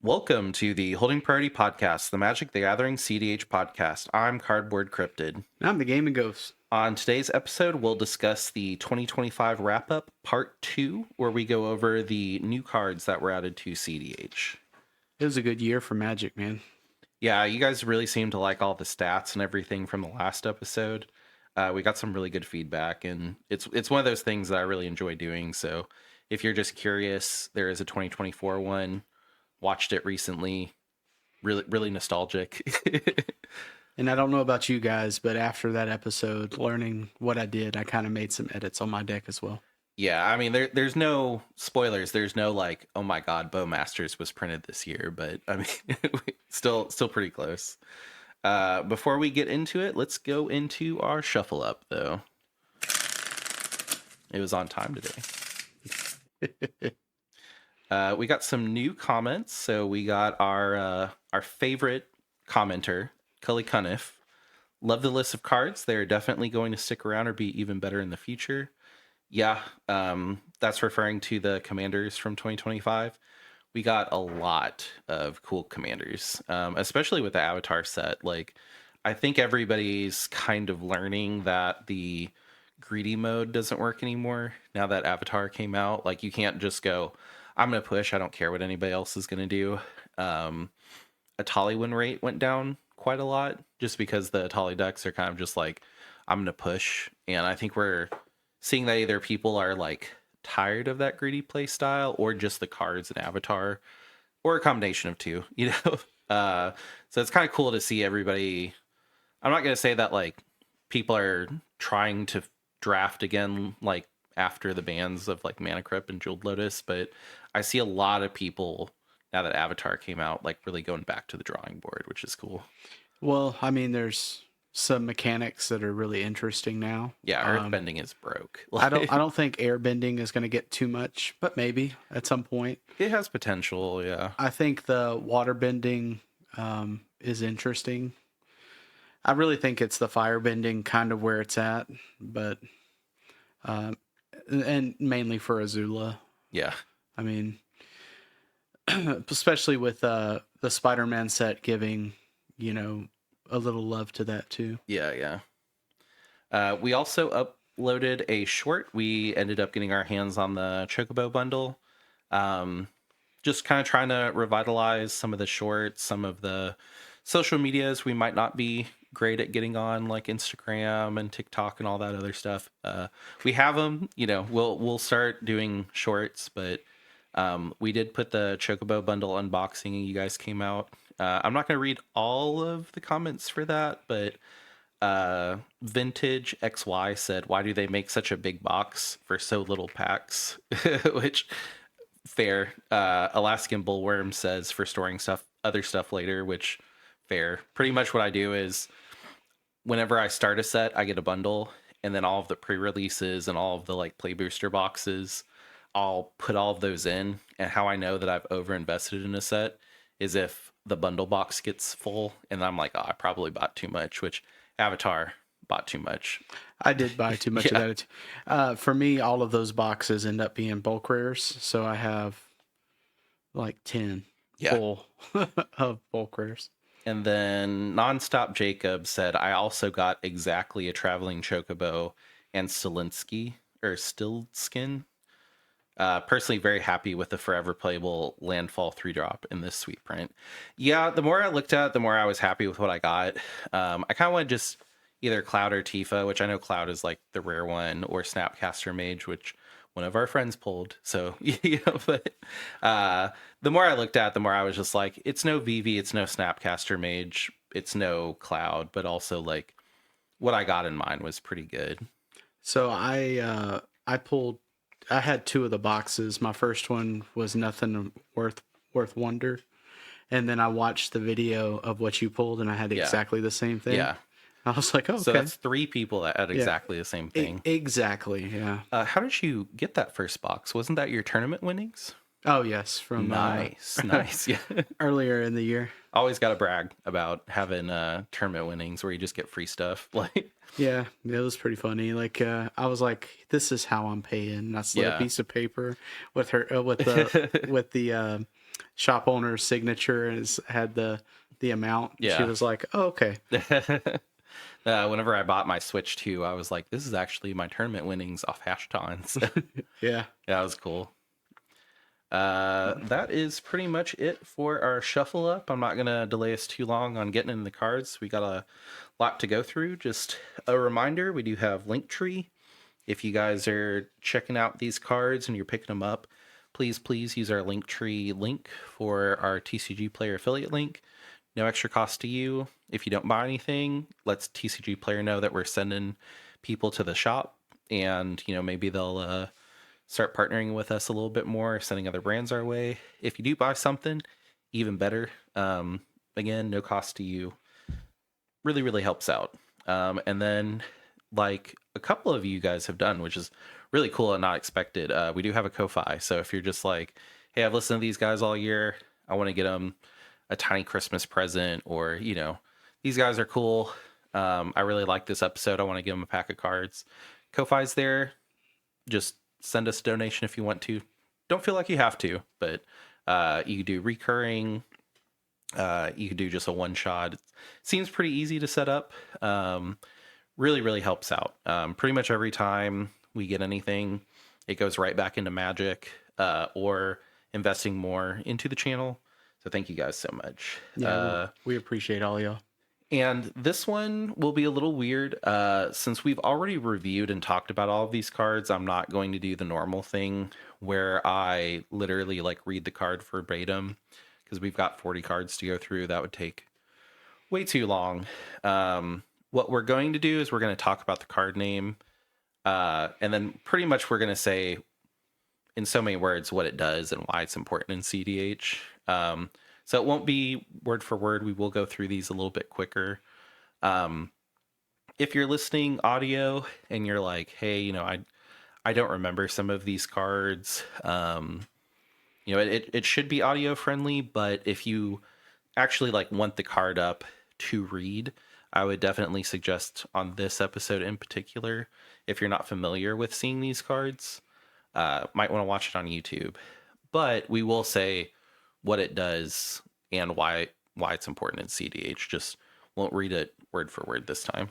Welcome to the Holding Priority Podcast, the Magic the Gathering CEDH podcast. I'm Cardboard Cryptid. I'm the Gaming Ghost. On today's episode, we'll discuss the 2025 wrap-up, Part 2, where we go over the new cards that were added to CEDH. It was a good year for Magic, man. Yeah, you guys really seem to like all the stats and everything from the last episode. We got some really good feedback, and it's one of those things that I really enjoy doing. So if you're just curious, there is a 2024 one. Watched it recently. Really nostalgic. And I don't know about you guys, but after that episode, learning what I did, I kind of made some edits on my deck as well. Yeah, I mean, there's no spoilers. There's no like, oh my God, Bowmasters was printed this year, but I mean, still pretty close. Before we get into it, let's go into our shuffle up, though. It was on time today. We got some new comments. So we got our favorite commenter, Cully Cuniff. Love the list of cards. They're definitely going to stick around or be even better in the future. Yeah, that's referring to the commanders from 2025. We got a lot of cool commanders, especially with the Avatar set. Like, I think everybody's kind of learning that the greedy mode doesn't work anymore now that Avatar came out. Like, you can't just go, I'm going to push. I don't care what anybody else is going to do. Atali win rate went down quite a lot just because the Atali decks are kind of just like, I'm going to push. And I think we're seeing that either people are like tired of that greedy play style or just the cards in Avatar or a combination of two, you know? So it's kind of cool to see everybody. I'm not going to say that like people are trying to draft again, like after the bans of like Mana Crypt and Jeweled Lotus, but I see a lot of people now that Avatar came out, like really going back to the drawing board, which is cool. Well, I mean, there's some mechanics that are really interesting now. Yeah, earthbending is broke. I don't think airbending is going to get too much, but maybe at some point. It has potential, yeah. I think the waterbending is interesting. I really think it's the firebending kind of where it's at, but and mainly for Azula. Yeah. I mean, especially with the Spider-Man set giving, a little love to that too. Yeah. We also uploaded a short. We ended up getting our hands on the Chocobo bundle. Just kind of trying to revitalize some of the shorts, some of the social medias we might not be great at getting on, like Instagram and TikTok and all that other stuff. We have them, we'll start doing shorts, but we did put the Chocobo bundle unboxing and you guys came out. I'm not going to read all of the comments for that, but Vintage XY said, why do they make such a big box for so little packs? Which, fair. Alaskan Bullworm says for storing other stuff later, which, fair. Pretty much what I do is whenever I start a set, I get a bundle, and then all of the pre-releases and all of the like play booster boxes, I'll put all of those in. And how I know that I've over-invested in a set is if the bundle box gets full and I'm like, oh, I probably bought too much, which Avatar bought too much. I did buy too much of that. For me, all of those boxes end up being bulk rares. So I have like 10 full of bulk rares. And then Nonstop Jacob said, I also got exactly a Traveling Chocobo and Stiltskin. Personally very happy with the forever playable landfall 3-drop in this sweet print. Yeah, the more I looked at it, the more I was happy with what I got. I kind of want to just either Cloud or Tifa, which I know Cloud is like the rare one, or Snapcaster Mage, which one of our friends pulled. So, but the more I looked at, the more I was just like, it's no Vivi, it's no Snapcaster Mage, it's no Cloud, but also like what I got in mind was pretty good. So I had 2 of the boxes. My first one was nothing worth wonder. And then I watched the video of what you pulled and I had exactly the same thing. Yeah. I was like, oh, okay. So that's 3 people that had exactly the same thing. Exactly, yeah. How did you get that first box? Wasn't that your tournament winnings? Oh, yes. From nice. Yeah. Earlier in the year. Always got to brag about having tournament winnings where you just get free stuff. Like, yeah, it was pretty funny. Like, I was like, "This is how I'm paying." And I slid a piece of paper with her with the shop owner's signature and had the amount. She Yeah. was like, "Oh, okay." Whenever I bought my Switch 2, I was like, this is actually my tournament winnings off Hashton. So Yeah. that was cool. That is pretty much it for our shuffle up. I'm not going to delay us too long on getting into the cards. We got a lot to go through. Just a reminder, we do have Linktree. If you guys are checking out these cards and you're picking them up, please use our Linktree link for our TCG Player affiliate link. No extra cost to you. If you don't buy anything, let's TCG Player know that we're sending people to the shop, and maybe they'll start partnering with us a little bit more, sending other brands our way. If you do buy something, even better. Again, no cost to you. Really helps out. And then, like a couple of you guys have done, which is really cool and not expected, we do have a Ko-Fi. So if you're just like, hey, I've listened to these guys all year, I want to get them a tiny Christmas present, or these guys are cool. I really like this episode. I want to give them a pack of cards. Ko-Fi's there. Just send us a donation if you want to. Don't feel like you have to, but you could do recurring. You could do just a one shot. It seems pretty easy to set up. Really helps out. Pretty much every time we get anything, it goes right back into Magic or investing more into the channel. So thank you guys so much. Yeah, we appreciate all y'all. And this one will be a little weird. Since we've already reviewed and talked about all of these cards, I'm not going to do the normal thing where I literally like read the card verbatim, because we've got 40 cards to go through. That would take way too long. What we're going to do is we're going to talk about the card name, and then pretty much we're going to say in so many words what it does and why it's important in CDH. So it won't be word for word. We will go through these a little bit quicker. If you're listening audio and you're like, hey, I don't remember some of these cards, it should be audio friendly, but if you actually like want the card up to read, I would definitely suggest on this episode in particular, if you're not familiar with seeing these cards, might want to watch it on YouTube. But we will say what it does and why it's important in CDH. Just won't read it word for word this time.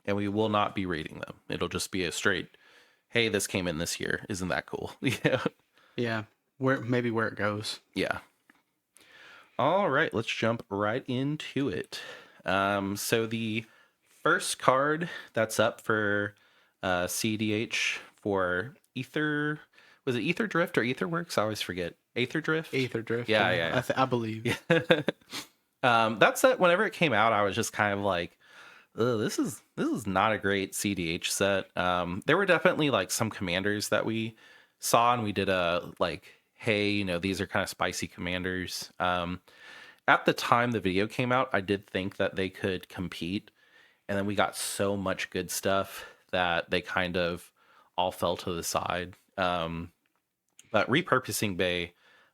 And we will not be reading them. It'll just be a straight, hey, this came in this year. Isn't that cool? Yeah. Yeah. Where it goes. Yeah. All right, let's jump right into it. So the first card that's up for CDH for Ether, was it Ether Drift or Etherworks? I always forget. Aether Drift? Aether Drift. Yeah. I believe. Yeah. That set, whenever it came out, I was just kind of like, this is not a great CDH set. There were definitely like some commanders that we saw, and we did a like, hey, these are kind of spicy commanders. At the time the video came out, I did think that they could compete, and then we got so much good stuff that they kind of all fell to the side. But Repurposing Bay,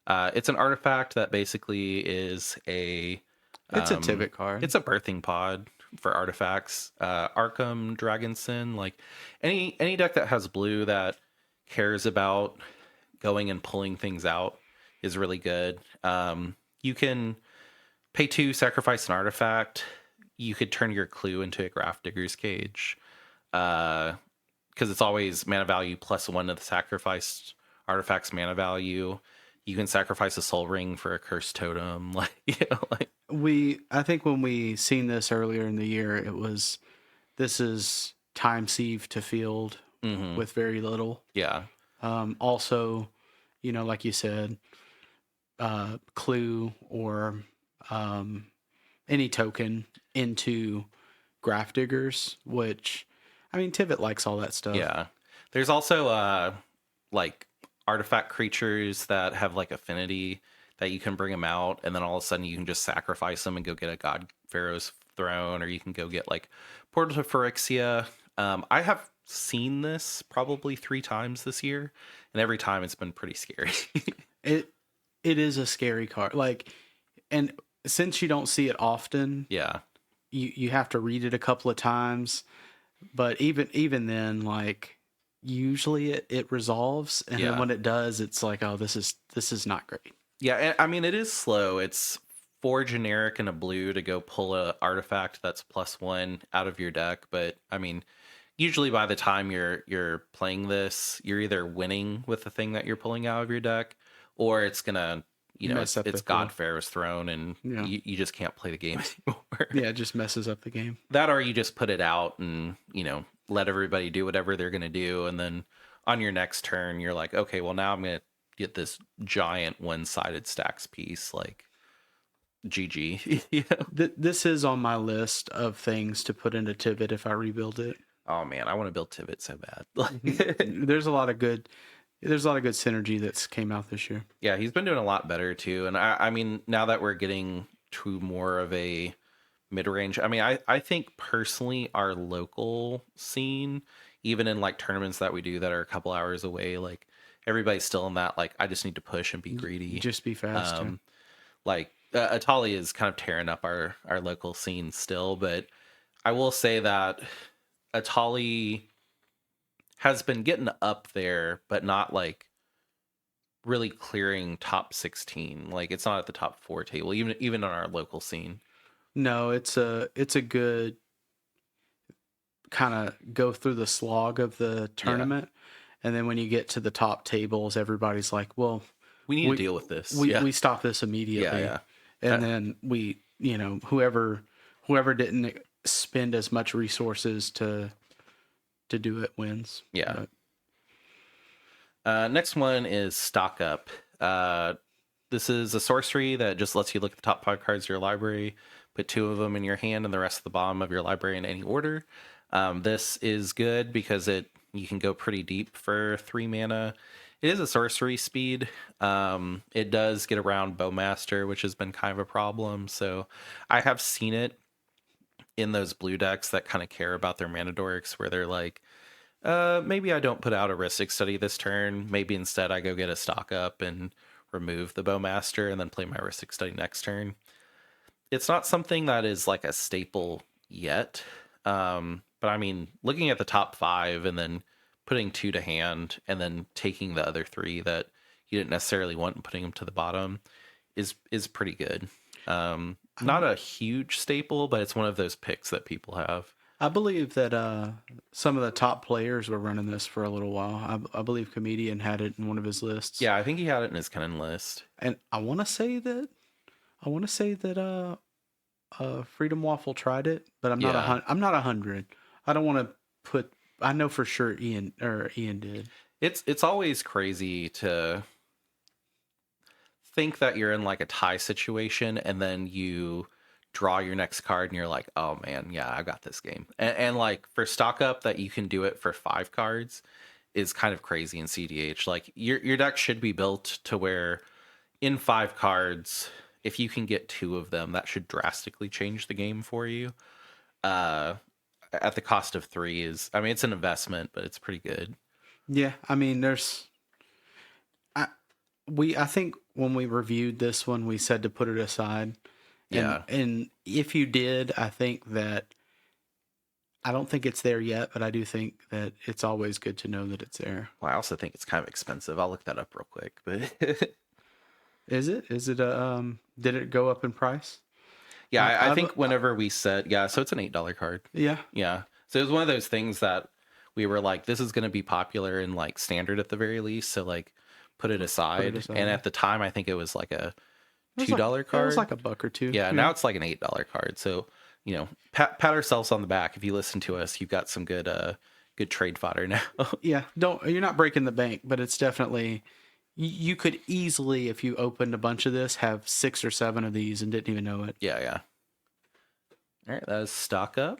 it's an artifact that basically is a... It's a Tivit card. It's a birthing pod for artifacts. Arkham, Dragonson, like any deck that has blue that cares about going and pulling things out is really good. You can pay 2, sacrifice an artifact. You could turn your clue into a Graph Digger's Cage. Because it's always mana value +1 to the sacrificed artifact's mana value. You can sacrifice a Soul Ring for a Cursed Totem. I think when we seen this earlier in the year, this is time sieve to field with very little. Yeah. Also, like you said, clue or any token into Graph Diggers, which, I mean, Tivit likes all that stuff. Yeah. There's also like artifact creatures that have like affinity that you can bring them out, and then all of a sudden you can just sacrifice them and go get a God Pharaoh's Throne, or you can go get like Portal to Phyrexia. I have seen this probably 3 times this year, and every time it's been pretty scary. It is a scary card. Like, and since you don't see it often, Yeah. you have to read it a couple of times. But even then, like, usually it resolves, and then when it does, it's like, oh, this is not great. Yeah, and, I mean, it is slow. It's 4 generic and a blue to go pull a artifact that's +1 out of your deck. But I mean, usually by the time you're playing this, you're either winning with the thing that you're pulling out of your deck, or it's gonna, Mess up the it's flow. God Pharaoh's throne, and Yeah. you just can't play the game anymore. Yeah, it just messes up the game. That, or you just put it out and let everybody do whatever they're gonna do, and then on your next turn, you're like, okay, well now I'm gonna get this giant one-sided stacks piece, like GG. This is on my list of things to put into Tibet if I rebuild it. Oh man, I want to build Tivit so bad. There's a lot of good synergy that's came out this year. Yeah, he's been doing a lot better too. And I mean, now that we're getting to more of a mid-range, I mean, I think personally our local scene, even in like tournaments that we do that are a couple hours away, like everybody's still in that, like, I just need to push and be greedy. Just be fast. Like Atali is kind of tearing up our local scene still, but I will say that Atali has been getting up there, but not like really clearing top 16. Like, it's not at the top 4 table, even on our local scene. No, it's a good kind of go through the slog of the tournament, and then when you get to the top tables, everybody's like, "Well, We need to deal with this. We stop this immediately." Yeah. And then we, whoever didn't spend as much resources to do it wins. Yeah. Next one is Stock Up. This is a sorcery that just lets you look at the top 5 cards of your library, put 2 of them in your hand and the rest at the bottom of your library in any order. This is good because you can go pretty deep for 3 mana. It is a sorcery speed. It does get around Bowmaster, which has been kind of a problem. So I have seen it in those blue decks that kind of care about their mana dorks, where they're like, maybe I don't put out a Ristic Study this turn. Maybe instead I go get a Stock Up and remove the Bowmaster and then play my Ristic Study next turn. It's not something that is like a staple yet. But I mean, looking at the top 5 and then putting 2 to hand and then taking the other 3 that you didn't necessarily want and putting them to the bottom is pretty good. Not a huge staple, but it's one of those picks that people have. I believe that some of the top players were running this for a little while. I believe Comedian had it in one of his lists. Yeah, I think he had it in his canon list. And I want to say that Freedom Waffle tried it, but I'm not I'm not 100. I don't want to put. I know for sure Ian did. It's always crazy to think that you're in like a tie situation and then you draw your next card and you're like, oh man, yeah, I got this game. And like for Stock Up that you can do it for 5 cards is kind of crazy in CDH. Like your deck should be built to where in 5 cards, if you can get 2 of them, that should drastically change the game for you. At the cost of 3 is, I mean, it's an investment, but it's pretty good. Yeah, I mean, I think when we reviewed this one, we said to put it aside. And if you did, I think that I don't think it's there yet, but I do think that it's always good to know that it's there. Well, I also think it's kind of expensive. I'll look that up real quick, but Is it did it go up in price? Yeah, I think whenever we said, so it's an $8 card. Yeah. Yeah. So it was one of those things that we were like, this is going to be popular in like standard at the very least. So like put it aside. And at the time, I think it was like a $2 card. It was like $1 or $2. Yeah. Now it's like an $8 card. So, pat ourselves on the back. If you listen to us, you've got some good trade fodder now. Yeah. You're not breaking the bank, but it's definitely, you could easily, if you opened a bunch of this, have 6 or 7 of these and didn't even know it. Yeah. All right, that is Stock Up.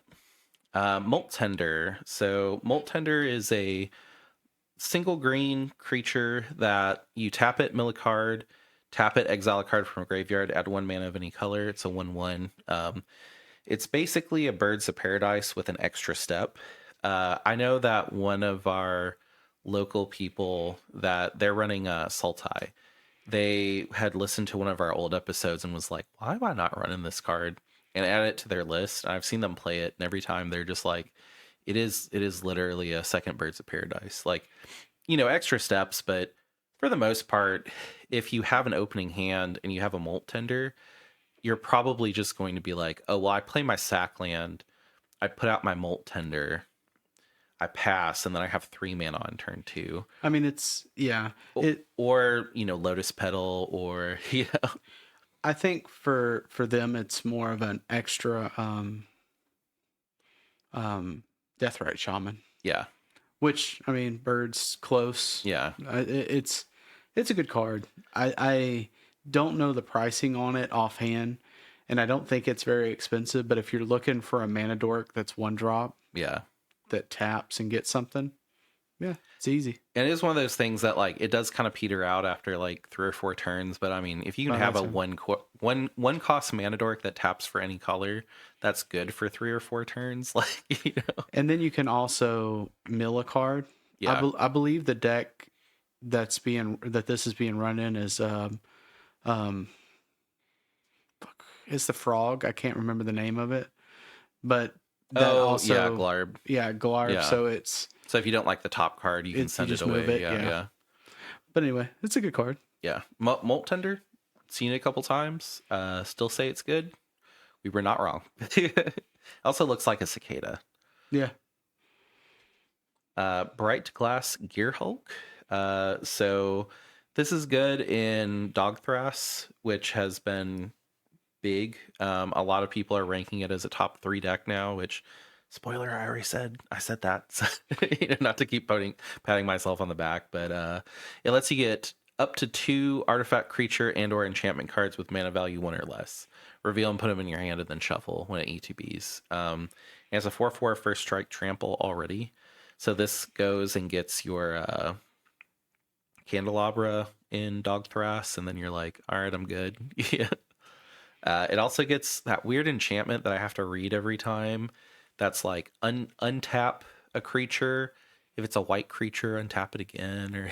Molt Tender. So Molt Tender is a single green creature that you tap it, mill a card, tap it, exile a card from a graveyard, add 1 mana of any color. It's a 1/1. It's basically a Birds of Paradise with an extra step. I know that one of our local people that they're running Sultai, they had listened to one of our old episodes and was like, why am I not running this card? And add it to their list. And I've seen them play it, and every time they're just like, it is literally a second Birds of Paradise. Like, extra steps, but For the most part, if you have an opening hand and you have a Molt Tender, you're probably just going to be like, oh, well, I play my sack land, I put out my Molt Tender, I pass, and then I have 3 mana on turn 2. I mean, it's yeah. Or, Lotus Petal, or, I think for them, it's more of an extra Deathrite Shaman, yeah, which I mean, Bird's close. yeah. It's a good card. I don't know the pricing on it offhand, and I don't think it's very expensive. But if you're looking for a mana dork that's 1-drop Yeah. that taps and gets something, yeah, it's easy. And it is one of those things that like it does kind of peter out after like 3 or 4 turns. But I mean, if you can have a one cost mana dork that taps for any color, that's good for 3 or 4 turns. Like And then you can also mill a card. Yeah. I believe the deck that this is being run in is fuck, it's the frog. I can't remember the name of it, but that also yeah, Glarb. Yeah, Glarb. Yeah. So it's So if you don't like the top card, you can send just it away. move it, Yeah, yeah. yeah. But anyway, it's a good card. Yeah. Molt Tender, seen it a couple times. Still say it's good. We were not wrong. Also looks like a cicada. Yeah. Bright Glass Gear Hulk. So this is good in Dogthras, which has been big. A lot of people are ranking it as a top 3 deck now, which, spoiler, I said that. So, not to keep patting myself on the back, but it lets you get up to 2 artifact, creature, and or enchantment cards with mana value 1 or less. Reveal and put them in your hand and then shuffle when it ETBs. It has a 4/4 first strike trample already. So this goes and gets your Candelabra in Dogthras, and then you're like, all right, I'm good. Yeah. It also gets that weird enchantment that I have to read every time. That's like untap a creature. If it's a white creature, untap it again. Or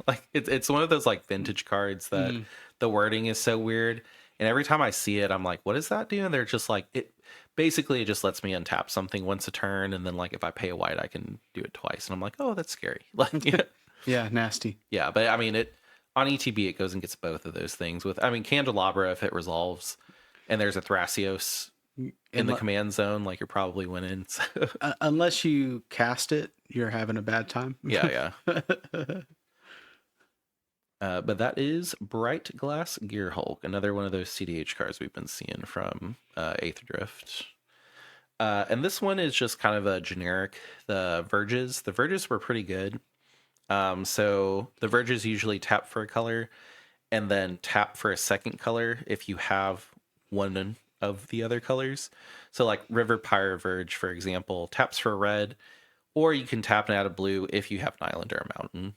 like it's one of those like vintage cards that the wording is so weird. And every time I see it, I'm like, what does that do? And they're just like, it just lets me untap something once a turn. And then like if I pay a white, I can do it twice. And I'm like, oh, that's scary. Like, yeah. Yeah, nasty. Yeah, but I mean on ETB it goes and gets both of those things with Candelabra, if it resolves and there's a Thrasios in the command zone, like you're probably winning. So. Unless you cast it, you're having a bad time. Yeah. But that is Bright Glass Gear Hulk, another one of those CDH cards we've been seeing from Eighth Drift. And this one is just kind of a generic. The Verges were pretty good. So the Verges usually tap for a color and then tap for a second color if you have one of the other colors. So like River Pyre Verge, for example, taps for red, or you can tap and add a blue if you have an island or a mountain.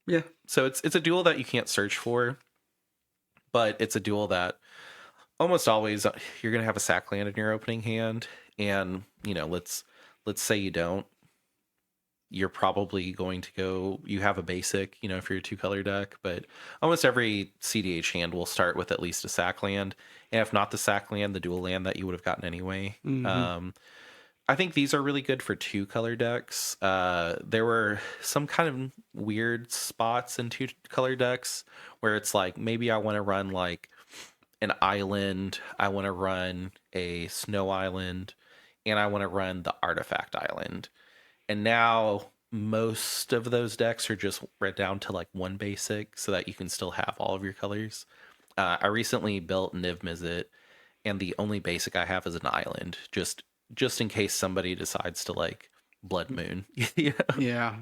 Yeah. So it's a duel that you can't search for, but it's a duel that almost always you're going to have a sack land in your opening hand. And, let's say you don't. You're probably going to go, you have a basic, if you're a 2-color deck, but almost every CDH hand will start with at least a sack land. And if not the sack land, the dual land that you would have gotten anyway. Mm-hmm. I think these are really good for 2-color decks. There were some kind of weird spots in 2-color decks where it's like, maybe I want to run like an island, I want to run a snow island, and I want to run the artifact island. And now most of those decks are just read down to like 1 basic so that you can still have all of your colors. I recently built Niv Mizzet, and the only basic I have is an island, just in case somebody decides to like Blood Moon. Yeah.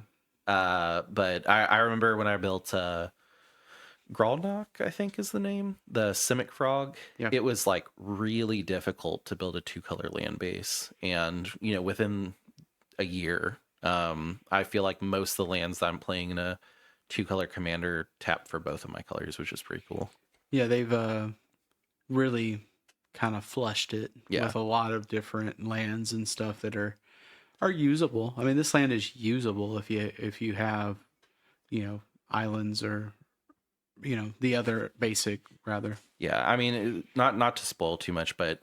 But I remember when I built Gralnock, I think is the name, the Simic Frog. Yeah. It was like really difficult to build a 2-color land base, and within a year, I feel like most of the lands that I'm playing in a 2-color commander tap for both of my colors, which is pretty cool. Yeah, they've really kind of flushed it with a lot of different lands and stuff that are usable. I mean, this land is usable if you have, islands or the other basic rather. Yeah, I mean, not to spoil too much, but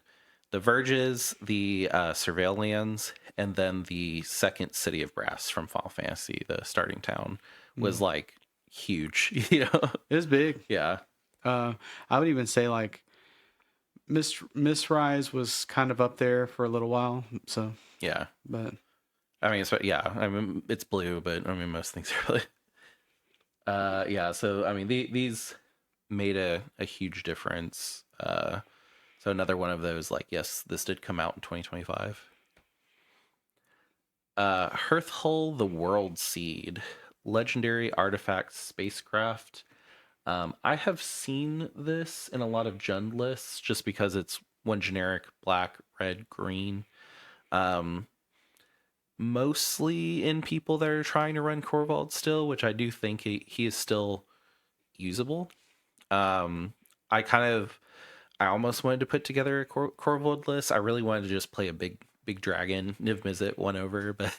the Verges, the Surveil lands, and then the second City of Brass from Final Fantasy, the starting town, was like huge. It was big. Yeah. I would even say like Miss Rise was kind of up there for a little while. So, Yeah. but I mean, yeah. I mean, it's blue, but I mean, most things are really. Yeah. So I mean, these made a huge difference. So another one of those, like, yes, this did come out in 2025. Hearthhull, the World Seed, legendary artifact spacecraft. I have seen this in a lot of Jund lists just because it's one generic black, red, green. Um, Mostly in people that are trying to run Corvald still, which I do think he is still usable. Um, I kind of, I almost wanted to put together a Corvald list. I really wanted to just play a big dragon. Niv Mizzet won over, but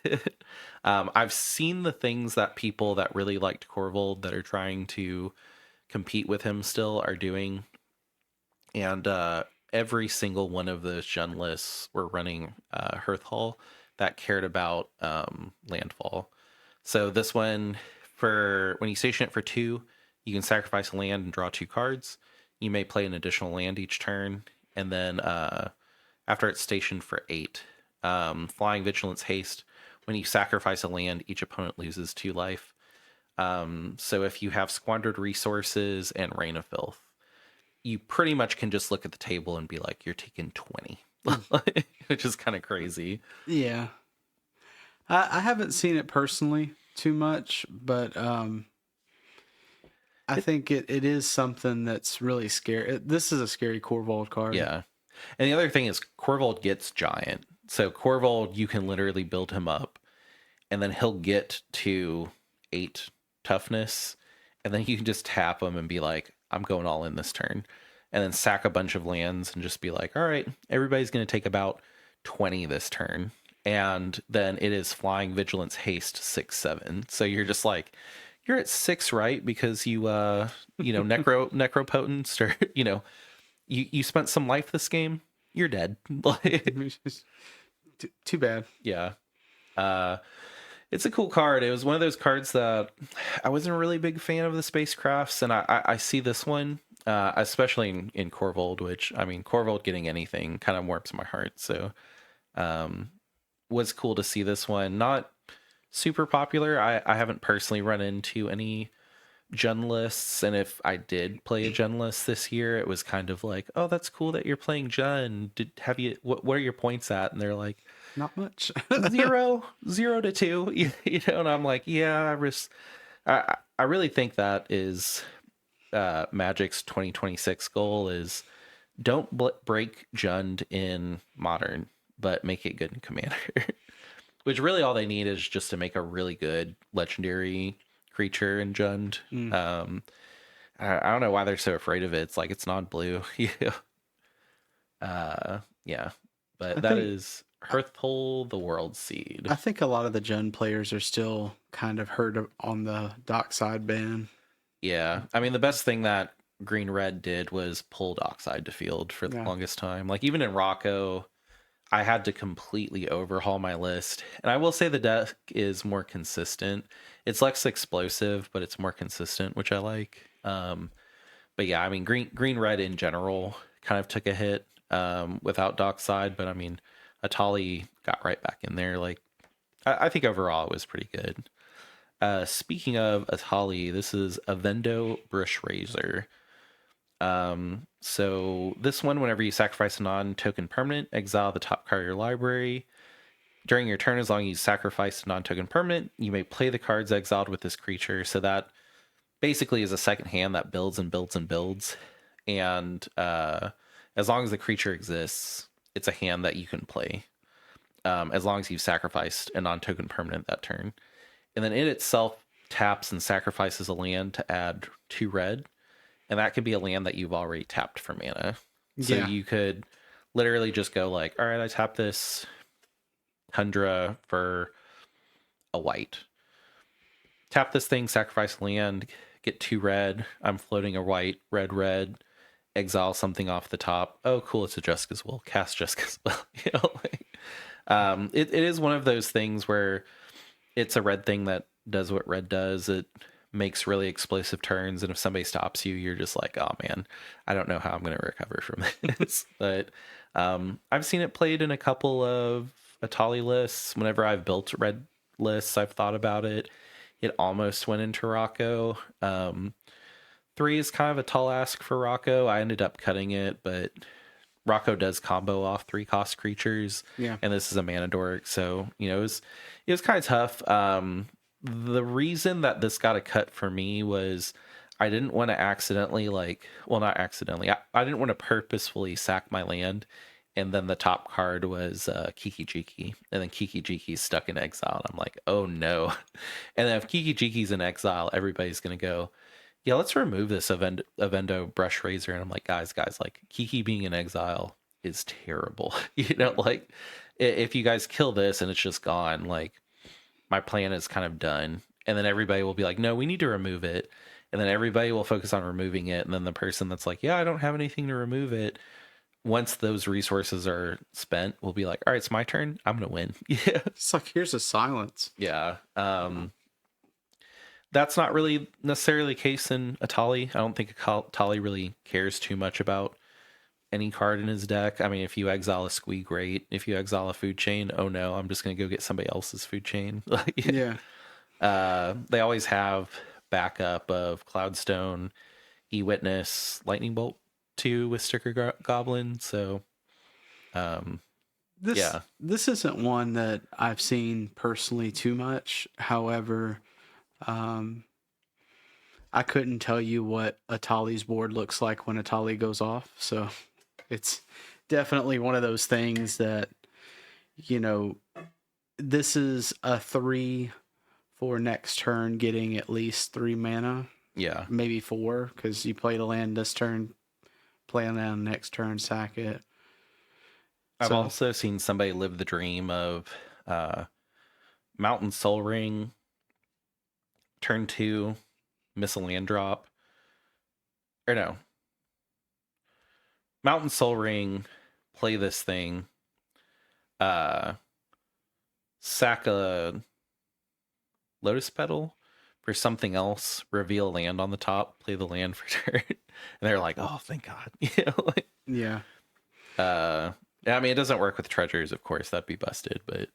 I've seen the things that people that really liked Corvald that are trying to compete with him still are doing, and every single one of those gen lists were running Hearthhall that cared about landfall. So this one, for when you station it for 2, you can sacrifice a land and draw 2 cards. You may play an additional land each turn, and then after it's stationed for 8, flying vigilance haste. When you sacrifice a land, each opponent loses 2 life. So if you have squandered resources and Reign of Filth, you pretty much can just look at the table and be like, you're taking 20, which is kind of crazy. yeah, I haven't seen it personally too much, but I think it is something that's really scary. This is a scary Corvold card. Yeah. And the other thing is Corvold gets giant. So Corvold, you can literally build him up, and then he'll get to 8 toughness, and then you can just tap him and be like, I'm going all in this turn. And then sack a bunch of lands and just be like, all right, everybody's going to take about 20 this turn. And then it is flying vigilance haste 6/7. So you're just like, you're at 6, right? Because you necropotence, or you spent some life this game, you're dead. Too bad. Yeah. It's a cool card. It was one of those cards that I wasn't a really big fan of the spacecrafts, and I see this one, especially in Corvold, which, I mean, Corvold getting anything kind of warms my heart. So was cool to see this one. Not super popular. I haven't personally run into any gen lists, and if I did play a gen list this year, it was kind of like, oh, that's cool that you're playing gen. What are your points at? And they're like, Not much. 0 to 2. And I'm like, yeah, I really think that is Magic's 2026 goal is don't break Jund in Modern, but make it good in Commander. Which really all they need is just to make a really good legendary creature in Jund. I don't know why they're so afraid of it. It's like, it's not blue. Yeah. But that is Hearthpull, the World Seed. I think a lot of the Jund players are still kind of hurt on the Dockside ban. Yeah. I mean, the best thing that Green Red did was pull Dockside to field for the longest time. Like, even in Rocco, I had to completely overhaul my list. And I will say the deck is more consistent. It's less explosive, but it's more consistent, which I like. But yeah, I mean, green red in general kind of took a hit without Dockside, but I mean, Atali got right back in there. Like, I think overall it was pretty good. Speaking of Atali, this is Avendo Brush Razor. So this one, whenever you sacrifice a non-token permanent, exile the top card of your library. During your turn, as long as you sacrifice a non-token permanent, you may play the cards exiled with this creature. So that basically is a second hand that builds and builds and builds. And as long as the creature exists, it's a hand that you can play. As long as you've sacrificed a non-token permanent that turn. And then it itself taps and sacrifices a land to add 2 red. And that could be a land that you've already tapped for mana. So you could literally just go like, all right, I tap this Tundra for a white. Tap this thing, sacrifice land, get 2 red. I'm floating a white, red, exile something off the top. Oh, cool, it's a Jessica's Will. Cast Jessica's Will. It is one of those things where it's a red thing that does what red does. It makes really explosive turns, and if somebody stops you, you're just like, oh man, I don't know how I'm going to recover from this. But I've seen it played in a couple of Atali lists. Whenever I've built red lists, I've thought about it. It almost went into Rocco. 3 is kind of a tall ask for Rocco. I ended up cutting it, but Rocco does combo off 3 cost creatures, Yeah. and this is a mana dork, so it was kind of tough. The reason that this got a cut for me was I didn't want to accidentally not accidentally. I didn't want to purposefully sack my land, and then the top card was Kiki Jiki, and then Kiki Jiki's stuck in exile, and I'm like, oh no. And then if Kiki Jiki's in exile, everybody's gonna go, yeah, let's remove this Avendo brush razor. And I'm like, guys, like Kiki being in exile is terrible. Like if you guys kill this and it's just gone, like my plan is kind of done. And then everybody will be like, no, we need to remove it. And then everybody will focus on removing it. And then the person that's like, yeah, I don't have anything to remove it. Once those resources are spent, we'll be like, all right, it's my turn. I'm going to win. Yeah. It's like, here's a silence. Yeah. That's not really necessarily the case in Atali. I don't think Atali really cares too much about any card in his deck. I mean, if you exile a Squee, great. If you exile a food chain, oh no, I'm just going to go get somebody else's food chain. Yeah. They always have backup of Cloudstone, E-Witness, Lightning Bolt 2 with Sticker Goblin. So, This yeah. this isn't one that I've seen personally too much. However, I couldn't tell you what Atali's board looks like when Atali goes off. So it's definitely one of those things that, this is a 3 for next turn, getting at least 3 mana, Yeah. maybe 4, because you play the land this turn, play the land next turn, sack it. I've So- also seen somebody live the dream of Mountain Soul Ring, turn 2, miss a land drop. Or no. Mountain Soul Ring, play this thing, sack a Lotus Petal for something else, reveal land on the top, play the land for turn. And they're like, oh, thank God. Yeah. I mean, it doesn't work with treasures, of course, that'd be busted, but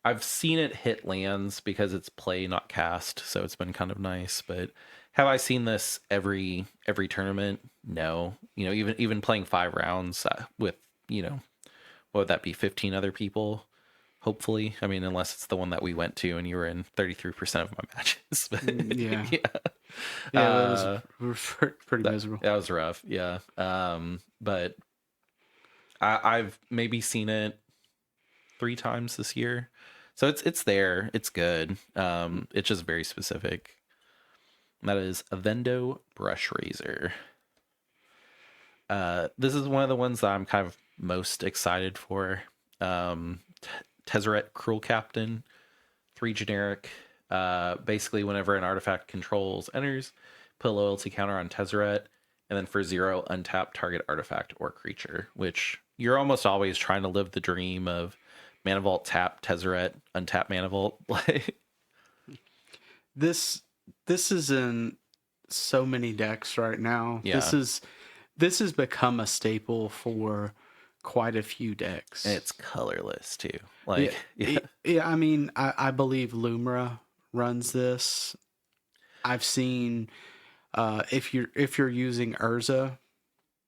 I've seen it hit lands because it's play, not cast, so it's been kind of nice. But have I seen this every tournament? No. Even playing 5 rounds with, what would that be, 15 other people? Hopefully. I mean, unless it's the one that we went to and you were in 33% of my matches. But, Yeah. yeah. Yeah, that was pretty miserable. That was rough. Yeah. But I've maybe seen it 3 times this year. So it's there. It's good. It's just very specific. And that is Avendo Brush Razor. This is one of the ones that I'm kind of most excited for. Tezzeret Cruel Captain, 3 generic. Basically, whenever an artifact controls enters, put a loyalty counter on Tezzeret, and then for 0, untap target artifact or creature, which you're almost always trying to live the dream of Mana Vault, tap Tezzeret, untap Mana Vault. This is in so many decks right now. Yeah. This has become a staple for quite a few decks. And it's colorless too. Yeah. I mean, I believe Lumra runs this. I've seen if you're using Urza,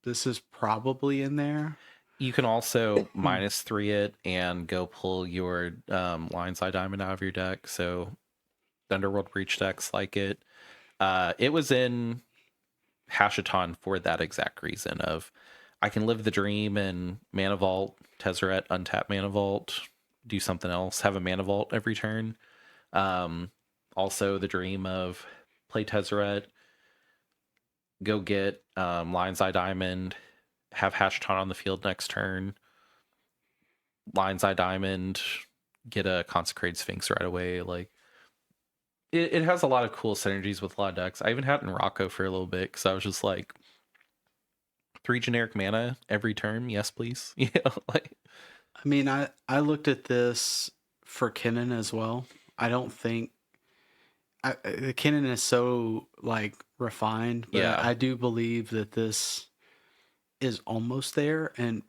this is probably in there. You can also -3 it and go pull your Lion's Eye Diamond out of your deck. So Underworld Breach decks like it. It was in Hashaton for that exact reason of I can live the dream and Mana Vault, Tezzeret, untap Mana Vault, do something else, have a Mana Vault every turn. Also the dream of play Tezzeret, go get Lion's Eye Diamond, have Hashaton on the field next turn, Lion's Eye Diamond, get a Consecrated Sphinx right away. Like it has a lot of cool synergies with a lot of decks. I even had it in Rocco for a little bit because I was just like, 3 generic mana every turn, yes please. I mean, I looked at this for Kennen as well. I the Canon is so like refined, but Yeah. I do believe that this is almost there, and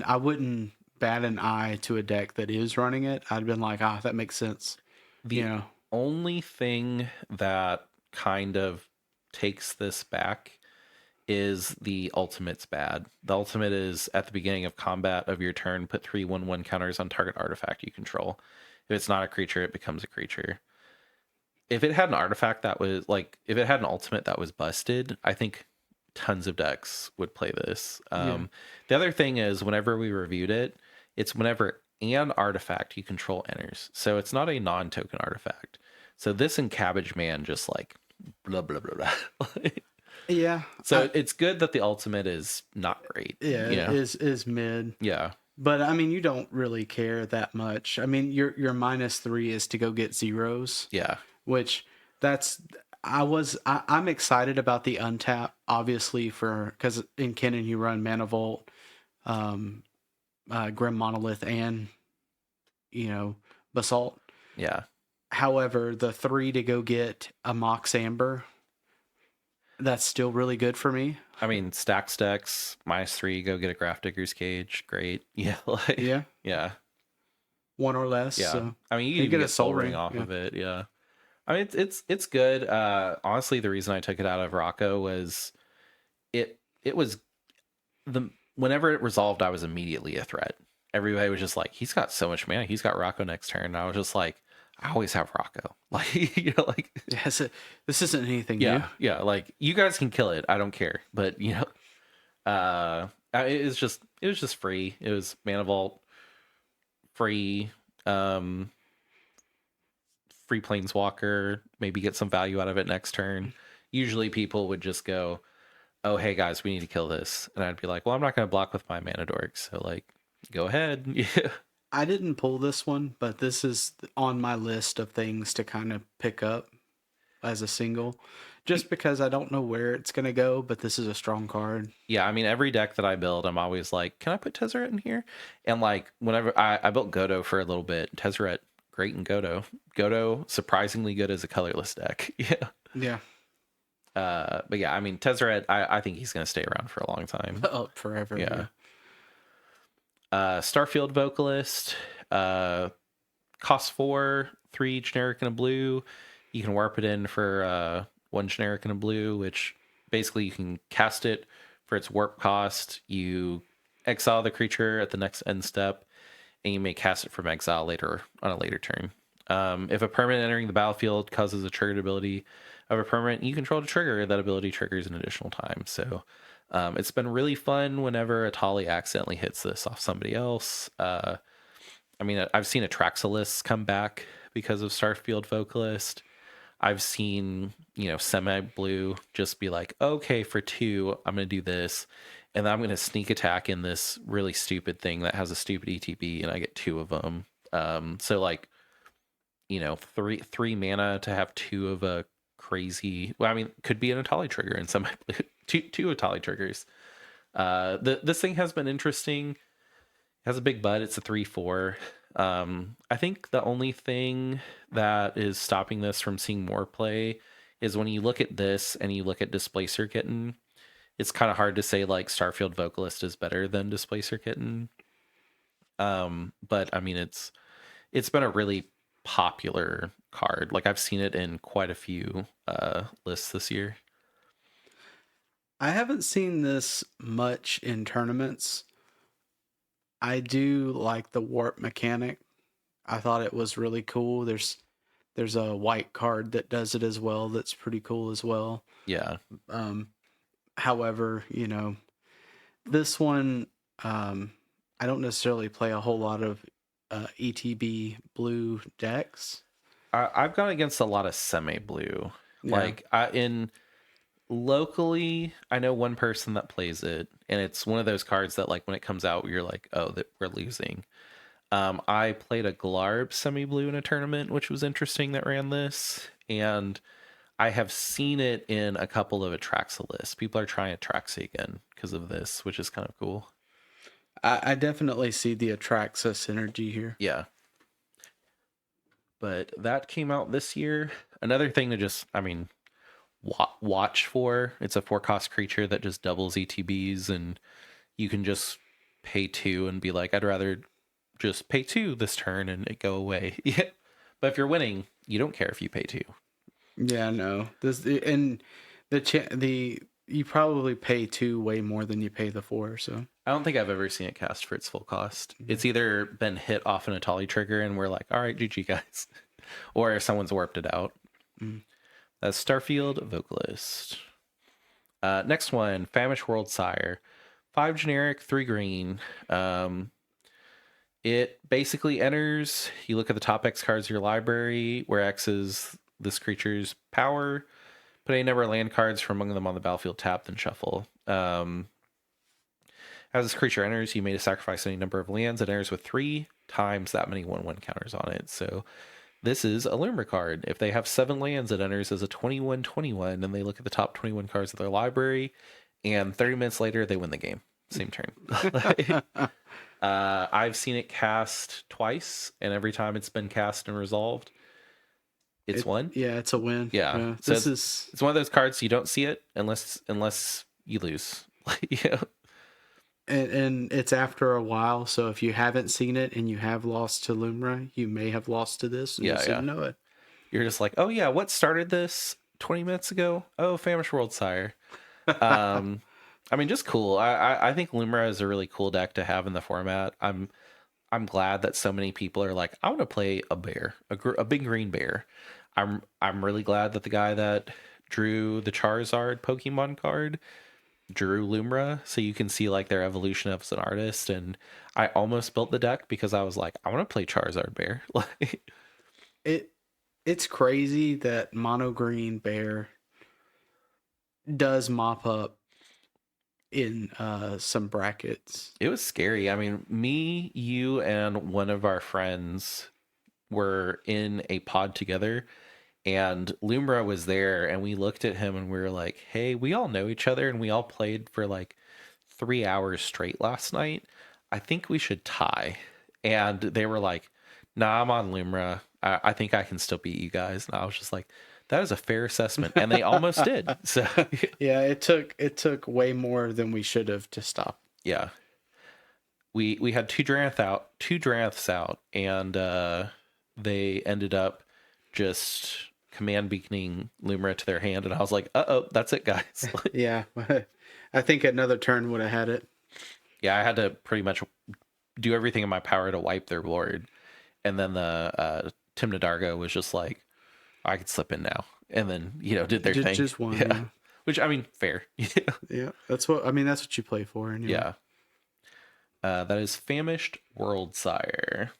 I wouldn't bat an eye to a deck that is running it. I'd been like, that makes sense. You The know, only thing that kind of takes this back is the ultimate's bad. The ultimate is at the beginning of combat of your turn, put 3/1/1 counters on target artifact you control. If it's not a creature, it becomes a creature. If it had an artifact that was like, if it had an ultimate that was busted, I think tons of decks would play this. yeah, The other thing is, whenever we reviewed it, it's whenever an artifact you control enters. So it's not a non token artifact. So this and Cabbage Man just like blah, blah, blah, blah. yeah. So it's good that the ultimate is not great. Yeah, You know? is mid. Yeah. But I mean, you don't really care that much. I mean, your -3 is to go get zeros, Yeah. which that's I'm excited about the untap, obviously, for because in Kennen you run Mana Vault, Grim Monolith, and Basalt. Yeah. However, the 3 to go get a Mox Amber, that's still really good for me. I mean, stack stacks, -3, go get a Graph Digger's Cage. Great. Yeah. Like, Yeah, yeah. one or less. Yeah. So I mean, you you even get a get Soul Soul Ring Ring. off Yeah. of it. Yeah. I mean, it's good. Honestly, the reason I took it out of Rocco was it was the whenever it resolved, I was immediately a threat. Everybody was just like, he's got so much mana. He's got Rocco next turn. And I was just like, I always have Rocco. Like, like Yes, this isn't anything new. yeah. Like, you guys can kill it. I don't care. But it was just free. It was Mana Vault free. Free Planeswalker, maybe get some value out of it next turn. Usually people would just go, oh, hey guys, we need to kill this. And I'd be like, well, I'm not going to block with my Mana Dork. So, like, go ahead. Yeah. I didn't pull this one, but this is on my list of things to kind of pick up as a single, just because I don't know where it's going to go, but this is a strong card. Yeah, I mean, every deck that I build, I'm always like, can I put Tezzeret in here? And, like, whenever I built Godo for a little bit, Tezzeret, great in Godo. Godo, surprisingly good as a colorless deck. Yeah. Yeah. But yeah, I mean, Tezzeret, I think he's going to stay around for a long time. Oh, forever. Yeah. Yeah. Starfield Vocalist, costs 4, 3 generic and a blue. You can warp it in for 1 generic and a blue, which basically you can cast it for its warp cost. You exile the creature at the next end step, and you may cast it from exile later on a later turn. If a permanent entering the battlefield causes a triggered ability of a permanent you control to trigger, that ability triggers an additional time. So it's been really fun whenever a Tali accidentally hits this off somebody else. I mean, I've seen Atraxalis come back because of Starfield Vocalist. I've seen, semi-blue just be like, okay, for 2, I'm going to do this. And then I'm going to sneak attack in this really stupid thing that has a stupid ETB, and I get 2 of them. So, like, 3 mana to have 2 of a crazy... Well, I mean, could be an Atali trigger in some... two Atali triggers. This thing has been interesting. It has a big butt. It's a 3/4. I think the only thing that is stopping this from seeing more play is when you look at this and you look at Displacer Kitten, it's kind of hard to say like Starfield Vocalist is better than Displacer Kitten. But I mean, it's been a really popular card. Like, I've seen it in quite a few lists this year. I haven't seen this much in tournaments. I do like the warp mechanic. I thought it was really cool. There's a white card that does it as well. That's pretty cool as well. Yeah. However, this one, I don't necessarily play a whole lot of ETB blue decks. I've gone against a lot of semi-blue. Yeah. Like, locally, I know one person that plays it, and it's one of those cards that, like, when it comes out, you're like, oh, that we're losing. I played a Glarb semi-blue in a tournament, which was interesting, that ran this, and I have seen it in a couple of Atraxa People are trying Atraxa again because of this, which is kind of cool. I definitely see the Atraxa synergy here. Yeah. but that came out this year. Another thing to just, I mean, watch for. It's a 4-cost creature that just doubles ETBs, and you can just pay 2 and be like, I'd rather just pay 2 this turn and it go away. Yeah. But if you're winning, you don't care if you pay 2. Yeah, no. This and the you probably pay 2 way more than you pay the 4. So I don't think I've ever seen it cast for its full cost. Mm-hmm. It's either been hit off an Atali trigger and we're like, all right, GG guys, or someone's warped it out. Mm. That's Starfield Vocalist. Next one, Famished World Sire. 5 generic, 3 green. It basically enters, you look at the top X cards of your library, where X is this creature's power. Put any number of land cards from among them on the battlefield tapped and shuffle. As this creature enters, you may sacrifice any number of lands. It enters with 3 times that many 1/1 counters on it. So this is a Lumra card. If they have 7 lands, it enters as a 21/21, and they look at the top 21 cards of their library, and 30 minutes later, they win the game. Same turn. I've seen it cast twice, and every time it's been cast and resolved, it's won. Yeah, it's a win. Yeah. So it's one of those cards you don't see it unless you lose. Yeah. And it's after a while, so if you haven't seen it and you have lost to Lumra, you may have lost to this. And you just didn't know it. You're just like, oh yeah, what started this 20 minutes ago? Oh, Famished World Sire. I mean, just cool. I think Lumra is a really cool deck to have in the format. I'm glad that so many people are like, I want to play a bear, a big green bear. I'm really glad that the guy that drew the Charizard Pokemon card drew Lumra, so you can see like their evolution as an artist. And I almost built the deck because I was like, I want to play Charizard Bear. It's crazy that mono green bear does mop up in some brackets. It was scary. I mean, me, you, and one of our friends were in a pod together, and Lumra was there, and we looked at him and we were like, hey, we all know each other and we all played for like 3 hours straight last night. I think we should tie. And they were like, nah, I'm on Lumra. I think I can still beat you guys. And I was just like, that is a fair assessment. And they almost did. So yeah, it took way more than we should have to stop. Yeah. We had two Dranaths out, and they ended up just command beaconing Lumra to their hand, and I was like, uh-oh, that's it, guys. Yeah. I think another turn would have had it. Yeah, I had to pretty much do everything in my power to wipe their board. And then the Tim Nadargo was just like, I could slip in now. And then, did their thing. Just one. Yeah. Which, I mean, fair. Yeah. That's what you play for. Anyway. Yeah. That is Famished World Sire.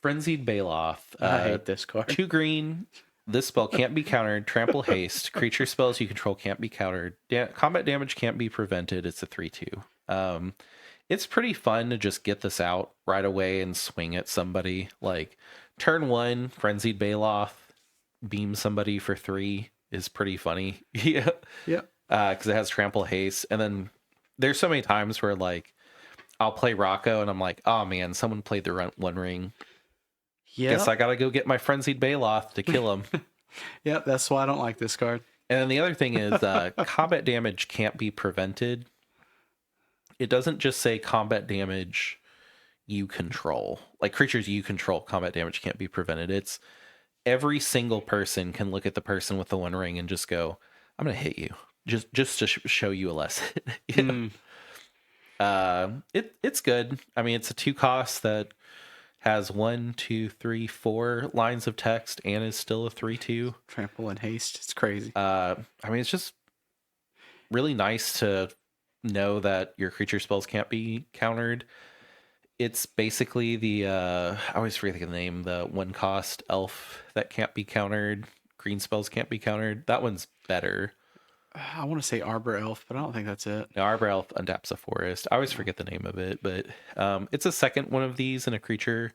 Frenzied Baloth. I hate this card. 2 green. This spell can't be countered. Trample Haste. Creature spells you control can't be countered. Combat damage can't be prevented. It's a 3/2. It's pretty fun to just get this out right away and swing at somebody. Like, turn 1, Frenzied Baloth, beam somebody for 3 is pretty funny. Yeah. Yeah. Because it has Trample Haste. And then there's so many times where, like, I'll play Rocco and I'm like, oh man, someone played the One Ring. Yeah. Guess I gotta go get my Frenzied Baloth to kill him. Yep, that's why I don't like this card. And then the other thing is combat damage can't be prevented. It doesn't just say combat damage you control. Like, creatures you control, combat damage can't be prevented. It's every single person can look at the person with the One Ring and just go, I'm gonna hit you. Just to show you a lesson. It's good. I mean, it's a 2 cost that has 1, 2, 3, 4 lines of text and is still a 3/2. Trample and haste. It's crazy. I mean, it's just really nice to know that your creature spells can't be countered. It's basically the I always forget the name, the 1 cost elf that can't be countered. Green spells can't be countered. That one's better. I want to say Arbor Elf, but I don't think that's it. No, Arbor Elf untaps a forest. I always forget the name of it, but it's a second one of these in a creature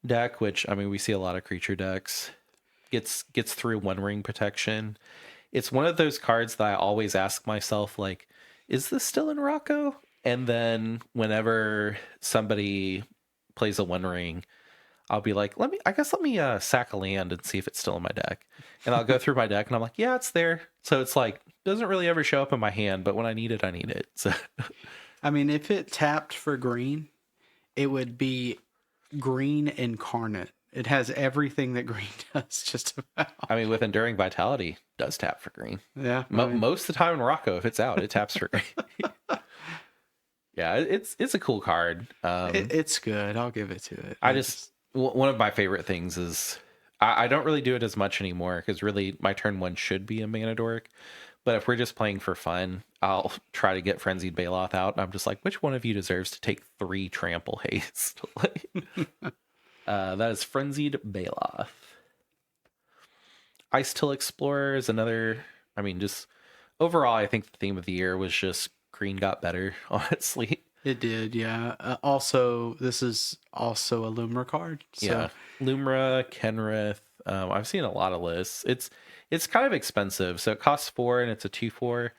deck, which, I mean, we see a lot of creature decks. Gets through One Ring protection. It's one of those cards that I always ask myself, like, is this still in Rocco? And then whenever somebody plays a One Ring, I'll be like, let me sack a land and see if it's still in my deck. And I'll go through my deck and I'm like, yeah, it's there. So it's like, doesn't really ever show up in my hand, but when I need it, I need it. So I mean, if it tapped for green, it would be green incarnate. It has everything that green does, just about. I mean, with Enduring Vitality, does tap for green. Yeah. I mean, Most of the time in Morocco, if it's out, it taps for green. Yeah, it's a cool card. it's good. I'll give it to it. I just one of my favorite things is I don't really do it as much anymore because really my turn one should be a mana dork. But if we're just playing for fun, I'll try to get Frenzied Baloth out, and I'm just like, which one of you deserves to take 3 trample haste? Like, that is Frenzied Baloth. Ice Till Explorer is another. I mean, just overall, I think the theme of the year was just green got better. Honestly, it did. Yeah. Also, this is also a Lumra card. So. Yeah, Lumra, Kenrith. I've seen a lot of lists. It's kind of expensive, so it costs 4 and it's a 2/4.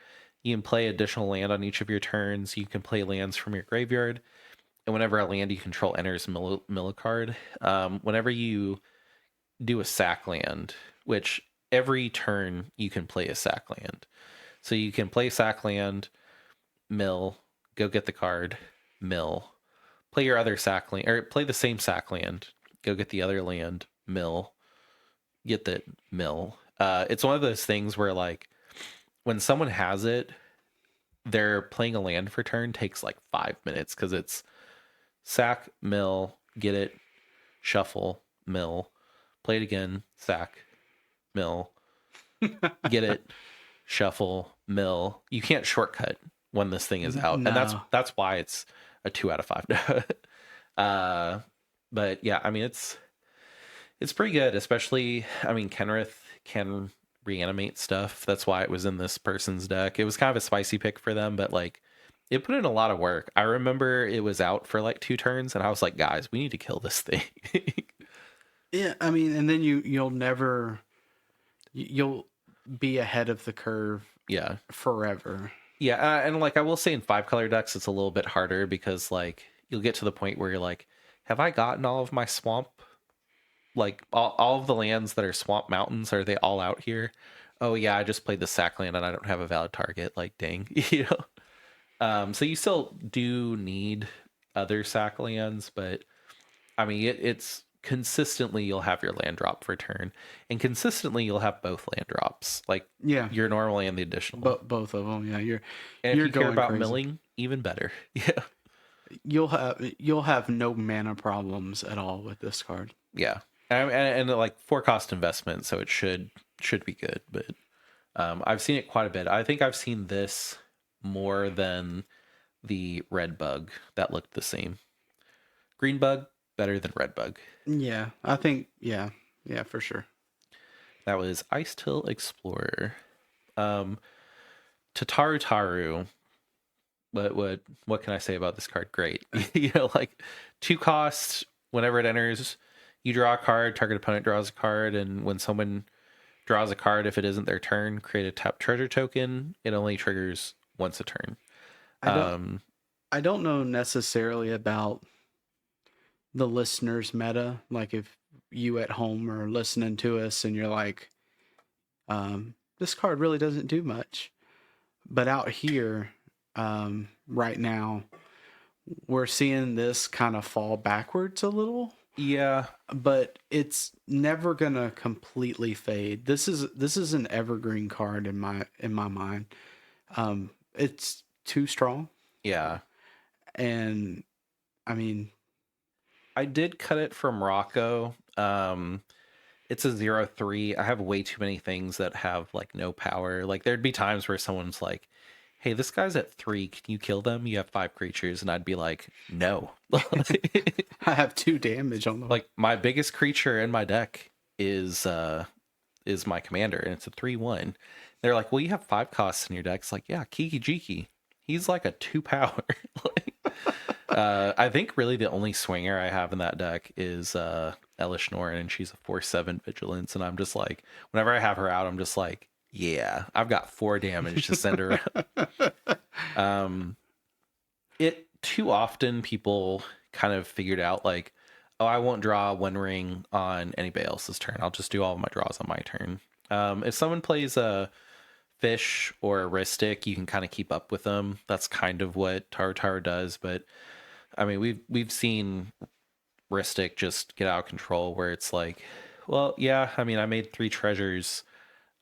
You can play additional land on each of your turns. You can play lands from your graveyard, and whenever a land you control enters mill a card, whenever you do a sack land, which every turn you can play a sack land. So you can play sack land, mill, go get the card, mill, play your other sack land, or play the same sack land, go get the other land, mill, get the mill. It's one of those things where like when someone has it, they're playing a land for turn takes like 5 minutes because it's sack, mill, get it, shuffle, mill, play it again, sack, mill, get it, shuffle, mill. You can't shortcut when this thing is out, No. and that's why it's a 2 out of 5. But yeah, I mean it's pretty good, especially I mean Kenrith can reanimate stuff. That's why it was in this person's deck. It was kind of a spicy pick for them, but like it put in a lot of work. I remember it was out for like 2 turns, and I was like, guys, we need to kill this thing. Yeah, I mean, and then you'll be ahead of the curve. Yeah, forever. Yeah, and like I will say in 5-color decks, it's a little bit harder because like you'll get to the point where you're like, have I gotten all of my swamp? Like all of the lands that are swamp mountains, are they all out here? Oh yeah, I just played the sack land and I don't have a valid target. Like dang, you know. So you still do need other sack lands, but I mean it's consistently you'll have your land drop for turn, and consistently you'll have both land drops, like Yeah, your normal and the additional. both of them. Yeah, And you're if you care going about crazy. milling, even better. Yeah, You'll have no mana problems at all with this card. yeah, and like 4-cost investment, so it should be good. But I've seen it quite a bit. I think I've seen this more than the red bug that looked the same. Green bug better than red bug. Yeah, I think yeah, for sure. That was Ice Till Explorer. Tataru Taru. What can I say about this card? Great. You know, like 2 cost, whenever it enters, you draw a card, target opponent draws a card, and when someone draws a card, if it isn't their turn, create a tap treasure token. It only triggers once a turn. I don't know necessarily about the listeners' meta. Like if you at home are listening to us and you're like, this card really doesn't do much. But out here, right now, we're seeing this kind of fall backwards a little. Yeah, but it's never gonna completely fade. This is an evergreen card in my mind. It's too strong. Yeah. And I mean, I did cut it from Rocco. It's a 0/3. I have way too many things that have like no power. Like there'd be times where someone's like, hey, this guy's at 3. Can you kill them? You have 5 creatures. And I'd be like, no. I have 2 damage on them. Like my biggest creature in my deck is my commander, and it's a 3/1. They're like, well, you have 5 costs in your deck. It's like, yeah, Kiki Jiki. He's like a 2 power. Like, I think really the only swinger I have in that deck is Elish Norn, and she's a 4/7 vigilance. And I'm just like, whenever I have her out, I'm just like, yeah, I've got 4 damage to send her out. It too often people kind of figured out like, Oh, I won't draw one ring on anybody else's turn. I'll just do all of my draws on my turn. If someone plays a fish or a Ristic, you can kind of keep up with them. That's kind of what Taro does. But I mean, we've seen Ristic just get out of control where it's like, well, yeah, I mean, I made 3 treasures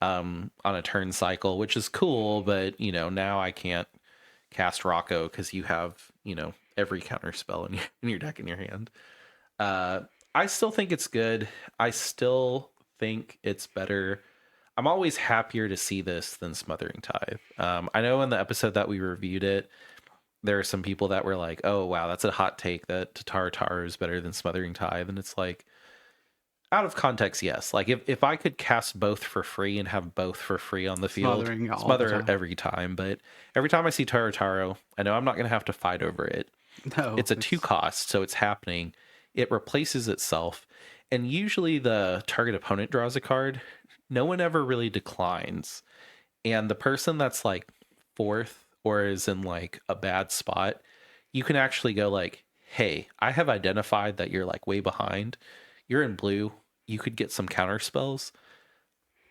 on a turn cycle, which is cool, but now I can't cast Rocco because you have every counter spell in your deck in your hand. Uh, I still think it's good. I still think it's better. I'm always happier to see this than Smothering Tithe. I know in the episode that we reviewed it, there are some people that were like, "Oh wow, that's a hot take that Tatar is better than Smothering Tithe," and it's like, out of context, yes. Like if I could cast both for free and have both for free on the field, Smothering all the smother time. every time. But every time I see Taro, I know I'm not going to have to fight over it. No, It's a 2 cost, so it's happening. It replaces itself, and usually the target opponent draws a card. No one ever really declines, and the person that's like fourth or is in like a bad spot, you can actually go like, "Hey, I have identified that you're like way behind. You're in blue. You could get some counter spells.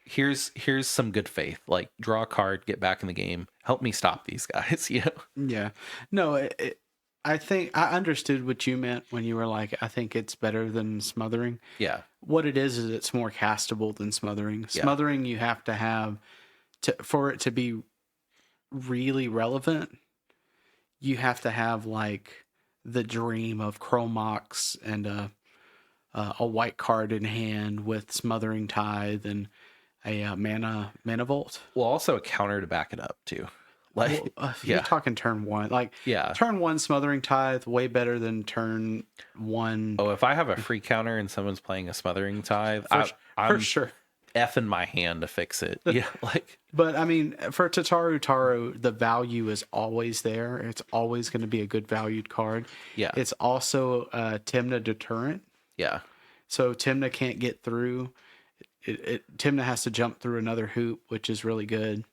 Here's some good faith. Like draw a card, get back in the game. Help me stop these guys." yeah, no. I think I understood what you meant when you were like, I think it's better than Smothering. Yeah, What it is it's more castable than Smothering. yeah. Smothering, you have to have for it to be really relevant. You have to have like the dream of Chromox and a white card in hand with Smothering Tithe and a mana vault. Well, also a counter to back it up too. Well, Like, you're yeah, talking turn one. Like yeah. turn one Smothering Tithe way better than turn one Oh, if I have a free counter and someone's playing a Smothering Tithe, for for I'm sure. effing my hand to fix it. Yeah, like But I mean, for Taro, the value is always there. It's always going to be a good valued card. yeah, It's also a Timna deterrent. yeah. So Timna can't get through. Timna has to jump through another hoop, which is really good.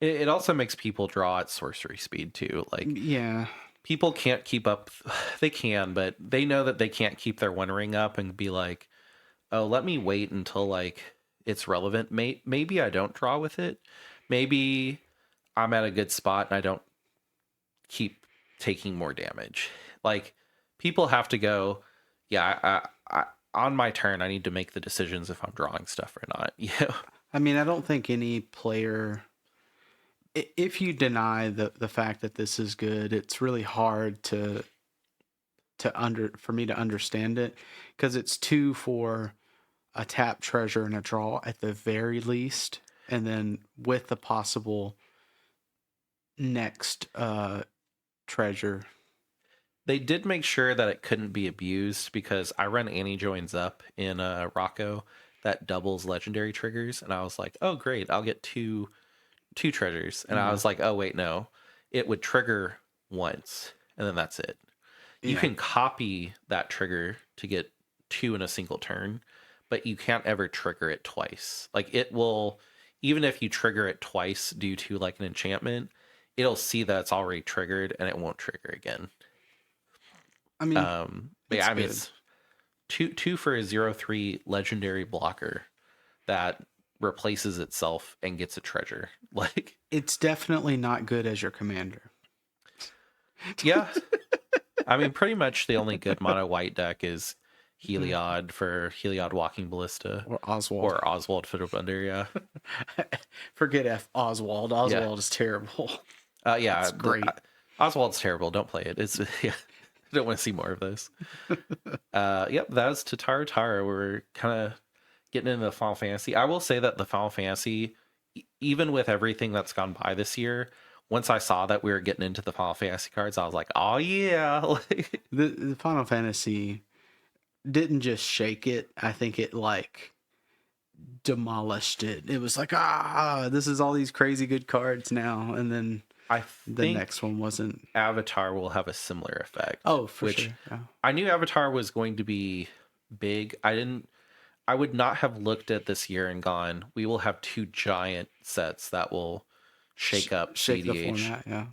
It also makes people draw at sorcery speed too. Like Yeah. people can't keep up. They can, but they know that they can't keep their one ring up and be like, "Oh, let me wait until like it's relevant." Maybe I don't draw with it. Maybe I'm at a good spot and I don't keep taking more damage. Like people have to go, yeah, on my turn I need to make the decisions if I'm drawing stuff or not. Yeah. I mean, I don't think any player, if you deny the fact that this is good, it's really hard for me to understand it because it's 2 for a tap treasure and a draw at the very least, and then with the possible next treasure. They did make sure that it couldn't be abused because I run Annie joins up in Rocco that doubles legendary triggers, and I was like, oh great, I'll get two treasures, and I Yeah. was like, oh wait, no, it would trigger once, and then that's it. You Yeah. can copy that trigger to get 2 in a single turn, but you can't ever trigger it twice. Like it will, even if you trigger it twice due to like an enchantment, it'll see that it's already triggered and it won't trigger again. I mean, But it's yeah, I mean good. it's two for a 0/3 legendary blocker that replaces itself and gets a treasure. Like, It's definitely not good as your commander. yeah, I mean pretty much the only good mono white deck is Heliod for Heliod Walking Ballista Or Oswald. or Oswald Fiddlebender. Yeah, Forget Oswald. yeah, Oswald is terrible. yeah. It's great. Oswald's terrible. Don't play it. It's yeah. I don't want to see more of this. Yep, that was Tatar Tara. We're kind of getting into the Final Fantasy. I will say that the Final Fantasy, even with everything that's gone by this year, once I saw that we were getting into the Final Fantasy cards, I was like, oh yeah. Like, The Final Fantasy didn't just shake it. I think it like demolished it. It was like, this is all these crazy good cards now. And then I the think next one wasn't. Avatar will have a similar effect. Oh, for which sure. Yeah. I knew Avatar was going to be big. I would not have looked at this year and gone, we will have 2 giant sets that will shake up Shake the CDH. format. Yeah.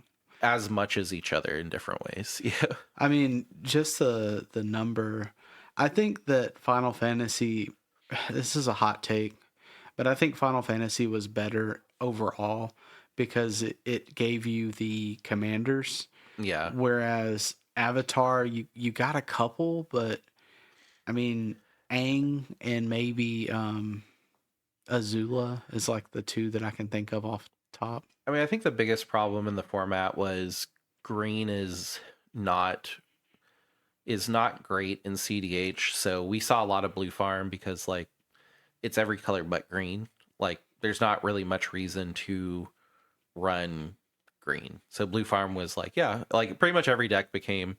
as much as each other in different ways. Yeah. I mean, just the number. I think that Final Fantasy. This is a hot take, but I think Final Fantasy was better overall because it gave you the commanders, Yeah. whereas Avatar, you got a couple, but I mean, Aang and maybe Azula is like the two that I can think of off top. I mean, I think the biggest problem in the format was green not is not great in CDH. So we saw a lot of blue farm because like it's every color but green. Like there's not really much reason to run green. So blue farm was like, yeah, like pretty much every deck became,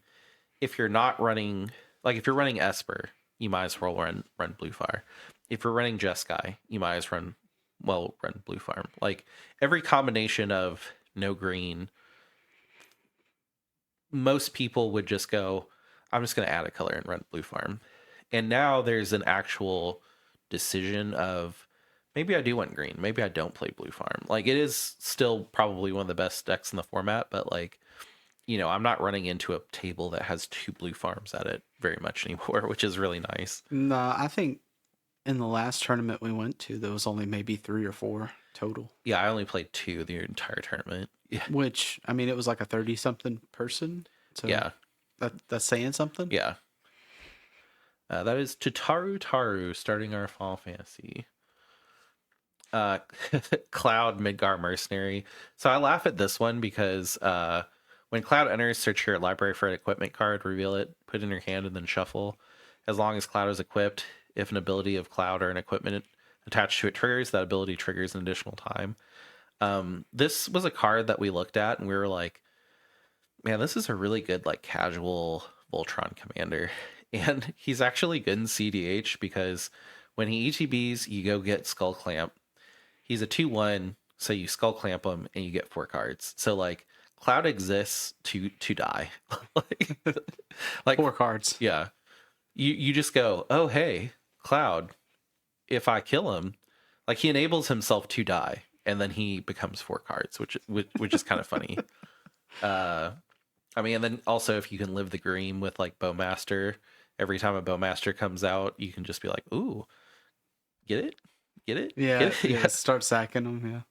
if you're not running, like if you're running Esper, you might as well run blue fire. If you're running Jeskai, you might as run blue farm. Like every combination of no green, most people would just go, I'm just going to add a color and run blue farm. And now there's an actual decision of maybe I do want green, maybe I don't play blue farm. Like it is still probably one of the best decks in the format, but like, you know, I'm not running into a table that has 2 blue farms at it very much anymore, which is really nice. No, I think in the last tournament we went to, there was only maybe 3 or 4 total. Yeah, I only played 2 the entire tournament. Yeah. Which, I mean, it was like a 30-something person. So Yeah. that's saying something. Yeah. That is Tutaru Taru starting our Final Fantasy. Cloud Midgar Mercenary. So I laugh at this one because when Cloud enters, search your library for an equipment card, reveal it, put it in your hand, and then shuffle. As long as Cloud is equipped, if an ability of Cloud or an equipment attached to it triggers, that ability triggers an additional time. This was a card that we looked at and we were like, man, this is a really good like casual Voltron commander. And he's actually good in CDH because when he ETBs, you go get Skull Clamp. He's a 2/1, so you Skull Clamp him and you get 4 cards. So like Cloud exists to die. like 4 cards. yeah. You just go, oh hey, Cloud, if I kill him, like he enables himself to die, and then he becomes 4 cards, which is kind of funny. I mean, and then also if you can live the green with like Bowmaster, every time a Bowmaster comes out, you can just be like, ooh, get it? Get it? Yeah, Get it? yeah. Start sacking them.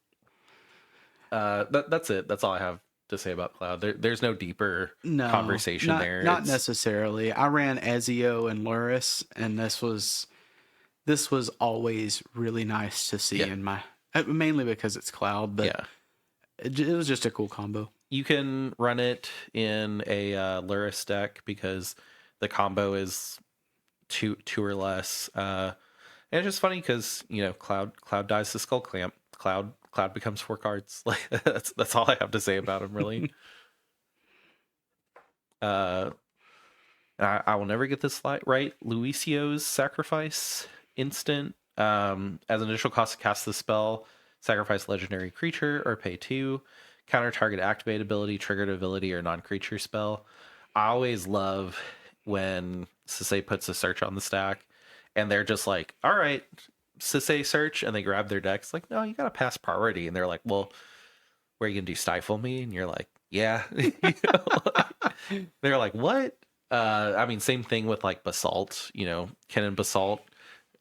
Yeah. That's it. That's all I have to say about Cloud. There's no deeper No conversation there. Not necessarily. I ran Ezio and Luris, and this was always really nice to see in my, mainly because it's Cloud, but yeah, it was just a cool combo. you can run it in a Luris deck because the combo is two or less. And it's just funny because you know Cloud dies to Skull Clamp. Cloud becomes 4 cards. Like that's all I have to say about him, really. I will never get this right. Luicio's Sacrifice instant. As an initial cost to cast the spell, sacrifice legendary creature or pay 2. Counter target activate ability, triggered ability, or non-creature spell. I always love when Sisei puts a search on the stack and they're just like, all right, Sisei search, and they grab their decks like, no, you gotta pass priority. And they're like, well, where are you gonna do, stifle me? And you're like, yeah. They're like, what? I mean, same thing with like Basalt, you know, Ken and Basalt.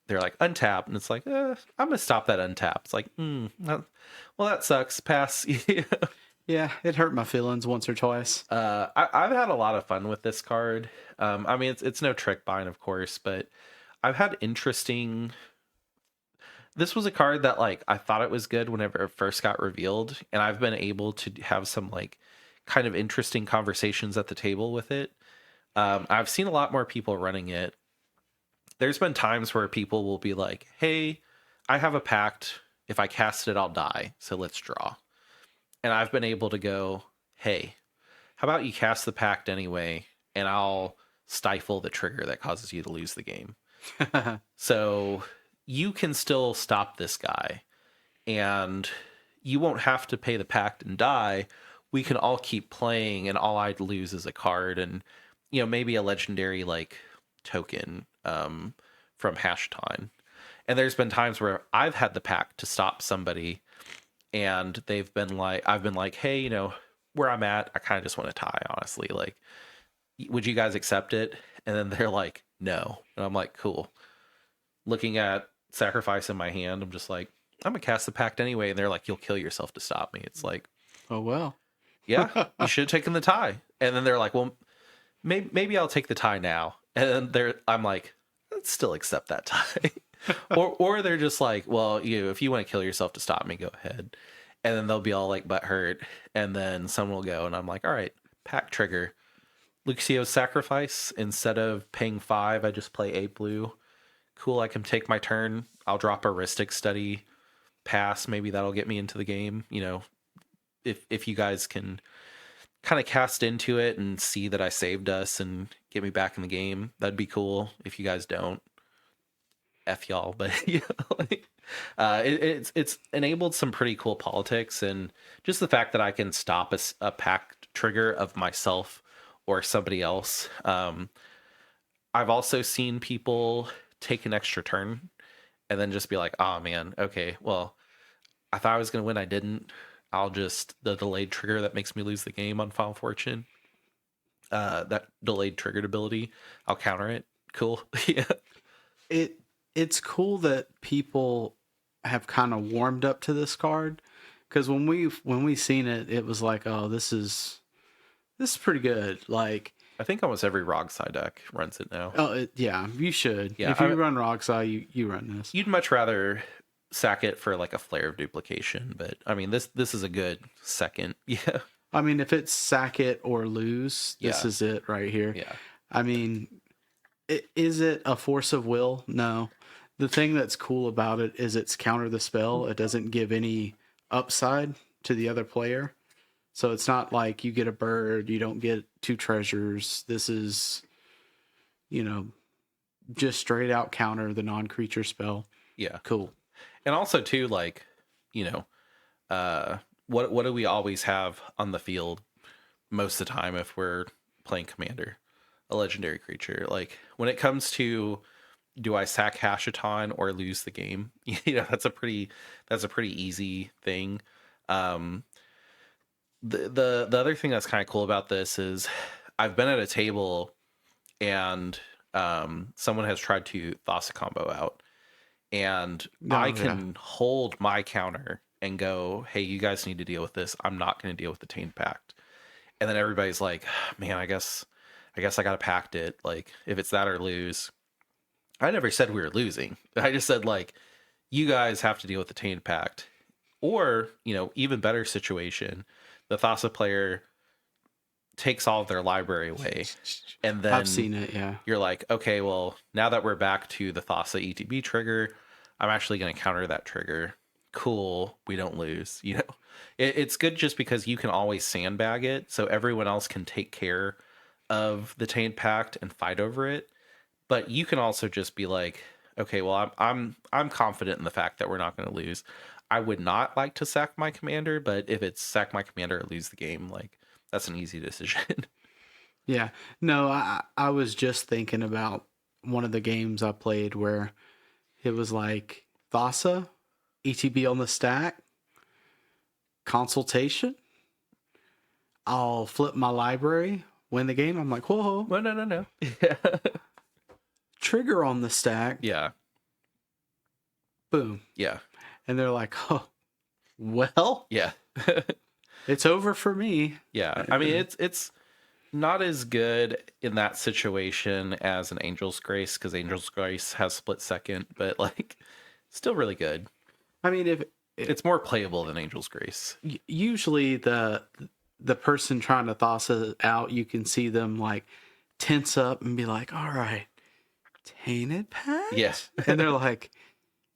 They're like untap, and it's like, I'm gonna stop that untap. It's like, well, that sucks. Pass. Yeah, it hurt my feelings once or twice. I've had a lot of fun with this card. I mean, it's no trick bind, of course, but I've had interesting. This was a card that like I thought it was good whenever it first got revealed, and I've been able to have some like kind of interesting conversations at the table with it. I've seen a lot more people running it. There's been times where people will be like, hey, I have a pact. If I cast it, I'll die. So let's draw. And I've been able to go, hey, how about you cast the pact anyway, and I'll stifle the trigger that causes you to lose the game. So you can still stop this guy, and you won't have to pay the pact and die. We can all keep playing, and all I'd lose is a card and, you know, maybe a legendary like token from Hashton. And there's been times where I've had the pact to stop somebody, and they've been like, I've been like, hey, you know, where I'm at, I kind of just want to tie, honestly. Like, would you guys accept it? And then they're like, no. And I'm like, cool. Looking at sacrifice in my hand, I'm just like, I'm gonna cast the pact anyway. And they're like, you'll kill yourself to stop me. It's like, Oh well. yeah, you should have taken the tie. And then they're like, well, maybe I'll take the tie now. And then I'm like, let's still accept that tie. or they're just like, well, if you want to kill yourself to stop me, go ahead. And then they'll be all like butthurt, and then someone will go, and I'm like, all right, pack trigger. Luxio's sacrifice. Instead of paying 5, I just play 8 blue. Cool, I can take my turn. I'll drop a Rhystic Study, pass. Maybe that'll get me into the game. If you guys can kind of cast into it and see that I saved us and get me back in the game, that'd be cool. If you guys don't, F y'all. But it's enabled some pretty cool politics, and just the fact that I can stop a pact trigger of myself or somebody else. I've also seen people take an extra turn and then just be like, oh man, okay, well, I thought I was going to win. I didn't. I'll just, the delayed trigger that makes me lose the game on Final Fortune, that delayed triggered ability, I'll counter it. Cool. Yeah. It's cool that people have kind of warmed up to this card, because when we seen it, it was like, oh, this is pretty good. Like, I think almost every Rogside deck runs it now. oh yeah, you should. Yeah, if you run Rogside, you run this. You'd much rather sack it for like a Flare of Duplication, but I mean, this is a good second. Yeah. I mean, if it's sack it or lose, this Yeah. is it right here. Yeah. I mean, is it a force of will? No. The thing that's cool about it is it's counter the spell. It doesn't give any upside to the other player. So it's not like you get a bird, you don't get 2 treasures. This is, just straight out counter the non-creature spell. Yeah. Cool. And also too, like, what do we always have on the field most of the time if we're playing Commander? A legendary creature. Like, when it comes to, do I sack Hashaton or lose the game? That's a pretty easy thing. The other thing that's kind of cool about this is I've been at a table and someone has tried to Thassa combo out, and I can hold my counter and go, hey, you guys need to deal with this. I'm not going to deal with the Taint Pact. And then everybody's like, man, I guess I gotta pact it. Like, if it's that or lose. I never said we were losing. I just said, like, you guys have to deal with the Taint Pact. Or, even better situation, the Thassa player takes all of their library away. And then I've seen it, yeah. You're like, okay, well, now that we're back to the Thassa ETB trigger, I'm actually going to counter that trigger. Cool, we don't lose. It's good just because you can always sandbag it, so everyone else can take care of the Taint Pact and fight over it. But you can also just be like, okay, well, I'm confident in the fact that we're not going to lose. I would not like to sack my commander, but if it's sack my commander or lose the game, like, that's an easy decision. Yeah. No, I was just thinking about one of the games I played where it was like Thassa, ETB on the stack, consultation. I'll flip my library, win the game. I'm like, whoa. Well, no. Yeah. Trigger on the stack. Yeah. Boom. Yeah. And they're like, oh, well. Yeah. It's over for me. Yeah. I mean, it's not as good in that situation as an Angel's Grace, because Angel's Grace has split second, but like, still really good. I mean, if it's more playable than Angel's Grace. Usually the person trying to Thassa out, you can see them like tense up and be like, all right, Tainted Pact? Yes. And they're like,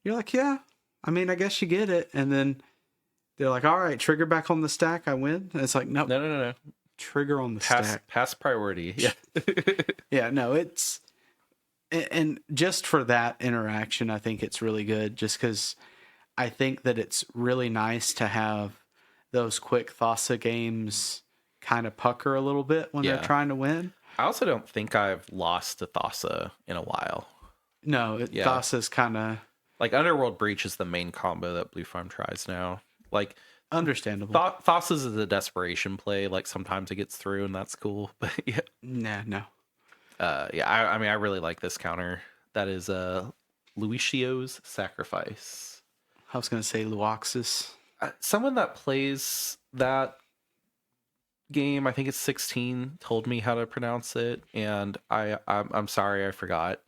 you're like, yeah, I mean, I guess you get it. And then they're like, all right, trigger back on the stack, I win. And it's like, nope. No. Trigger on the stack. Pass priority. Yeah. Yeah, no, it's... And just for that interaction, I think it's really good, just because I think that it's really nice to have those quick Thassa games kind of pucker a little bit when they're trying to win. I also don't think I've lost to Thassa in a while. No, Thassa's kind of... Like, Underworld Breach is the main combo that Blue Farm tries now. Like, Understandable. Thassa's is a desperation play. Like sometimes it gets through and that's cool. But yeah, Nah, no. yeah. I mean, I really like this counter. That is Luicio's Sacrifice. I was gonna say Luoxus. Someone that plays that game, I think it's 16, told me how to pronounce it, and I'm sorry I forgot.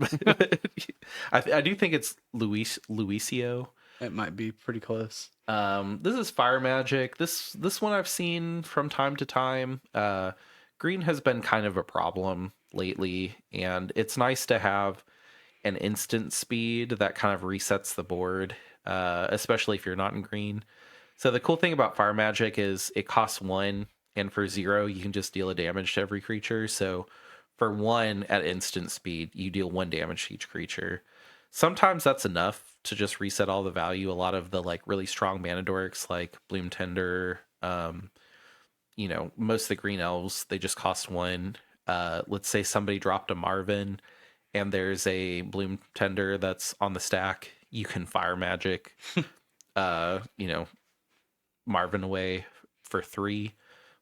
I do think it's Luisio. It might be pretty close. This is fire magic. This one I've seen from time to time. Green has been kind of a problem lately, and it's nice to have an instant speed that kind of resets the board, especially if you're not in green. So the cool thing about fire magic is it costs 1, and for 0 you can just deal a damage to every creature. So for 1 at instant speed, you deal 1 damage to each creature. Sometimes that's enough to just reset all the value. A lot of the like really strong mana dorks like Bloom Tender, most of the green elves, they just cost 1. Let's say somebody dropped a Marvin and there's a Bloom Tender that's on the stack. You can fire magic, uh, you know, Marvin away for 3,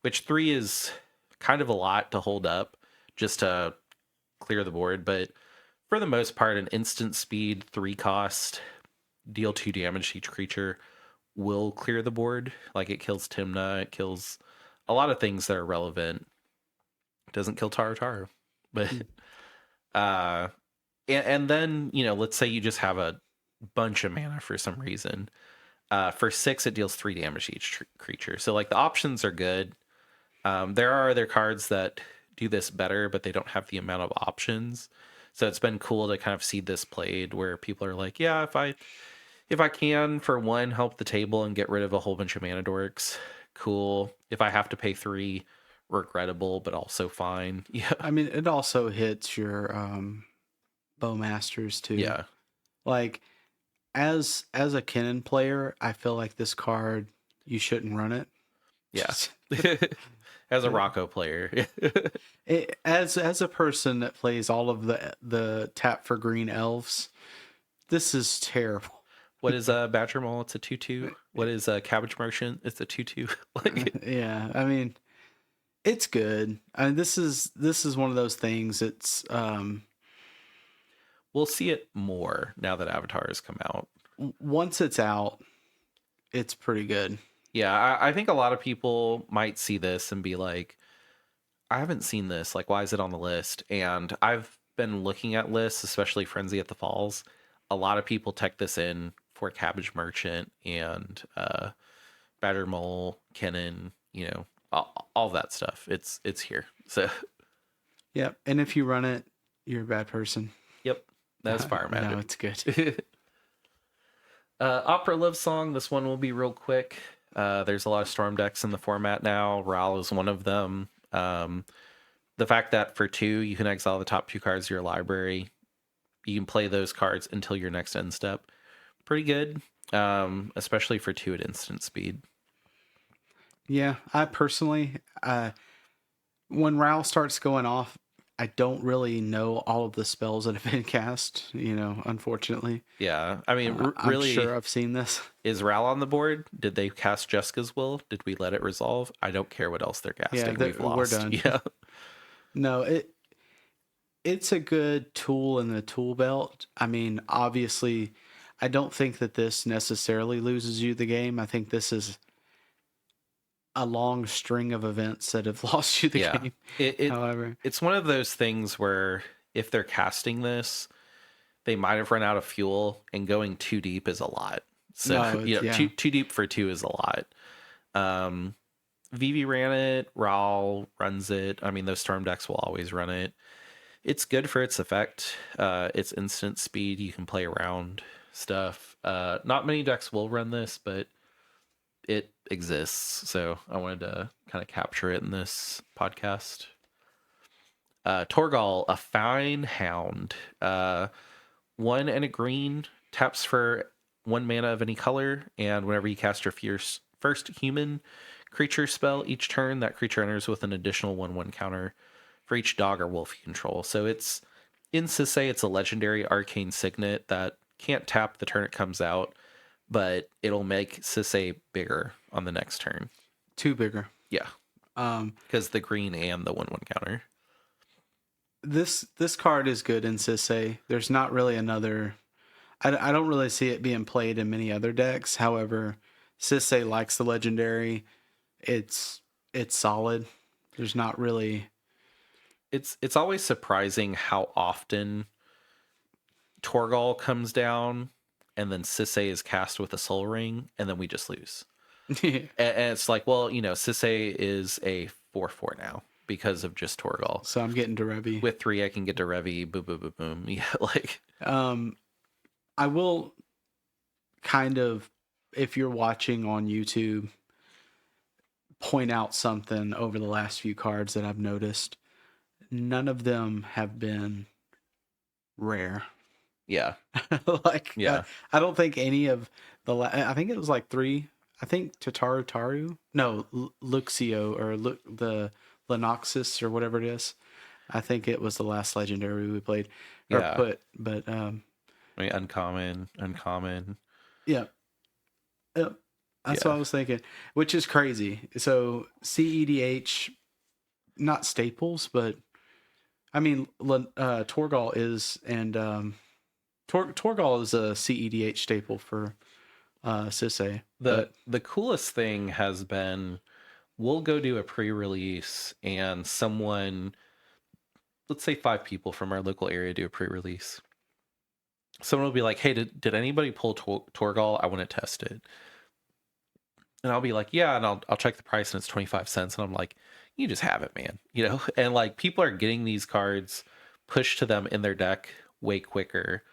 which 3 is kind of a lot to hold up just to clear the board. But for the most part, an instant speed 3 cost, deal 2 damage to each creature will clear the board. Like it kills Timna, it kills a lot of things that are relevant. It doesn't kill Taro, but and then let's say you just have a bunch of mana for some reason. For 6, it deals 3 damage to each creature. So like the options are good. There are other cards that do this better, but they don't have the amount of options. So it's been cool to kind of see this played where people are like, yeah, if I can for 1 help the table and get rid of a whole bunch of mana dorks, cool. If I have to pay 3, regrettable, but also fine. Yeah. I mean, it also hits your Bowmasters too. Yeah. Like as a Kennen player, I feel like this card you shouldn't run it. Yeah. As a Rocco player. As a person that plays all of the tap for green elves, this is terrible. What is Badger Mole? It's a 2/2. What is Cabbage Merchant? It's a 2/2. Yeah, I mean, it's good. I mean, this is one of those things. It's we'll see it more now that Avatar has come out. Once it's out, it's pretty good. Yeah, I think a lot of people might see this and be like, I haven't seen this. Like, why is it on the list? And I've been looking at lists, especially Frenzy at the Falls. A lot of people tech this in for Cabbage Merchant and Badger Mole, Kennen, all that stuff. It's here. So, yep. And if you run it, you're a bad person. Yep. That's fire magic. No, it's good. Opera Love Song. This one will be real quick. There's a lot of Storm decks in the format now. Ral is one of them. The fact that for 2, you can exile the top 2 cards of your library. You can play those cards until your next end step. Pretty good, especially for 2 at instant speed. Yeah, I personally, when Ral starts going off, I don't really know all of the spells that have been cast, unfortunately. Yeah, I mean, really, I'm sure I've seen this. Is Ral on the board? Did they cast Jessica's Will? Did we let it resolve? I don't care what else they're casting. Yeah, We've lost. We're done. Yeah. No, it's a good tool in the tool belt. I mean, obviously, I don't think that this necessarily loses you the game. I think this is a long string of events that have lost you the game. However, it's one of those things where if they're casting this, they might have run out of fuel, and going too deep is a lot. So too deep for 2 is a lot. Vivi ran it, Raul runs it. I mean, those Storm decks will always run it. It's good for its effect. It's instant speed. You can play around stuff. Not many decks will run this, but it exists. So I wanted to kind of capture it in this podcast. Torgal, a fine hound. 1 and a green, taps for 1 mana of any color, and whenever you cast your first human creature spell each turn, that creature enters with an additional 1/1 counter for each dog or wolf you control. So it's in Sisay, it's a legendary arcane signet that can't tap the turn it comes out, but it'll make Sisay bigger. on the next turn. 2 bigger. Yeah, Um, because the green and the 1/1 counter. this card is good in Sisay. There's not really another. I don't really see it being played in many other decks. However, Sisay likes the legendary. It's solid. There's not really. It's always surprising how often Torgal comes down, and then Sisay is cast with a Soul Ring, and then we just lose. And it's like, well, Sisay is a 4/4 now because of just Torgal. So I'm getting to Revy. With 3, I can get to Revy. Boom, boom, boom, boom. Yeah, like. I will kind of, if you're watching on YouTube, point out something over the last few cards that I've noticed. None of them have been rare. Yeah. Like, yeah. I don't think any of I think it was like 3. I think Taru. No, Luxio or the Lenoxis or whatever it is. I think it was the last legendary we played or put, but I mean, uncommon. Yeah. That's what I was thinking, which is crazy. So CEDH, not staples, but I mean, Torgal is, and Torgal is a CEDH staple for Sisay. The coolest thing has been, we'll go do a pre-release, and someone, let's say 5 people from our local area do a pre-release. Someone will be like, hey, did anybody pull Torgal? I want to test it. And I'll be like, yeah, and I'll check the price, and it's 25 cents. And I'm like, you just have it, man. And like, people are getting these cards pushed to them in their deck way quicker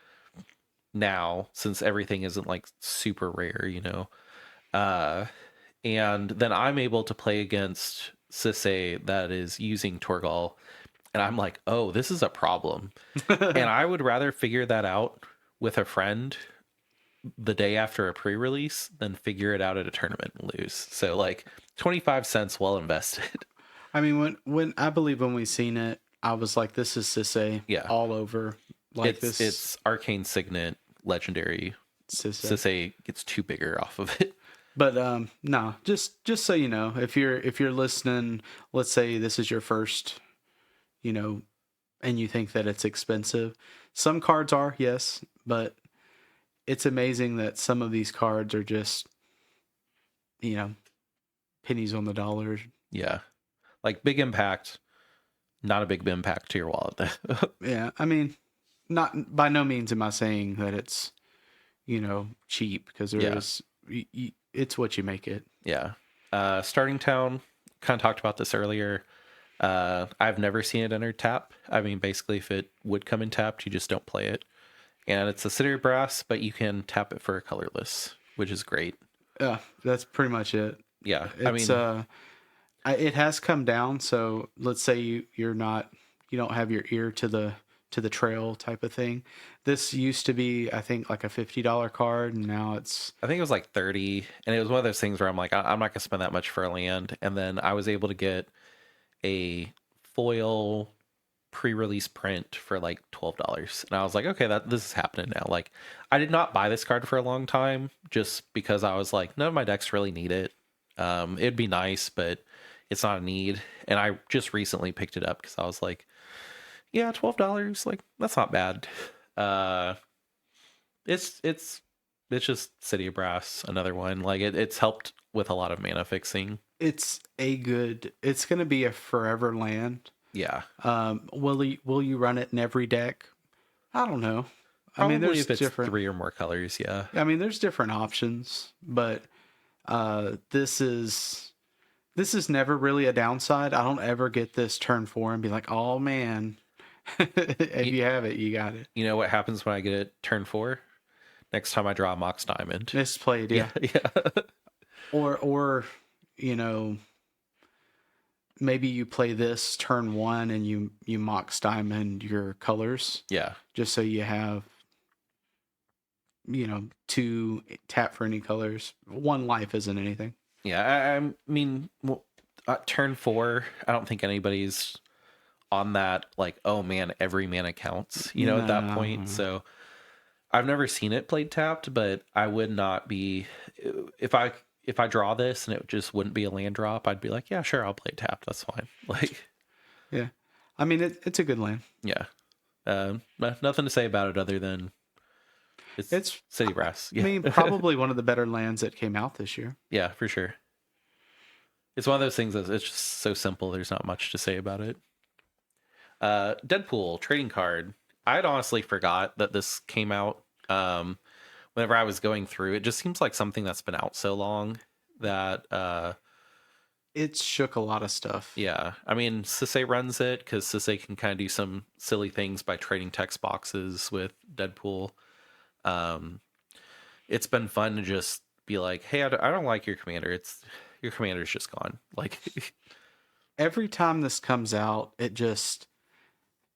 now, since everything isn't like super rare, and then I'm able to play against Sisay that is using Torgal, and I'm like, oh, this is a problem. And I would rather figure that out with a friend the day after a pre-release than figure it out at a tournament and lose. So like 25 cents well invested. I mean, when I believe when we seen it, I was like, this is Sisay all over. Like it's Arcane Signet legendary. Sisay gets 2 bigger off of it. But no, just so you know, if you're listening, let's say this is your first, and you think that it's expensive. Some cards are, yes, but it's amazing that some of these cards are just, pennies on the dollar. Yeah. Like big impact, not a big impact to your wallet. Yeah. I mean, not by no means am I saying that it's, cheap, because there is, it's what you make it. Yeah. Starting Town, kind of talked about this earlier. I've never seen it enter tap. I mean, basically, if it would come in tapped, you just don't play it. And it's a City Brass, but you can tap it for a colorless, which is great. Yeah, that's pretty much it. Yeah, it has come down. So let's say you don't have your ear to the trail type of thing. This used to be, I think, like a $50 card, and now I think it was like 30, and it was one of those things where I'm like, I'm not gonna spend that much for a land. And then I was able to get a foil pre-release print for like $12, and I was like, okay, this is happening now. Like, I did not buy this card for a long time just because I was like, none of my decks really need it. It'd be nice, but it's not a need. And I just recently picked it up because I was like, yeah, $12, like, that's not bad. It's just City of Brass, another one. Like, it's helped with a lot of mana fixing. It's gonna be a forever land. Yeah. Will you run it in every deck? I don't know. Probably, I mean, there's if it's different 3 or more colors. Yeah. I mean, there's different options, but this is never really a downside. I don't ever get this turn 4 and be like, oh man, if you have it, you got it. You know what happens when I get it turn 4? Next time I draw a Mox Diamond. It's played, yeah. Or maybe you play this turn 1 and you Mox Diamond your colors. Yeah. Just so you have, 2 tap for any colors. 1 life isn't anything. Yeah, I mean, turn 4, I don't think anybody's on that, like, oh man, every mana counts, at that point. So I've never seen it played tapped, but I would not be, if I if I draw this and it just wouldn't be a land drop, I'd be like, yeah, sure, I'll play it tapped. That's fine. Like, Yeah. I mean, it's a good land. yeah. Nothing to say about it other than it's It's, City Brass. I Yeah. mean, probably one of the better lands that came out this year. Yeah, for sure. It's one of those things that it's just so simple. There's not much to say about it. Deadpool trading card. I'd honestly forgot that this came out. Whenever I was going through, it just seems like something that's been out so long that It shook a lot of stuff. yeah. I mean, Sisei runs it because Sisei can kind of do some silly things by trading text boxes with Deadpool. It's been fun to just be like, hey, I don't like your commander. Your commander's just gone. Like, Every time this comes out, it just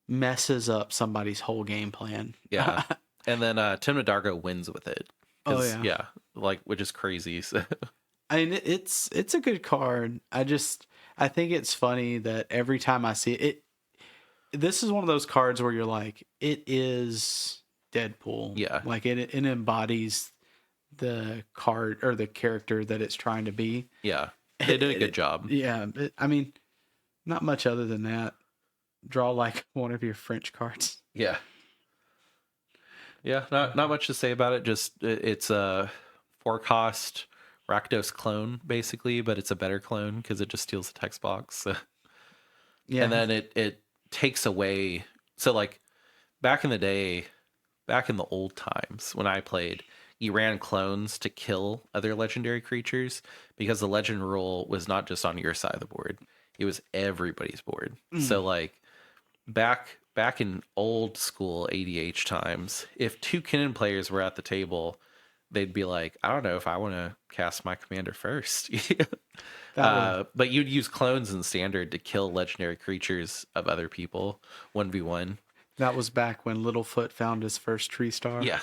messes up somebody's whole game plan. yeah. And then Tim Nadargo wins with it. Oh, yeah. Yeah, like, which is crazy. So, I mean, it's a good card. I think it's funny that every time I see it, this is one of those cards where you're like, it is Deadpool. yeah. Like it embodies the card or the character that it's trying to be. Yeah. They did a good job. Yeah. I mean, not much other than that. Draw like one of your French cards. Yeah. Yeah, not much to say about it. Just it's a 4-cost Rakdos clone, basically, but it's a better clone because it just steals the text box. So. Yeah. And then it takes away. So, like, back in the day, back in the old times when I played, you ran clones to kill other legendary creatures because the legend rule was not just on your side of the board, it was everybody's board. So, like, back in old school ADH times, if 2 Kinnan players were at the table, they'd be like, I don't know if I want to cast my commander first. But you'd use clones in standard to kill legendary creatures of other people 1v1. That was back when Littlefoot found his first tree star. Yeah.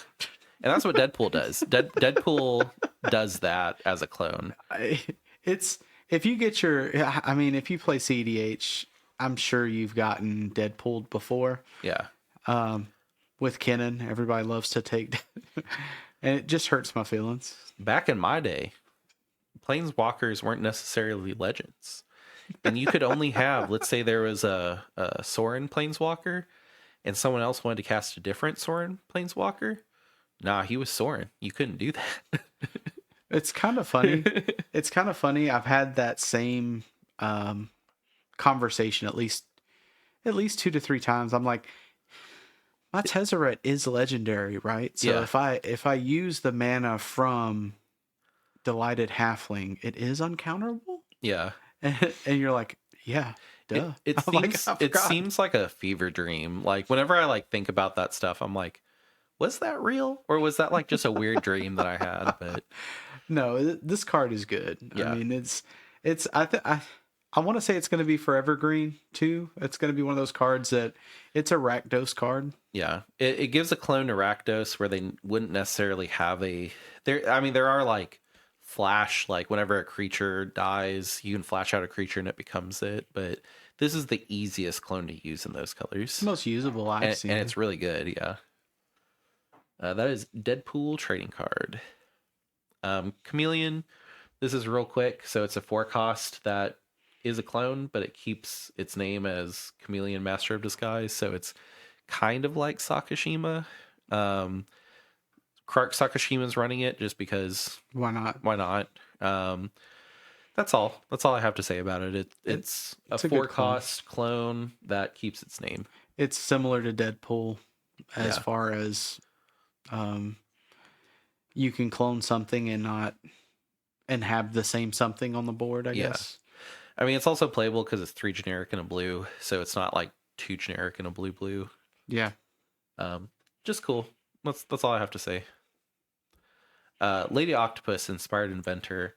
And that's what Deadpool does. Deadpool does that as a clone. It's if you get if you play CEDH, I'm sure you've gotten Deadpooled before. Yeah. With Kennen, everybody loves to take, and it just hurts my feelings. Back in my day, planeswalkers weren't necessarily legends. And you could only have, let's say there was a Sorin planeswalker and someone else wanted to cast a different Sorin planeswalker. Nah, he was Sorin. You couldn't do that. It's kind of funny. It's kind of funny. I've had that same conversation at least 2 to 3 times. I'm like, my Tezzeret is legendary, right? So Yeah. if I use the mana from Delighted Halfling, it is uncounterable. Yeah. And you're like, yeah, duh. It I'm like, seems I it forgot. seems like a fever dream. Like whenever I like think about that stuff, I'm like, was that real or was that like just a weird dream that I had? But No, this card is good. Yeah. I mean, I want to say it's going to be for Evergreen too. It's going to be one of those cards that it's a Rakdos card. yeah, it gives a clone to Rakdos where they wouldn't necessarily have a there. I mean, there are like flash, like whenever a creature dies, you can flash out a creature and it becomes it. But this is the easiest clone to use in those colors. It's the most usable I've seen. And it's really good. Yeah. That is Deadpool trading card. Chameleon. This is real quick. So it's a 4-cost that is a clone, but it keeps its name as Chameleon Master of Disguise. So it's kind of like Sakashima. Clark Sakashima's running it just because. Why not? Why not? That's all. That's all I have to say about it. It's a 4-cost clone that keeps its name. It's similar to Deadpool as Yeah. far as you can clone something and have the same something on the board, I guess. I mean, it's also playable because it's 3 generic and a blue, so it's not like 2 generic and a blue. Yeah. Just cool. That's all I have to say. Lady Octopus, Inspired Inventor.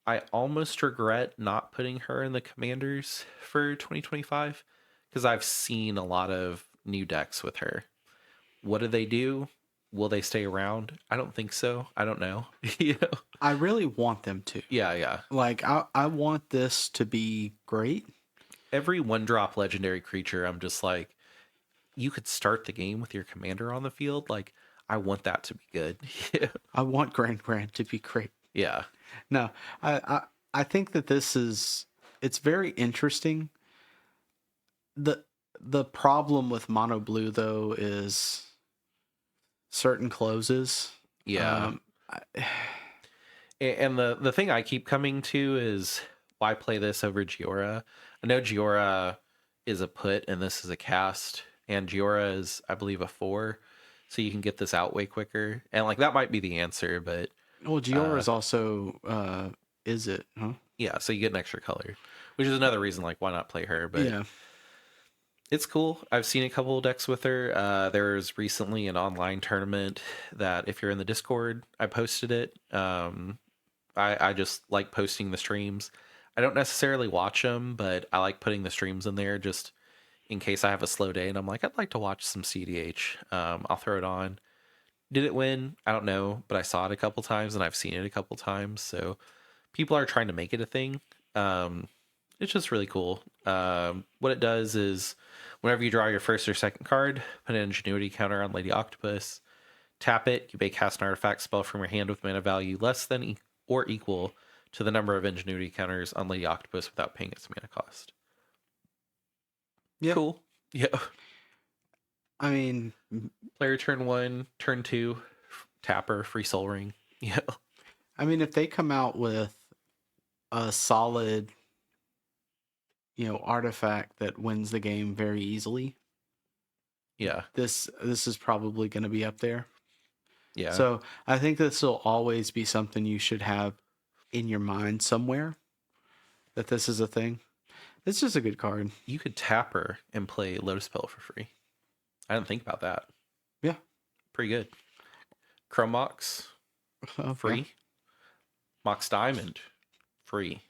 I almost regret not putting her in the commanders for 2025 because I've seen a lot of new decks with her. What do they do? Will they stay around? I don't think so. I don't know. I really want them to. Yeah. Like, I want this to be great. Every 1-drop legendary creature, I'm just like, you could start the game with your commander on the field. Like, I want that to be good. I want Grand to be great. Yeah. No, I think that it's very interesting. The the problem with mono blue though is certain closes. Yeah. Um, I, And the thing I keep coming to is why play this over Giora? I know Giora is a put and this is a cast, and Giora is, I believe, a 4, so you can get this out way quicker. And like that might be the answer, but well, Giora uh, is also is it? Huh? yeah, so you get an extra color, which is another reason like why not play her. But Yeah. it's cool. I've seen a couple of decks with her. There's recently an online tournament that if you're in the Discord, I posted it. I just like posting the streams. I don't necessarily watch them, but I like putting the streams in there just in case I have a slow day and I'm like, I'd like to watch some CDH. I'll throw it on. Did it win? I don't know, but I saw it a couple times and I've seen it a couple times. So people are trying to make it a thing. Um, it's just really cool. What it does is whenever you draw your first or second card, put an ingenuity counter on Lady Octopus, tap it, you may cast an artifact spell from your hand with mana value less than or equal to the number of ingenuity counters on Lady Octopus without paying its mana cost. Yeah. Cool. Yeah. I mean, Player turn 1, turn 2, tapper, free soul ring. Yeah. if they come out with a solid, artifact that wins the game very easily, Yeah. this is probably going to be up there. Yeah. So I think this will always be something you should have in your mind somewhere, that this is a thing. It's just a good card. You could tapper and play Lotus Petal for free. I didn't think about that. Yeah. Pretty good. Chrome Mox, Okay. free. Mox Diamond, free.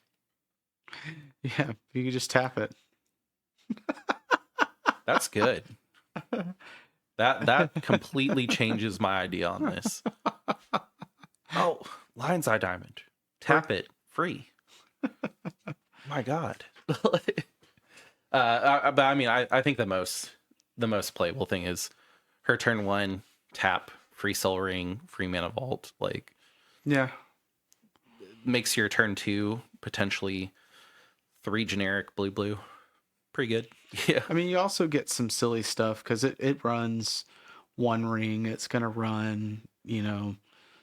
Yeah, you can just tap it. That's good. That completely changes my idea on this. Oh, Lion's Eye Diamond. Tap it. Free. My God. But I mean, I think the most playable thing is her turn 1, tap, free Soul Ring, free Mana Vault. Like, Yeah. makes your turn 2 potentially 3 generic blue. Pretty good. Yeah. I mean, you also get some silly stuff because it runs one ring. It's going to run,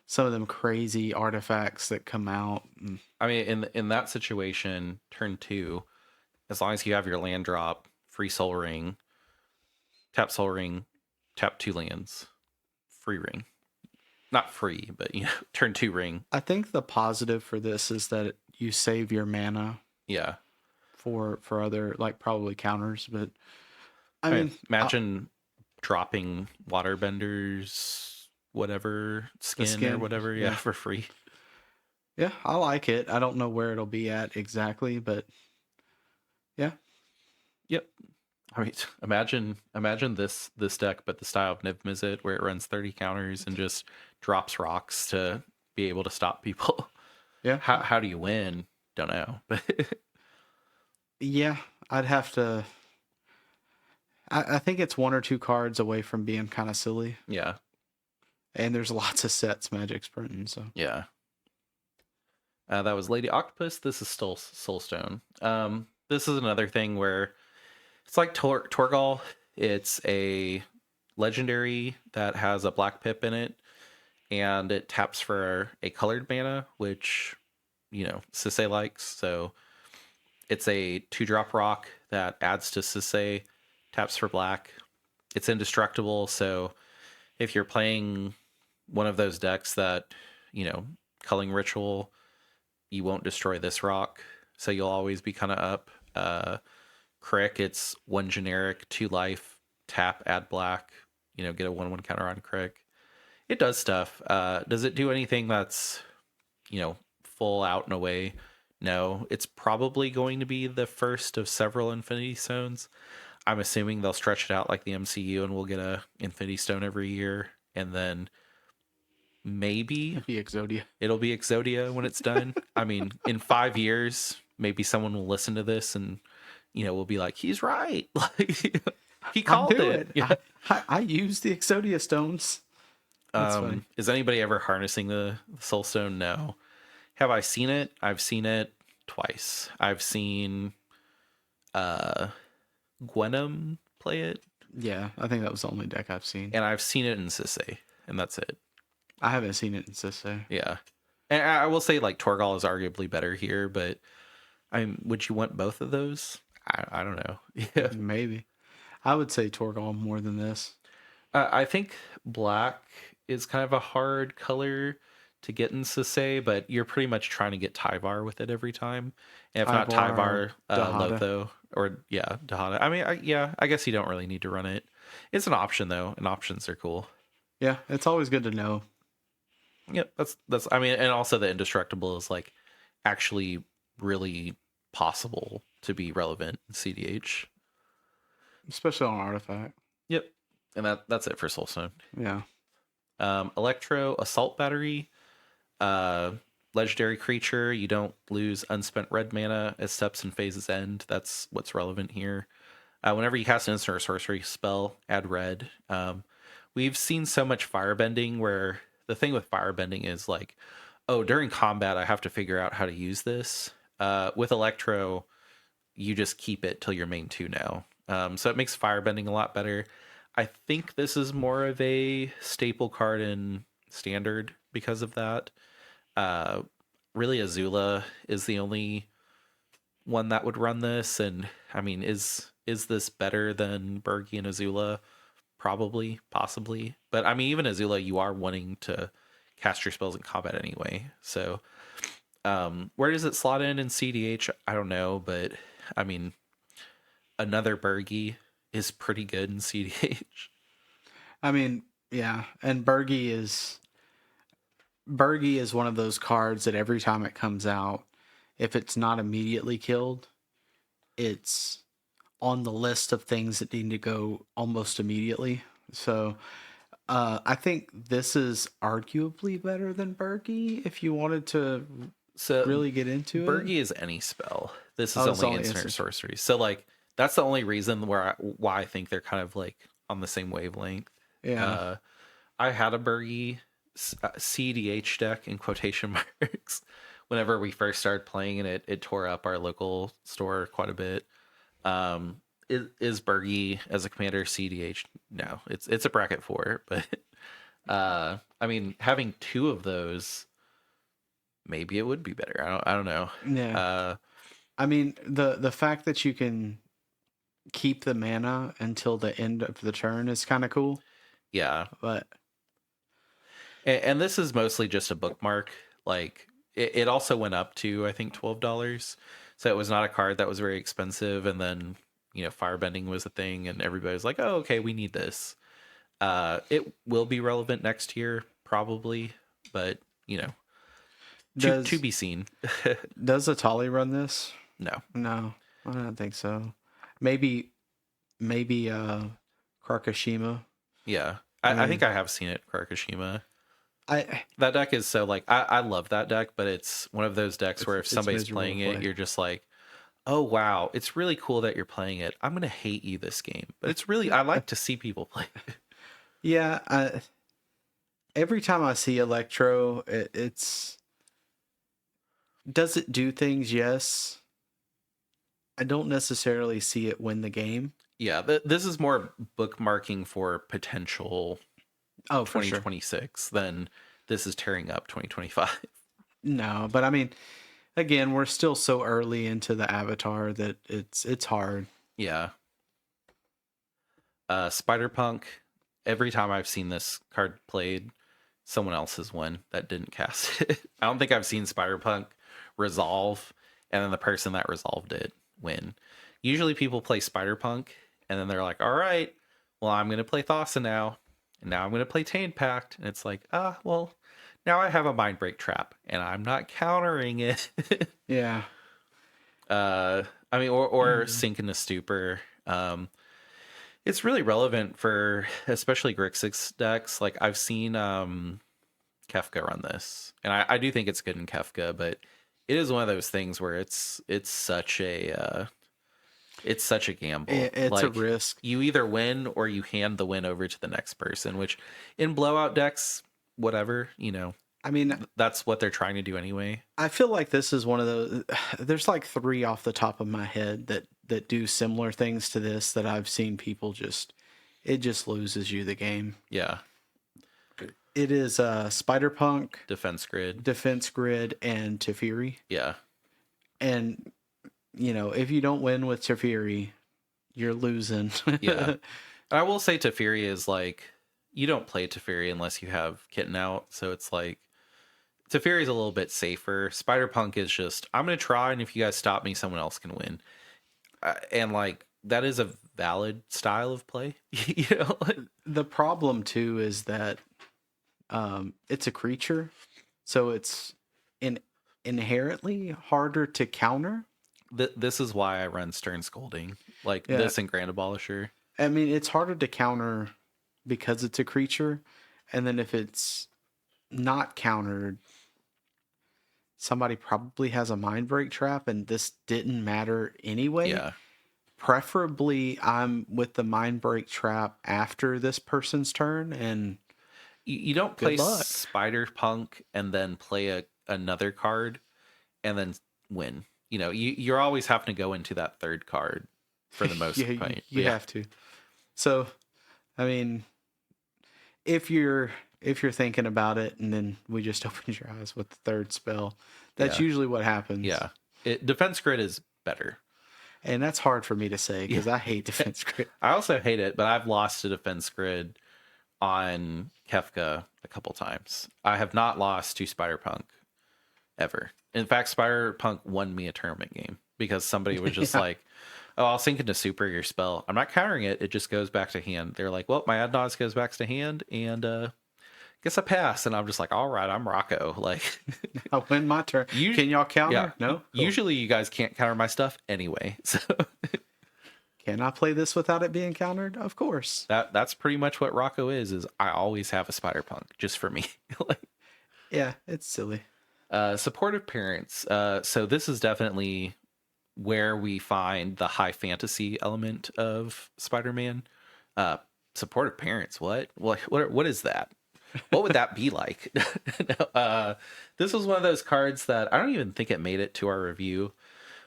some of them crazy artifacts that come out. I mean, in that situation, turn 2, as long as you have your land drop, free Soul Ring, tap Soul Ring, tap 2 lands, free ring. Not free, but turn 2 ring. I think the positive for this is that you save your mana Yeah. for other, like, probably counters. But I Right. mean, Imagine dropping waterbenders, whatever skin or whatever, yeah, for free. yeah, I like it. I don't know where it'll be at exactly, but yeah. Yep. I mean, imagine this deck, but the style of Niv Mizzet, where it runs 30 counters and just drops rocks to be able to stop people. Yeah. How do you win? Don't know, but Yeah, I'd have to. I think it's one or two cards away from being kind of silly, yeah, and there's lots of sets Magic's printing. So yeah. That was Lady Octopus. This is still Soulstone. This is another thing where it's like Torgal. It's a legendary that has a black pip in it, and it taps for a colored mana, which Sisay likes. So it's a 2-drop rock that adds to Sisay, taps for black. It's indestructible, so if you're playing one of those decks that, Culling Ritual, you won't destroy this rock, so you'll always be kind of up. Crick, it's 1 generic, 2 life, tap, add black, get a 1/1 counter on Crick. It does stuff. Does it do anything that's, full out and away? No. It's probably going to be the first of several Infinity Stones. I'm assuming they'll stretch it out like the MCU and we'll get a Infinity Stone every year, and then maybe it'd be Exodia. It'll be Exodia when it's done. I mean, in 5 years, maybe someone will listen to this and we'll be like, he's right. Like, he called it. Yeah. I use the Exodia stones. That's funny. Is anybody ever harnessing the Soul Stone? No. Have I seen it? I've seen it twice. I've seen uh Gwenum play it, Yeah, I think that was the only deck I've seen. and I've seen it in Sisay, and that's it. I haven't seen it in Sisse. Yeah. And I will say like Torgal is arguably better here, but would you want both of those? I don't know. Yeah. Maybe. I would say Torgal more than this. I think black is kind of a hard color to get in Sisay, but you're pretty much trying to get Tyvar with it every time. And if not Ivar, Tyvar, Dahada. Lotho, or yeah, Dahada. I mean, I guess you don't really need to run it. It's an option though, and options are cool. Yeah, it's always good to know. Yep, that's. I mean, and also the indestructible is like actually really possible to be relevant in CDH. Especially on Artifact. Yep, and that's it for Soulstone. Yeah. Electro Assault Battery, uh, legendary creature. You don't lose unspent red mana as steps and phases end. That's what's relevant here. Whenever you cast an instant or sorcery spell, add red. We've seen so much firebending where the thing with firebending is like, oh, during combat, I have to figure out how to use this. With Electro, you just keep it till your main 2 now. So it makes firebending a lot better. I think this is more of a staple card in standard because of that. Really, Azula is the only one that would run this, and I mean, is this better than Bergie and Azula? Probably, possibly, but I mean, even Azula, you are wanting to cast your spells in combat anyway. So, where does it slot in CDH? I don't know, but I mean, another Bergie is pretty good in CDH. I mean, yeah, and Bergie is one of those cards that every time it comes out, if it's not immediately killed, it's on the list of things that need to go almost immediately. So I think this is arguably better than Bergie if you wanted to So really get into it. Bergie is any spell. This is Oh, it's only only instant instant. sorcery. So like that's the only reason why I think they're kind of like on the same wavelength. Yeah. I had a Bergie CDH deck in quotation marks whenever we first started playing, and it tore up our local store quite a bit. Is Bergie as a commander CDH? No, it's a bracket 4, but I mean, having 2 of those, maybe it would be better. I don't know. Yeah. I mean, the fact that you can keep the mana until the end of the turn is kind of cool. Yeah, But and this is mostly just a bookmark. Like it also went up to I think $12, so it was not a card that was very expensive. And then firebending was a thing, and everybody was like, "Oh, okay, we need this." It will be relevant next year probably, but to be seen. does Atali run this? No. No, I don't think so. Maybe Karkashima. Yeah. I I think mean, I have seen it, Karakushima. I That deck is so like I love that deck, but it's one of those decks where if it's somebody's miserable playing to it, play. you're just like, oh wow, it's really cool that you're playing it. I'm gonna hate you this game. But it's really I like to see people play it. Yeah, every time I see Electro, it's does it do things? Yes. I don't necessarily see it win the game. Yeah, this is more bookmarking for potential Oh, for sure. 2026 than this is tearing up 2025. No, but I mean, again, we're still so early into the Avatar that it's hard. Yeah. Spider Punk. Every time I've seen this card played, someone else has won that didn't cast it. I don't think I've seen Spider Punk resolve and then the person that resolved it win. Usually people play Spider Punk and then they're like, all right, well, I'm going to play Thassa now. And now I'm going to play Taint Pact. And it's like, well, now I have a Mind Break Trap and I'm not countering it. Yeah. I mean, or Sink into Stupor. It's really relevant for especially Grixis decks. Like I've seen Kefka run this, and I do think it's good in Kefka, but it is one of those things where it's such a gamble. It's like, a risk. You either win or you hand the win over to the next person. Which in blowout decks, whatever I mean, That's what they're trying to do anyway. I feel like this is one of those. There's like three off the top of my head that do similar things to this that I've seen people just. It just loses you the game. Yeah. It is Spider-Punk, Defense grid. Defense Grid, and Teferi. Yeah. And if you don't win with Teferi, you're losing. Yeah. I will say Teferi is like, you don't play Teferi unless you have Kitten out. So it's like, Teferi is a little bit safer. Spider-Punk is just, I'm going to try, and if you guys stop me, someone else can win. And like, that is a valid style of play. Like, The problem too is that it's a creature, so it's inherently harder to counter. this is why I run Stern Scolding, like this and Grand Abolisher. I mean, it's harder to counter because it's a creature, and then if it's not countered, somebody probably has a Mind Break trap, and this didn't matter anyway. Yeah. Preferably, I'm with the Mind Break trap after this person's turn, and you don't play luck. Spider-Punk and then play another card and then win. You're always having to go into that third card for the most part. You have to. So, I mean, if you're thinking about it, and then we just opened your eyes with the third spell, that's usually what happens. Yeah, Defense Grid is better, and that's hard for me to say because I hate Defense Grid. I also hate it, but I've lost to Defense Grid on Kefka a couple times. I have not lost to Spider-Punk ever. In fact, Spider-Punk won me a tournament game because somebody was just like, oh, I'll sink into super your spell. I'm not countering it. It just goes back to hand. They're like, well, my Adnaz goes back to hand, and guess I pass. And I'm just like, all right, I'm Rocco. Like, I win my turn. Can y'all counter? Yeah. No? Cool. Usually you guys can't counter my stuff anyway. So can I play this without it being countered? Of course. That's pretty much what Rocco is I always have a Spider-Punk just for me. Yeah, it's silly. Supportive parents. So this is definitely where we find the high fantasy element of Spider-Man. Supportive parents. What is that? What would that be like? This was one of those cards that I don't even think it made it to our review.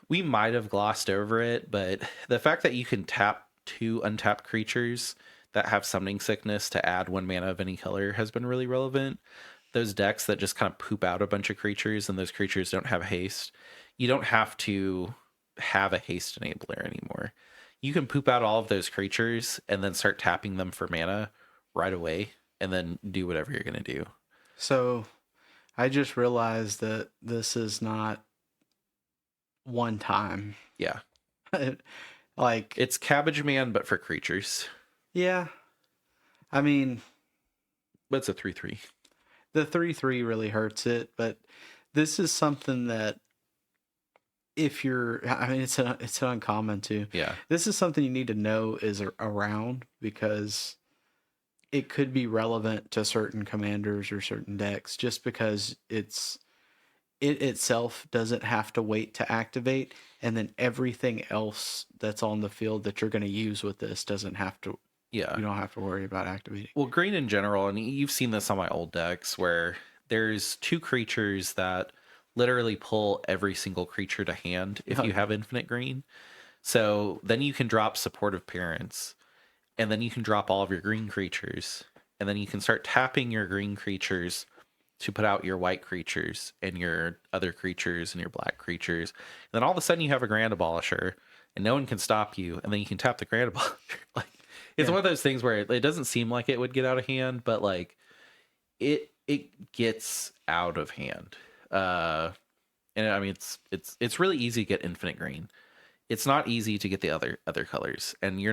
We might have glossed over it, but the fact that you can tap 2 untapped creatures that have Summoning Sickness to add 1 mana of any color has been really relevant. Those decks that just kind of poop out a bunch of creatures and those creatures don't have haste, you don't have to have a haste enabler anymore. You can poop out all of those creatures and then start tapping them for mana right away and then do whatever you're going to do. So I just realized that this is not one time. Yeah. Like, it's Cabbage Man, but for creatures. Yeah. I mean, but it's a 3/3. The 3/3 really hurts it, but this is something that if you're, I mean, it's an uncommon too. Yeah. This is something you need to know is around because it could be relevant to certain commanders or certain decks just because it itself doesn't have to wait to activate, and then everything else that's on the field that you're going to use with this doesn't have to. Yeah, you don't have to worry about activating. Well, green in general, and you've seen this on my old decks, where there's 2 creatures that literally pull every single creature to hand if you have infinite green. So then you can drop Supportive Parents, and then you can drop all of your green creatures, and then you can start tapping your green creatures to put out your white creatures and your other creatures and your black creatures. And then all of a sudden you have a Grand Abolisher, and no one can stop you, and then you can tap the Grand Abolisher. Like, it's one of those things where it doesn't seem like it would get out of hand, but like it gets out of hand. And I mean it's really easy to get infinite green. It's not easy to get the other colors, and you're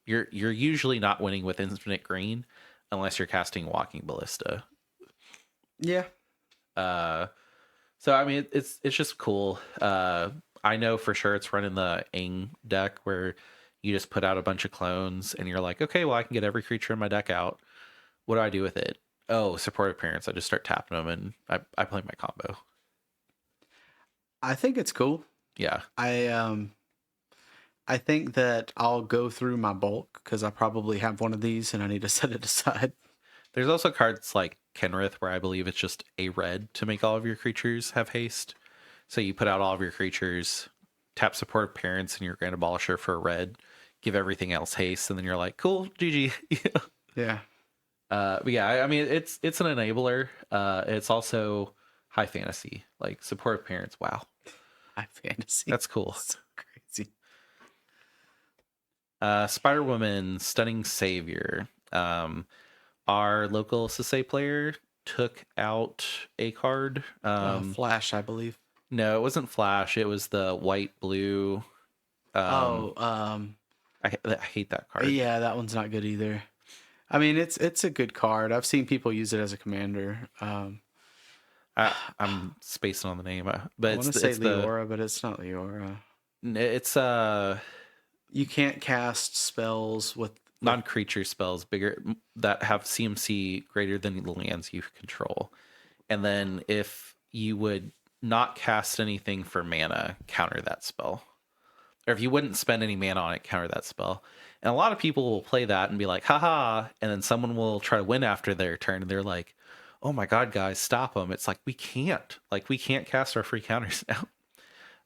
usually not winning with infinite green unless you're casting Walking Ballista. Yeah. So I mean it's just cool. I know for sure it's running the Aang deck where you just put out a bunch of clones and you're like, okay, well I can get every creature in my deck out. What do I do with it? Oh, Supportive Parents. I just start tapping them and I play my combo. I think it's cool. Yeah. I think that I'll go through my bulk because I probably have one of these and I need to set it aside. There's also cards like Kenrith, where I believe it's just a red to make all of your creatures have haste. So you put out all of your creatures, tap support parents and your Grand Abolisher for a red, give everything else haste, and then you're like, cool, GG. Yeah. But yeah, I mean, it's an enabler. It's also high fantasy, like support parents. Wow, High fantasy. that's cool. So crazy. Spider Woman, Stunning Savior. Our local Sasay player took out a card. Flash, I believe. No, it wasn't Flash. It was the white blue. I hate that card. Yeah, that one's not good either. I mean, it's a good card. I've seen people use it as a commander. I'm spacing on the name, but I want to say Leora, but it's not Leora. It's You can't cast spells with non-creature spells bigger that have CMC greater than the lands you control, and then if you would not cast anything for mana, counter that spell, or if you wouldn't spend any mana on it, counter that spell. And a lot of people will play that and be like, haha, and then someone will try to win after their turn, and they're like, oh my god, guys, stop them. It's like, we can't cast our free counters now.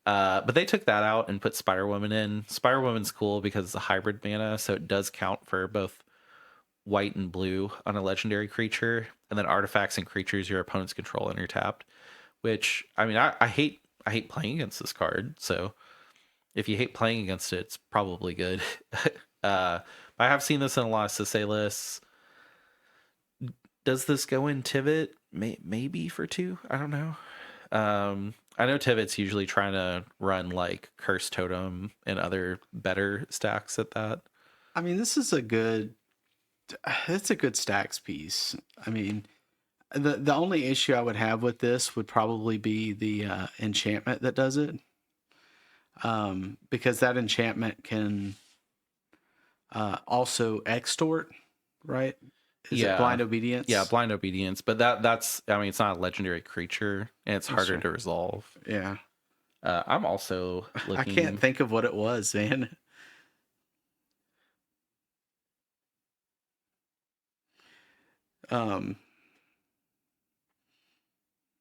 But they took that out and put Spider Woman in. Spider Woman's cool because it's a hybrid mana, so it does count for both white and blue on a legendary creature, and then artifacts and creatures your opponents control and you're tapped. Which, I mean, I hate playing against this card, so if you hate playing against it, it's probably good. But I have seen this in a lot of Sasay lists. Does this go in Tivit? Maybe for 2? I don't know. I know Tivit's usually trying to run like Curse Totem and other better stacks at that. I mean, it's a good stacks piece. I mean, the only issue I would have with this would probably be the enchantment that does it. Because that enchantment can also extort, right? Is it blind obedience? Yeah, blind obedience. But that's I mean, it's not a legendary creature and it's harder to resolve. Yeah. I'm also looking. I can't think of what it was, man.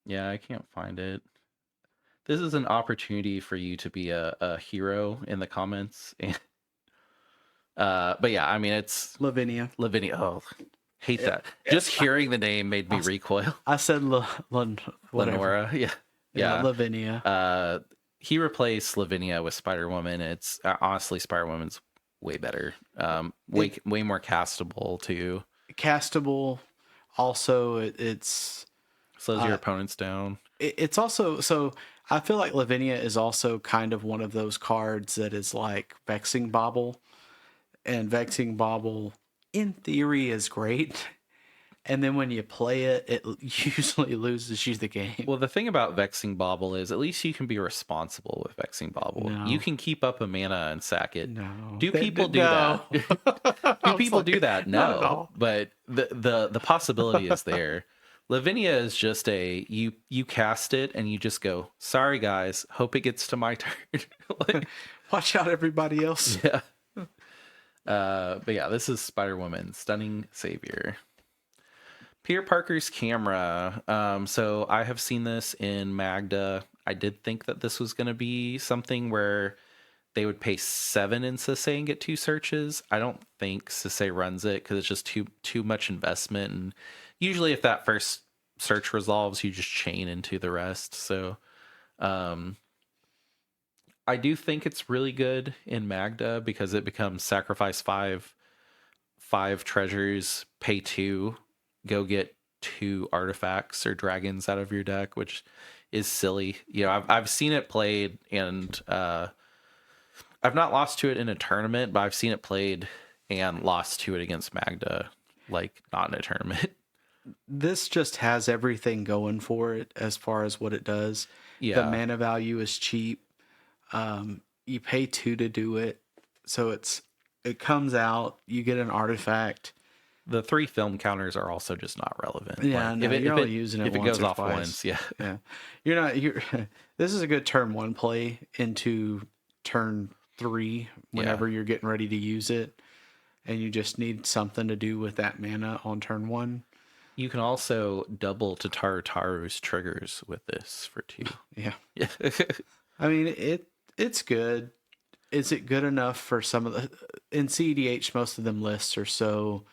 Yeah, I can't find it. This is an opportunity for you to be a hero in the comments. But yeah, I mean, it's Lavinia. Oh, hate that. Just hearing the name made me recoil. I said Lenora. Yeah. Lavinia. He replaced Lavinia with Spider Woman. It's honestly, Spider Woman's way better. Way more castable too. Castable. Also, it slows your opponents down. It's also, so I feel like Lavinia is also kind of one of those cards that is like Vexing Bauble. And Vexing Bauble, in theory, is great. And then when you play it, it usually loses you the game. Well, the thing about Vexing Bauble is at least you can be responsible with Vexing Bauble. No. You can keep up a mana and sack it. No. Do people do that? Do people do that? No. But the possibility is there. Lavinia is just you cast it and you just go, sorry guys, hope it gets to my turn. Like, watch out everybody else. Yeah. But yeah, this is Spider Woman, Stunning Savior. Peter Parker's Camera. So I have seen this in Magda. I did think that this was going to be something where they would pay 7 in Sasay and get 2 searches. I don't think Sasay runs it because it's just too much investment. And usually if that first search resolves, you just chain into the rest. So I do think it's really good in Magda because it becomes sacrifice 5 treasures, pay 2, go get 2 artifacts or dragons out of your deck, which is silly. You know, I've seen it played, and I've not lost to it in a tournament, but I've seen it played and lost to it against Magda, like not in a tournament. This just has everything going for it as far as what it does. Yeah. The mana value is cheap. You pay 2 to do it, so it comes out. You get an artifact. The 3 film counters are also just not relevant. Yeah, like, no, if you're only using it if it once goes or off twice. once, yeah. You're this is a good turn 1 play into turn 3 whenever you're getting ready to use it, and you just need something to do with that mana on turn 1. You can also double Taru's triggers with this for 2. Yeah. Yeah. I mean, it's good. Is it good enough for some of the in CEDH? Most of them lists are so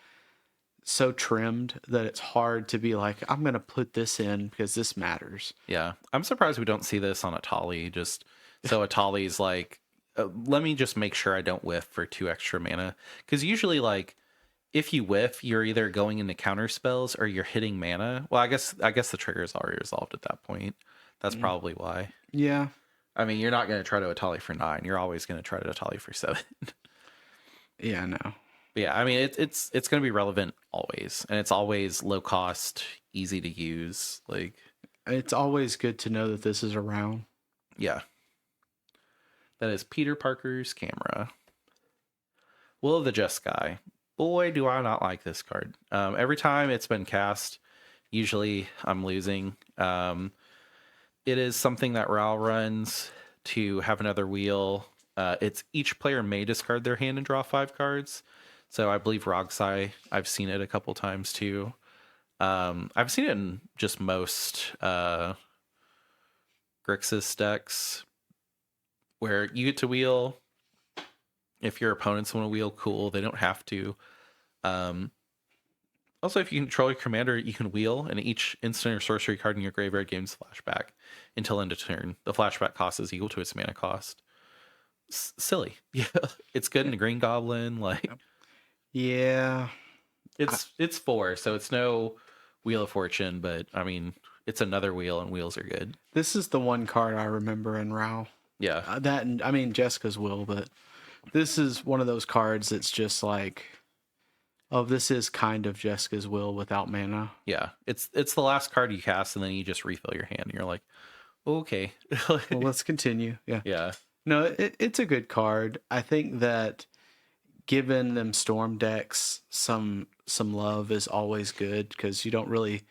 trimmed that it's hard to be like, I'm gonna put this in because this matters. Yeah. I'm surprised we don't see this on Atali. Just so Atali's like, let me just make sure I don't whiff for 2 extra mana. Because usually, like, if you whiff, you're either going into counter spells or you're hitting mana. Well, I guess the trigger is already resolved at that point. That's probably why. Yeah. I mean, you're not going to try to Atali for 9. You're always going to try to Atali for 7. Yeah, I know. But yeah, I mean, it's going to be relevant always, and it's always low cost, easy to use. Like, It's always good to know that this is around. yeah, that is Peter Parker's camera. Will of the Just Guy. Boy, do I not like this card. Every time it's been cast, usually I'm losing. It is something that Ral runs to have another wheel. It's each player may discard their hand and draw 5 cards. So I believe Rogsai, I've seen it a couple times too. I've seen it in just most Grixis decks where you get to wheel. If your opponents want to wheel, cool. They don't have to. Also, if you control your commander, you can wheel, and each instant or sorcery card in your graveyard gains flashback until end of turn. The flashback cost is equal to its mana cost. Silly. Yeah. It's good in a Green Goblin. Like, Yeah. it's 4, so it's no Wheel of Fortune, but I mean, it's another wheel, and wheels are good. This is the one card I remember in Rao. Yeah. That and I mean Jessica's will, but this is one of those cards that's just like, oh, this is kind of Jessica's will without mana. Yeah. It's the last card you cast, and then you just refill your hand, and you're like, okay. Well, let's continue. Yeah. Yeah. No, it's a good card. I think that giving them storm decks some love is always good because you don't really.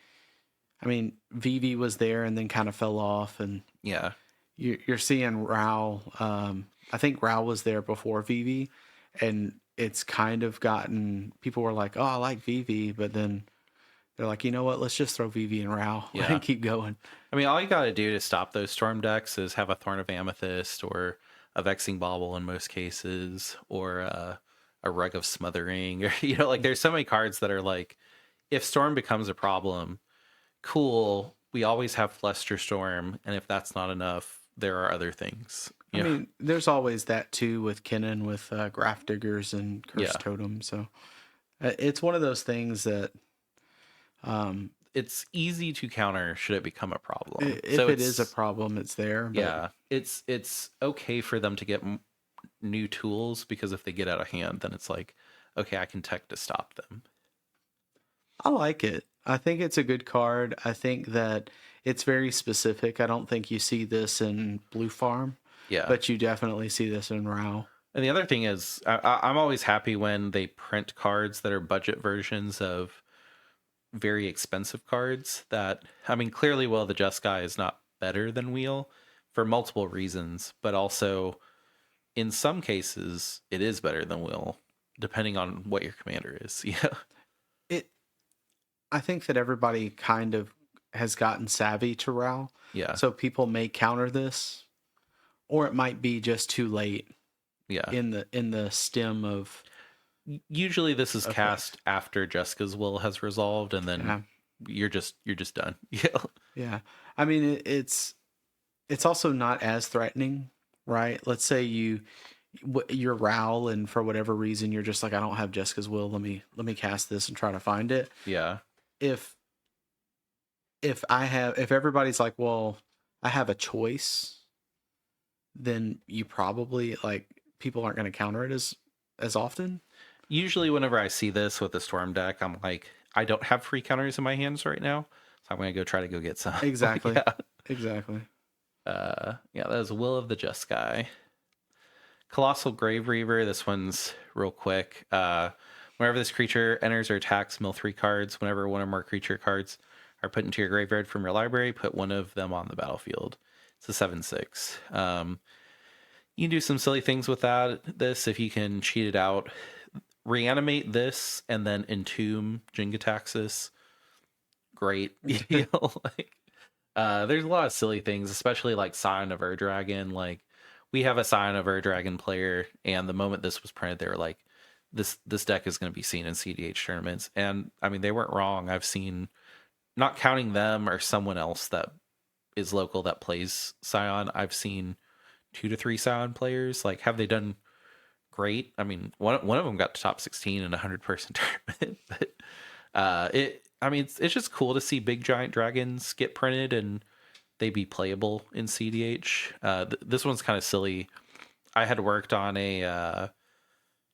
I mean, Vivi was there and then kind of fell off, and Yeah. you're seeing Rao. I think Rao was there before Vivi, and it's kind of gotten people were like, "Oh, I like Vivi," but then they're like, "You know what? Let's just throw Vivi and Rao Yeah. and keep going." I mean, all you got to do to stop those storm decks is have a Thorn of Amethyst or a Vexing Bauble in most cases, or a Rug of Smothering, or like there's so many cards that are like, if storm becomes a problem, cool. We always have Fluster Storm, and if that's not enough, there are other things. I mean, there's always that too with Kennen with Graph Diggers and Curse Totem. So it's one of those things that it's easy to counter should it become a problem. if it is a problem, it's there. But yeah, it's okay for them to get new tools, because if they get out of hand, then it's like, okay, I can tech to stop them. I like it. I think it's a good card. I think that it's very specific. I don't think you see this in Blue Farm. Yeah. But you definitely see this in Rao. And the other thing is, I'm always happy when they print cards that are budget versions of very expensive cards. That, I mean, clearly, the Just Guy is not better than Wheel for multiple reasons, but also in some cases, it is better than Wheel, depending on what your commander is. Yeah. I think that everybody kind of has gotten savvy to Rao. Yeah. So people may counter this, or it might be just too late. Yeah. In the stem of. Usually this is cast after Jessica's will has resolved, and then you're just done. Yeah. Yeah. I mean, it's also not as threatening, right? Let's say you're Raoul, and for whatever reason you're just like, I don't have Jessica's will. Let me cast this and try to find it. Yeah. If everybody's like, well, I have a choice, then you probably like people aren't going to counter it as often. Usually whenever I see this with the storm deck, I'm like, I don't have free counters in my hands right now, so I'm going to try to get some. Exactly. Yeah. Exactly. Yeah, that is Will of the Just Guy. Colossal Grave Reaver. This one's real quick. Whenever this creature enters or attacks, mill 3 cards. Whenever one or more creature cards are put into your graveyard from your library, put one of them on the battlefield. It's a 7/6. You can do some silly things with this if you can cheat it out. Reanimate this and then entomb Jingataxis. great. Like there's a lot of silly things, especially like Scion of Ur-Dragon. Like we have a Scion of Ur-Dragon player, and the moment this was printed, they were like, this deck is going to be seen in CDH tournaments. And I mean, they weren't wrong. I've seen, not counting them or someone else that is local that plays Scion, I've seen 2 to 3 Scion players. Like, have they done great? I mean, one of them got to top 16 in a 100-person tournament. But I mean, it's just cool to see big giant dragons get printed and they be playable in CDH. This one's kind of silly. I had worked on a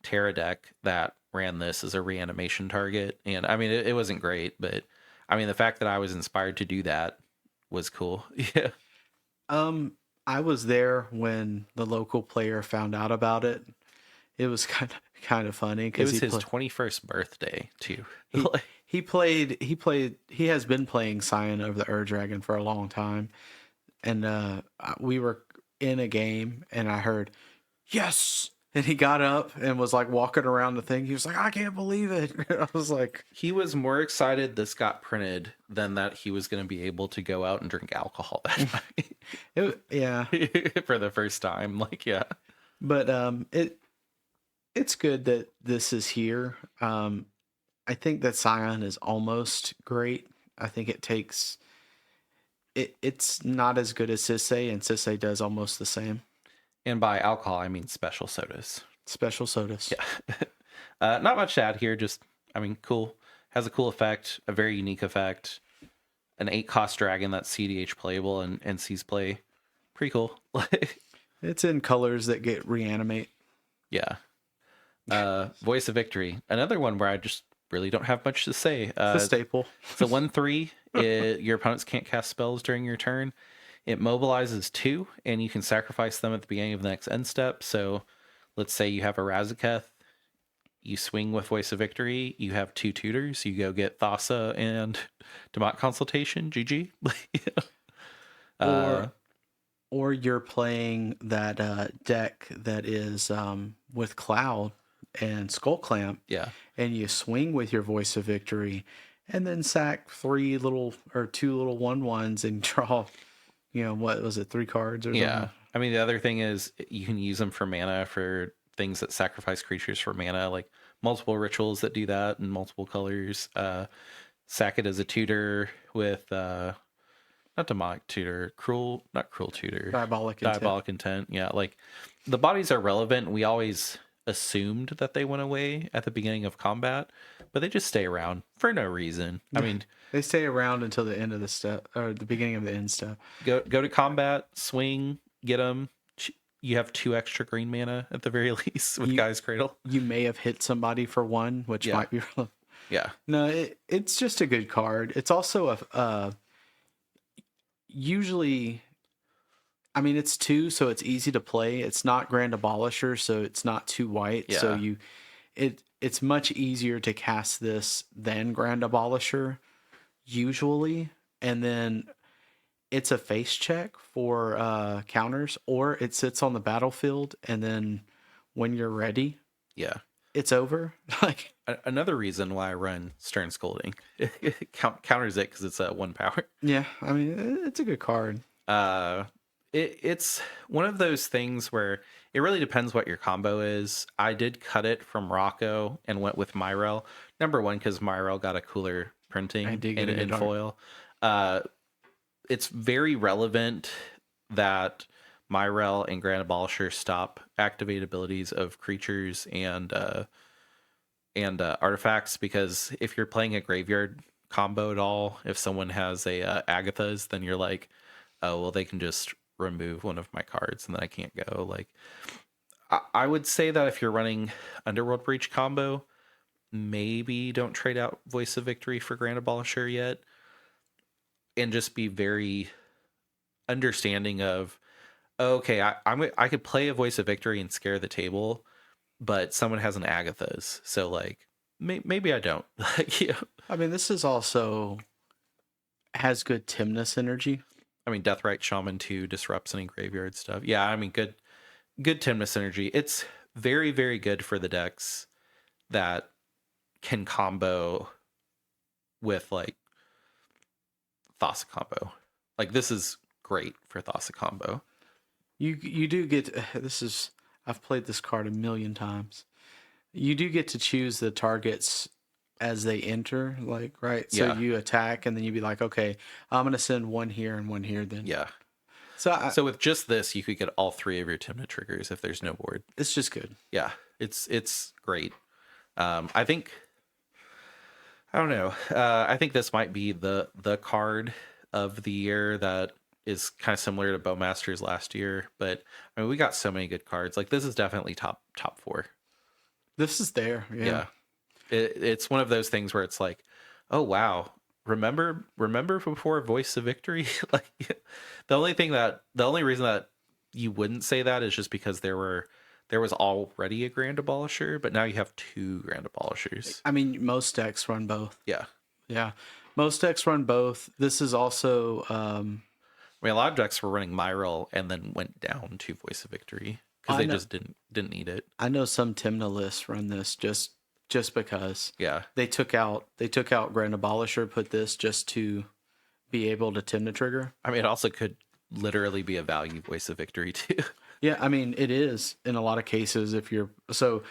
Terra deck that ran this as a reanimation target, and I mean, it wasn't great, but I mean, the fact that I was inspired to do that was cool. Yeah. I was there when the local player found out about it. It was kind of funny It because was his 21st birthday too. he he has been playing Scion of the Ur-Dragon for a long time, and we were in a game and I heard yes, and he got up and was like walking around the thing. He was like, I can't believe it. I was like, He was more excited this got printed than that he was going to be able to go out and drink alcohol that yeah, night for the first time. Like, yeah. but it's good that this is here. I think that Scion is almost great. I think it takes it's not as good as Sisei, and Sisei does almost the same. And by alcohol, I mean special sodas. Special sodas. Yeah. Not much to add here. Just, I mean, cool. Has a cool effect, a very unique effect. An 8-cost dragon that's CDH playable and sees play. Pretty cool. It's in colors that get reanimate. Yeah. Voice of Victory. Another one where I just really don't have much to say. It's a staple. It's a 1/3. Your opponents can't cast spells during your turn. It mobilizes 2, and you can sacrifice them at the beginning of the next end step. So let's say you have a Razaketh. You swing with Voice of Victory. You have 2 tutors. You go get Thassa and Demont Consultation. GG. Or you're playing that deck that is with Cloud and Skull Clamp. Yeah. And you swing with your Voice of Victory and then sack 2 little 1/1s and draw, what was it, 3 cards or Yeah. something? I mean, the other thing is you can use them for mana for things that sacrifice creatures for mana, like multiple rituals that do that in multiple colors. Sack it as a tutor with not demonic tutor, not cruel tutor, diabolic intent. Yeah, like the bodies are relevant. We always assumed that they went away at the beginning of combat, but they just stay around for no reason. I mean, they stay around until the end of the step or the beginning of the end step. Go to combat, swing, get them. You have 2 extra green mana at the very least with Guy's Cradle. You may have hit somebody for 1, which might be. Yeah. No, it's just a good card. It's also usually, I mean, it's 2, so it's easy to play. It's not Grand Abolisher, so it's not too white. Yeah. So it's much easier to cast this than Grand Abolisher usually, and then it's a face check for counters, or it sits on the battlefield, and then when you're ready, Yeah. it's over. Like another reason why I run Stern Scolding. Counters it because it's a 1 power. Yeah, I mean, it's a good card. It's one of those things where it really depends what your combo is. I did cut it from Rocco and went with Myrel. Number 1, because Myrel got a cooler printing in foil. It's very relevant that Myrel and Grand Abolisher stop activate abilities of creatures and artifacts, because if you're playing a graveyard combo at all, if someone has a Agatha's, then you're like, oh, well, they can just remove one of my cards and then I can't go. Like, I would say that if you're running Underworld Breach combo, maybe don't trade out Voice of Victory for Grand Abolisher yet, and just be very understanding of, okay, I could play a Voice of Victory and scare the table, but someone has an Agatha's, so like maybe I don't. Yeah. I mean, this is also has good Timnus energy. I mean, Deathrite Shaman 2 disrupts any graveyard stuff. Yeah, I mean, good Timnus energy. It's very, very good for the decks that can combo with like Thassa combo. Like this is great for Thassa combo. You do get this is I've played this card a million times. You do get to choose the targets as they enter, like, right? So Yeah. you attack and then you'd be like, okay, I'm gonna send one here and one here then. Yeah. So So with just this, you could get all 3 of your Tymna triggers if there's no board. it's just good. Yeah, it's great. I think I don't know. I think this might be the card of the year that is kind of similar to Bowmasters last year. But I mean, we got so many good cards. Like this is definitely top 4. This is there, yeah. Yeah, it's one of those things where it's like, oh wow, remember before Voice of Victory? Like the only reason that you wouldn't say that is just because there was already a Grand Abolisher, but now you have 2 Grand Abolishers. I mean, most decks run both. Yeah. Yeah, most decks run both. This is also I mean, a lot of decks were running Myral and then went down to Voice of Victory because they just didn't need it. I know some Tymna lists run this just because. Yeah. They took out Grand Abolisher, put this just to be able to Tymna trigger. I mean, it also could literally be a value Voice of Victory too. Yeah, I mean, it is in a lot of cases. If you're so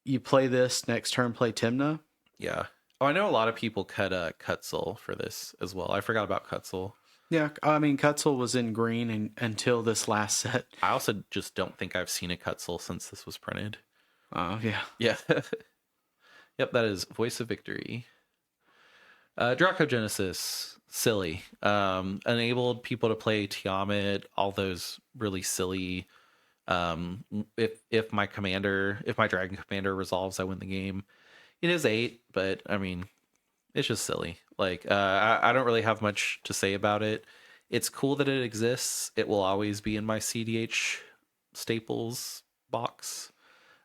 you play this next turn, play Tymna. Yeah. Oh, I know a lot of people cut Cutzel for this as well. I forgot about Cutzel. Yeah, I mean, Cutzel was in green until this last set. I also just don't think I've seen a Cutzel since this was printed. Oh, yeah. Yeah. Yep, that is Voice of Victory. Dracogenesis, silly. Enabled people to play Tiamat, all those really silly. If my dragon commander resolves, I win the game. It is 8, but I mean, it's just silly. Like, I don't really have much to say about it. It's cool that it exists. It will always be in my CDH staples box.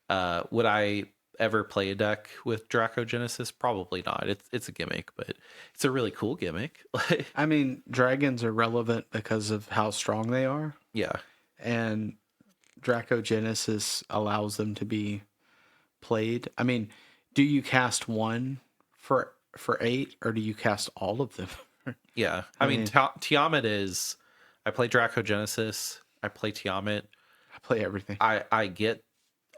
Would I ever play a deck with Dracogenesis? Probably not. It's a gimmick, but it's a really cool gimmick. I mean, dragons are relevant because of how strong they are. Yeah. And Dracogenesis allows them to be played. I mean, do you cast one for 8 or do you cast all of them? Yeah. I mean, Tiamat is, I play Dracogenesis, I play Tiamat. I play everything. I get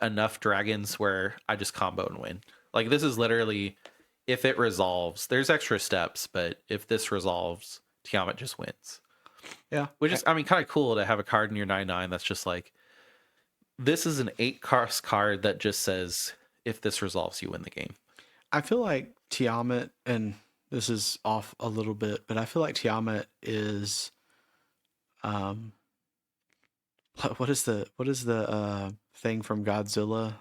enough dragons where I just combo and win. Like this is literally, if it resolves, there's extra steps, but if this resolves, Tiamat just wins. Yeah. Which is, I mean, kind of cool to have a card in your 9/9 that's just like, this is an 8-cost card that just says, if this resolves, you win the game. I feel like Tiamat, and this is off a little bit, but I feel like Tiamat is, what is the thing from Godzilla?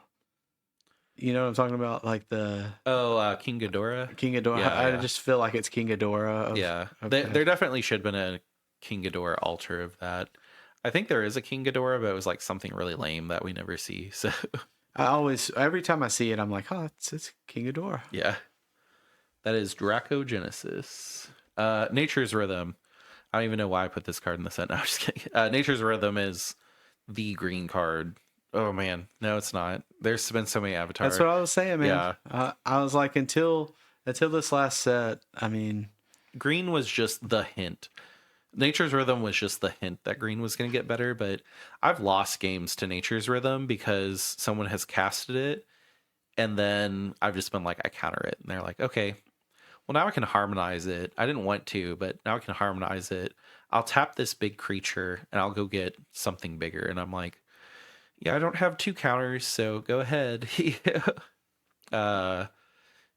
You know what I'm talking about? Like the King Ghidorah. King Ghidorah. Yeah, I yeah. just feel like it's King Ghidorah. There definitely should have been a King Ghidorah altar of that. I think there is a King Ghidorah, but it was like something really lame that we never see. So every time I see it, I'm like, oh, it's King Ghidorah. yeah, that is Dracogenesis. Nature's Rhythm. I don't even know why I put this card in the set. No, I'm just kidding. Nature's Rhythm is the green card. Oh man, no, it's not. There's been so many avatars. That's what I was saying, man. Yeah. I was like, until this last set, I mean, green was just the hint. Nature's Rhythm was just the hint that green was going to get better, but I've lost games to Nature's Rhythm because someone has casted it, and then I've just been like, I counter it, and they're like, okay, well now I can harmonize it. I didn't want to, but now I can harmonize it. I'll tap this big creature, and I'll go get something bigger, and I'm like, yeah, I don't have 2 counters, so go ahead.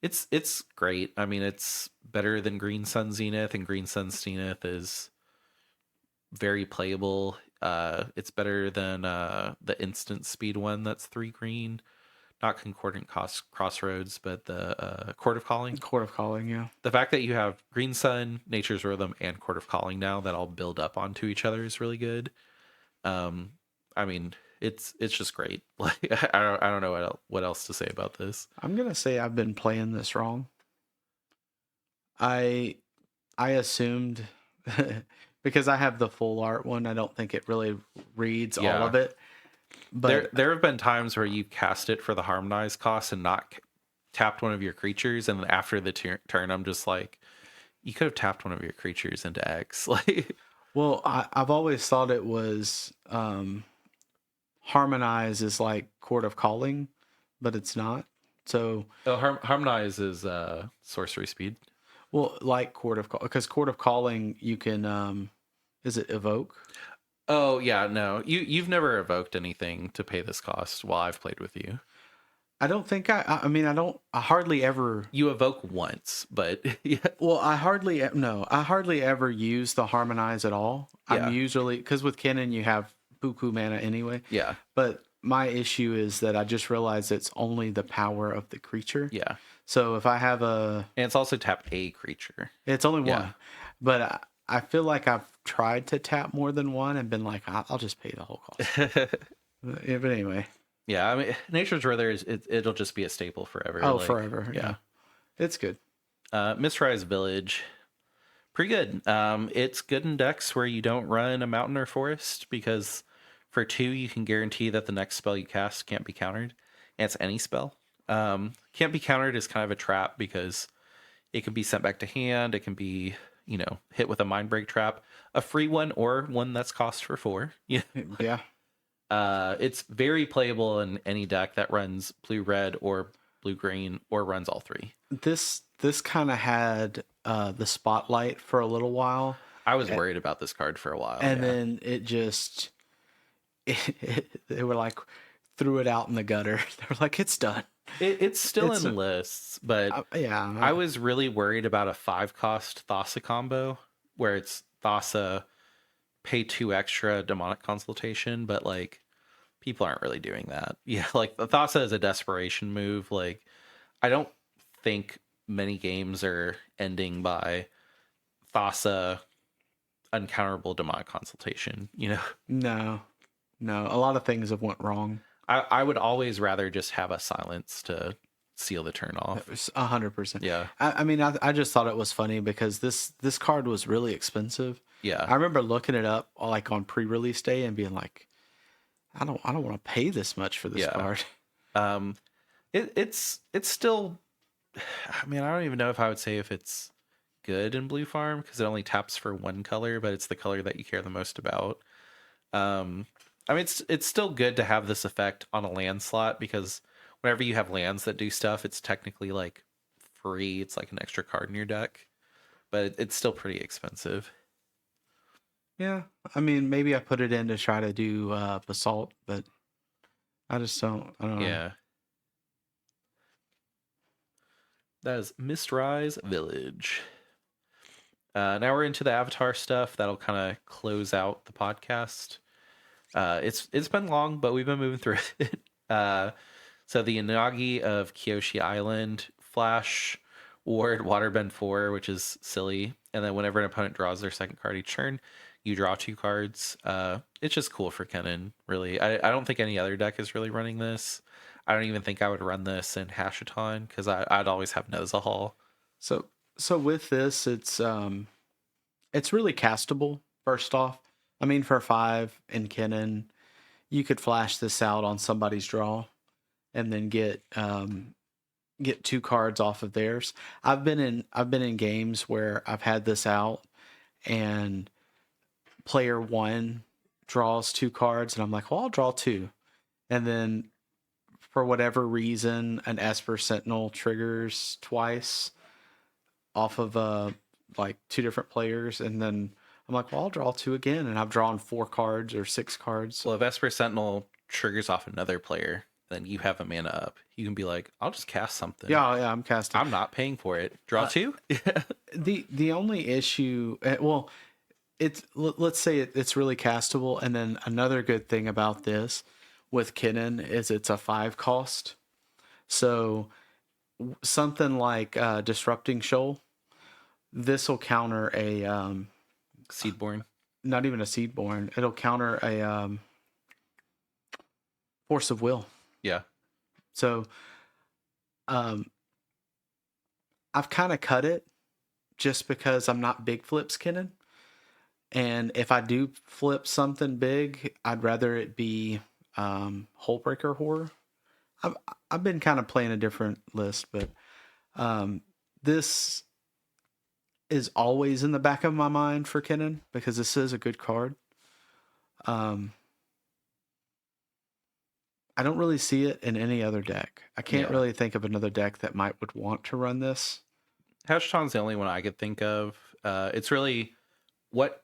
It's great. I mean, it's better than Green Sun Zenith, and Green Sun Zenith is very playable. It's better than the instant speed one that's 3 green. Not Concordant Crossroads, but the Court of Calling. Court of Calling, yeah. The fact that you have Green Sun, Nature's Rhythm, and Court of Calling now that all build up onto each other is really good. I mean, it's just great. Like I don't know what else to say about this. I'm gonna say I've been playing this wrong. I assumed because I have the full art one, I don't think it really reads all of it. But there have been times where you cast it for the harmonized cost and not tapped one of your creatures, and then after the turn, I'm just like, you could have tapped one of your creatures into X. Like, Well, I've always thought it was Harmonize is like Court of Calling, but it's not. So, oh, Harmonize is sorcery speed. well, like Court of because Court of Calling you can is it evoke? Oh yeah, no, you've never evoked anything to pay this cost while I've played with you. I don't think I mean I hardly ever. You evoke once, but yeah, Well, I hardly ever use the Harmonize at all. I'm yeah, usually because with Kennen you have buku mana anyway. yeah, But my issue is that I just realized it's only the power of the creature. yeah. So if I have And it's also tap a creature. it's only Yeah. one. But I feel like I've tried to tap more than one and been like, I'll just pay the whole cost. But anyway. Yeah, I mean, Nature's Wither it'll just be a staple forever. Oh, like, forever. Yeah. It's good. Mistrise Village, pretty good. It's good in decks where you don't run a mountain or forest because for 2 you can guarantee that the next spell you cast can't be countered, and it's any spell. Can't be countered is kind of a trap because it can be sent back to hand. It can be hit with a mind break trap, a free one or one that's cost for 4. Yeah. Yeah. It's very playable in any deck that runs blue red or blue green or runs all 3. This kind of had the spotlight for a little while. I was worried about this card for a while. And then it just they were like threw it out in the gutter. They were like, it's done. It's still in lists, but yeah. I was really worried about a 5-cost Thassa combo where it's Thassa, pay 2 extra demonic consultation, but like people aren't really doing that. Yeah, like the Thassa is a desperation move. Like I don't think many games are ending by Thassa uncounterable demonic consultation, No. A lot of things have went wrong. I would always rather just have a silence to seal the turn off. 100%. Yeah. I mean, I just thought it was funny because this card was really expensive. Yeah. I remember looking it up like on pre-release day and being like, I don't want to pay this much for this card. It's still, I mean, I don't even know if I would say if it's good in Blue Farm because it only taps for 1 color, but it's the color that you care the most about. I mean, it's still good to have this effect on a land slot because whenever you have lands that do stuff, it's technically like free. It's like an extra card in your deck, but it's still pretty expensive. Yeah, I mean, maybe I put it in to try to do basalt, but I just don't. I don't know. Yeah. That is Mistrise Village. Now we're into the Avatar stuff. That'll kind of close out the podcast. It's been long, but we've been moving through it. So the Inagi of Kyoshi Island, Flash, Ward, Waterbend 4, which is silly. And then whenever an opponent draws their second card each turn, you draw 2 cards. It's just cool for Kennen, really. I don't think any other deck is really running this. I don't even think I would run this in Hashaton because I'd always have Nozahal. So with this, it's really castable. First off, I mean, for 5 in Kennen, you could flash this out on somebody's draw, and then get 2 cards off of theirs. I've been in games where I've had this out, and player 1 draws 2 cards, and I'm like, well, I'll draw 2, and then for whatever reason, an Esper Sentinel triggers twice off of like 2 different players, and then I'm like, well, I'll draw 2 again, and I've drawn 4 cards or 6 cards. Well, if Esper Sentinel triggers off another player, then you have a mana up. You can be like, I'll just cast something. Yeah, I'm casting. I'm not paying for it. Draw 2. The only issue, well, let's say it's really castable, and then another good thing about this with Kennen is it's a 5 cost. So something like Disrupting Shoal, this will counter a Seedborn. Not even a Seedborn. It'll counter a Force of Will. Yeah. So I've kind of cut it just because I'm not big flips Kennen. And if I do flip something big, I'd rather it be Hullbreaker Horror. I've been kind of playing a different list, but this is always in the back of my mind for Kennen because this is a good card. I don't really see it in any other deck. I can't Yeah. really think of another deck that would want to run this. Hashtag's the only one I could think of. It's really what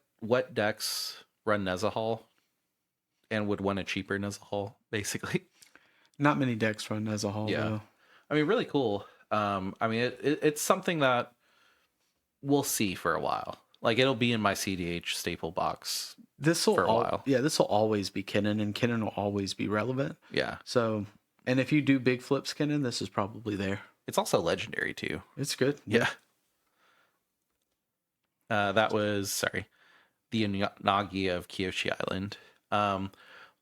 decks run Nezahal and would want a cheaper Nezahal, basically. Not many decks run as a whole, Yeah. though. I mean, really cool. I mean, it's something that we'll see for a while. Like, it'll be in my CDH staple box for a while. Yeah, this will always be Kennen, and Kennen will always be relevant. Yeah. So, and if you do big flips Kennen, this is probably there. It's also legendary, too. It's good. Yeah. That was, sorry, the Nagi of Kyoshi Island.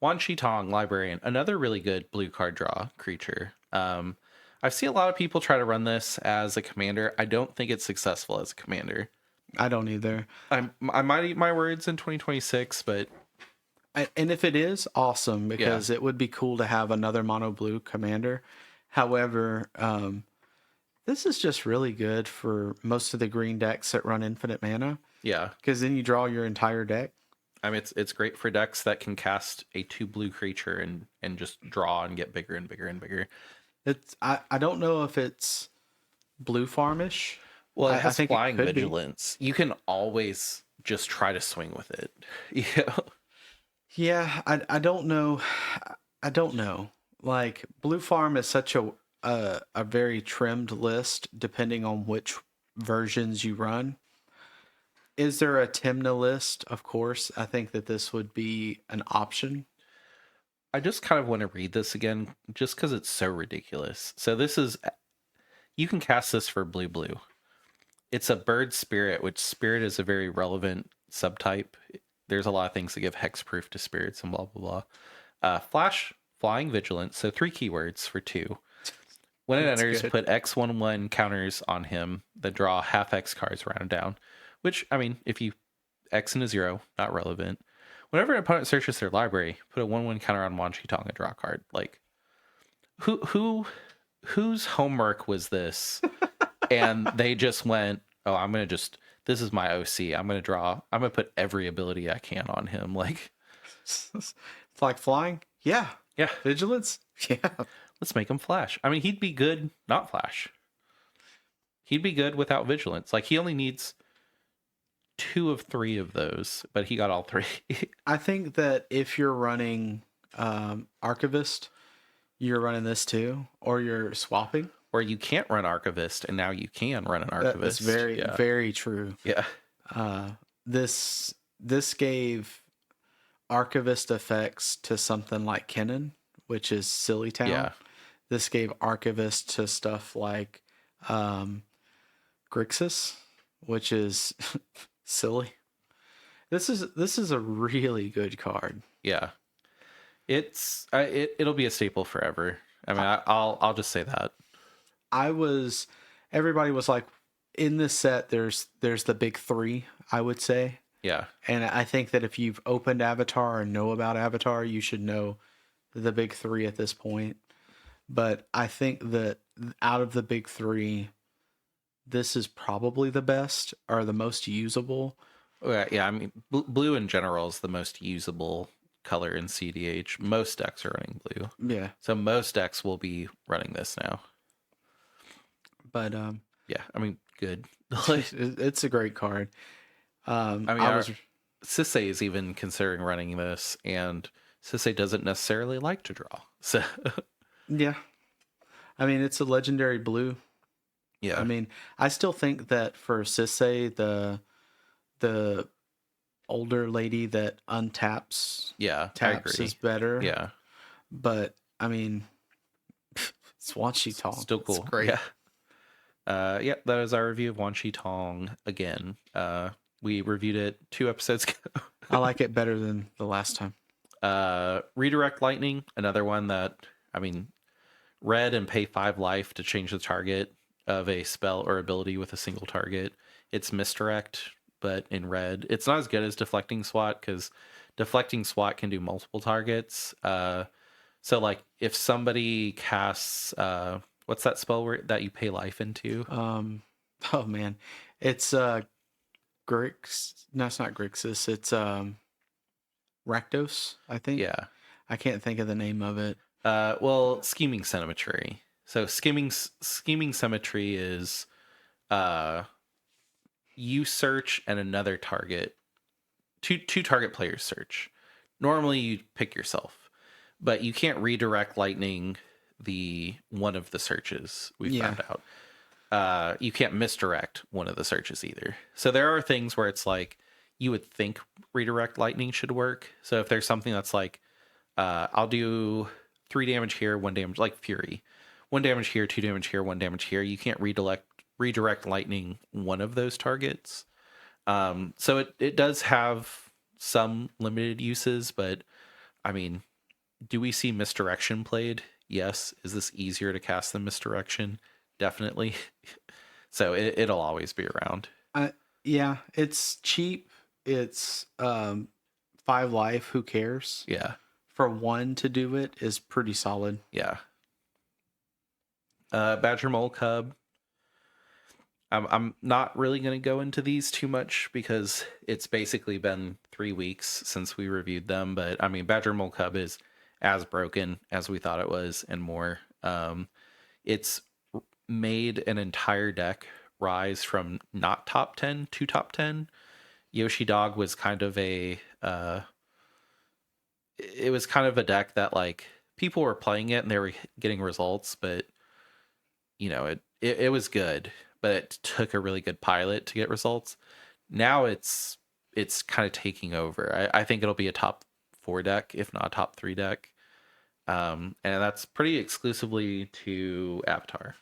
Wan Shi Tong, Librarian, another really good blue card draw creature. I've seen a lot of people try to run this as a commander. I don't think it's successful as a commander. I don't either. I might eat my words in 2026, but And if it is, awesome, because it would be cool to have another mono blue commander. However, this is just really good for most of the green decks that run infinite mana, yeah, because then you draw your entire deck. I mean it's great for decks that can cast a 2 blue creature and just draw and get bigger and bigger and bigger. I don't know if it's blue farmish. Well, it I has think flying could be. vigilance. You can always just try to swing with it. Yeah. Yeah, I don't know. I don't know. Like Blue Farm is such a very trimmed list depending on which versions you run. Is there a Timna list? Of course. I think that this would be an option. I just kind of want to read this again just because it's so ridiculous. So this is, you can cast this for blue. It's a bird spirit, which spirit is a very relevant subtype. There's a lot of things that give hexproof to spirits and blah, blah, blah. Flying vigilance. So 3 keywords for 2. When it That's enters, good. put X1/1 counters on him that draw half X cards rounded down. Which, I mean, if you X and a 0, not relevant. Whenever an opponent searches their library, put a 1/1 counter on Wan Shi Tong and draw a card. Like, whose homework was this? And they just went, oh, this is my OC. I'm going to put every ability I can on him. Like, It's like flying. Yeah. yeah, Vigilance. Yeah. let's make him flash. I mean, he'd be good, not flash. He'd be good without vigilance. Like, he only needs 2 of 3 of those, but he got all 3. I think that if you're running Archivist, you're running this too, or you're swapping. Or you can't run Archivist, and now you can run an Archivist. That's very true. Yeah. This gave Archivist effects to something like Kennen, which is Silly Town. Yeah. This gave Archivist to stuff like Grixis, which is silly. This is a really good card. Yeah. It'll be a staple forever. I mean, I'll just say that. Everybody was like, in this set, there's the big 3, I would say. Yeah. And I think that if you've opened Avatar and know about Avatar, you should know the big 3 at this point. But I think that out of the big 3, this is probably the best or the most usable. Yeah, I mean, blue in general is the most usable color in CDH. Most decks are running blue. Yeah. So most decks will be running this now. But yeah, I mean, good. it's a great card. I mean, Sisei is even considering running this, and Sisei doesn't necessarily like to draw. So yeah, I mean, it's a legendary blue. Yeah, I mean, I still think that for Sisei, the older lady that untaps, taps is better. Yeah, but I mean, it's Wan Shi Tong. Still cool. It's great. Yeah. Yeah, that is our review of Wan Shi Tong again. We reviewed it 2 episodes ago. I like it better than the last time. Redirect Lightning, another one that, I mean, red and pay 5 life to change the target of a spell or ability with a single target. It's misdirect, but in red. It's not as good as Deflecting Swat because Deflecting Swat can do multiple targets. So like if somebody casts what's that spell that you pay life into? Oh man, it's Grix. No, it's not Grixis. It's Rakdos, I think. Yeah. I can't think of the name of it. Well, scheming symmetry. So scheming symmetry is uh you search and another target, two target players search. Normally you pick yourself, but you can't redirect lightning the one of the searches we Yeah. found out. You can't misdirect one of the searches either. So there are things where it's like you would think redirect lightning should work. So if there's something that's like, I'll do 3 damage here, 1 damage, like Fury, 1 damage here, 2 damage here, 1 damage here. You can't redirect lightning one of those targets. So it does have some limited uses, but I mean, do we see misdirection played? Yes. Is this easier to cast than misdirection? Definitely. So it'll always be around. Yeah, it's cheap. It's 5 life. Who cares? Yeah. For 1 to do it is pretty solid. Yeah. Badger Mole Cub. I'm not really going to go into these too much because it's basically been 3 weeks since we reviewed them. But I mean, Badger Mole Cub is as broken as we thought it was and more. It's made an entire deck rise from not top 10 to top 10. Yoshi Dog was kind of a it was kind of a deck that like people were playing it and they were getting results, but you know, it was good, but it took a really good pilot to get results. Now it's kind of taking over. I think it'll be a top 4 deck, if not a top 3 deck. And that's pretty exclusively to Avatar.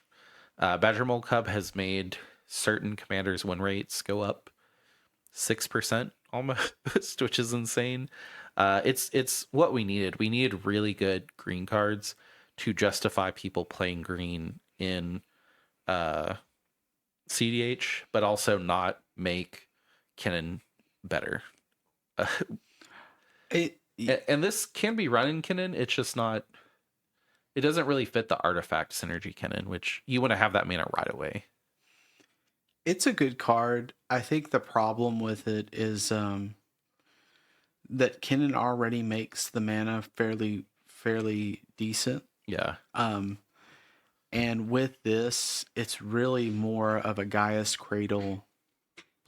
Badger Mole Cub has made certain commanders' win rates go up 6% almost, which is insane. It's what we needed. We needed really good green cards to justify people playing green in CDH, but also not make Kinnan better. And this can be run in Kinnan. It's just not. It doesn't really fit the artifact synergy Kinnan, which you want to have that mana right away. It's a good card. I think the problem with it is that Kinnan already makes the mana fairly decent. Yeah. And with this, it's really more of a Gaia's Cradle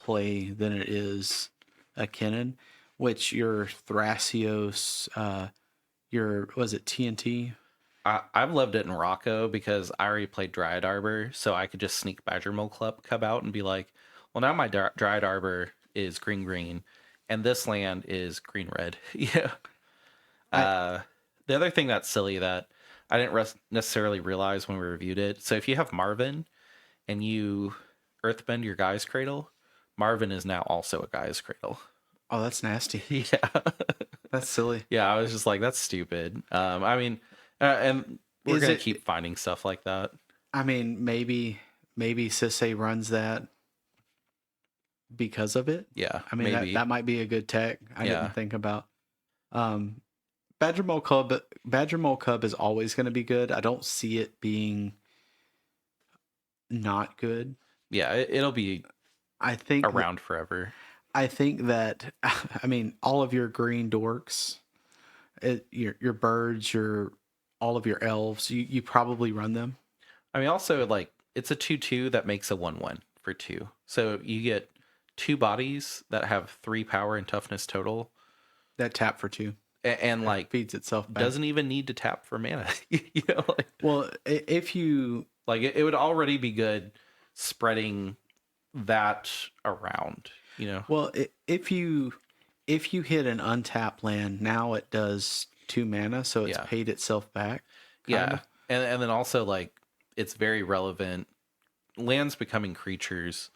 play than it is a Kinnan, which your Thrasios, was it TNT? I've loved it in Rocco because I already played Dryad Arbor, so I could just sneak Badger Mole Cub out and be like, well, now my Dryad Arbor is green, and this land is green-red. Yeah. The other thing that's silly that I didn't necessarily realize when we reviewed it, so if you have Marvin and you Earthbend your Guy's Cradle, Marvin is now also a Guy's Cradle. Oh, that's nasty. Yeah. That's silly. Yeah, I was just like, that's stupid. I mean, and we're going to keep finding stuff like that. I mean, maybe Sisay runs that because of it. Yeah, I mean, maybe. that might be a good tech. I didn't think about. Badger Mole Cub is always going to be good. I don't see it being not good. Yeah, it'll be. I think around forever. I think that I mean all of your green dorks, your birds, all of your elves, you probably run them. I mean, also like it's a 2/2 that makes a 1/1 for 2, so you get 2 bodies that have 3 power and toughness total. That tap for 2. And like feeds itself back. Doesn't even need to tap for mana. You know, like, well, if you like it would already be good spreading that around, you know. Well, if you hit an untapped land, now it does 2 mana, so it's paid itself back. Yeah. And then also like it's very relevant. Lands becoming creatures.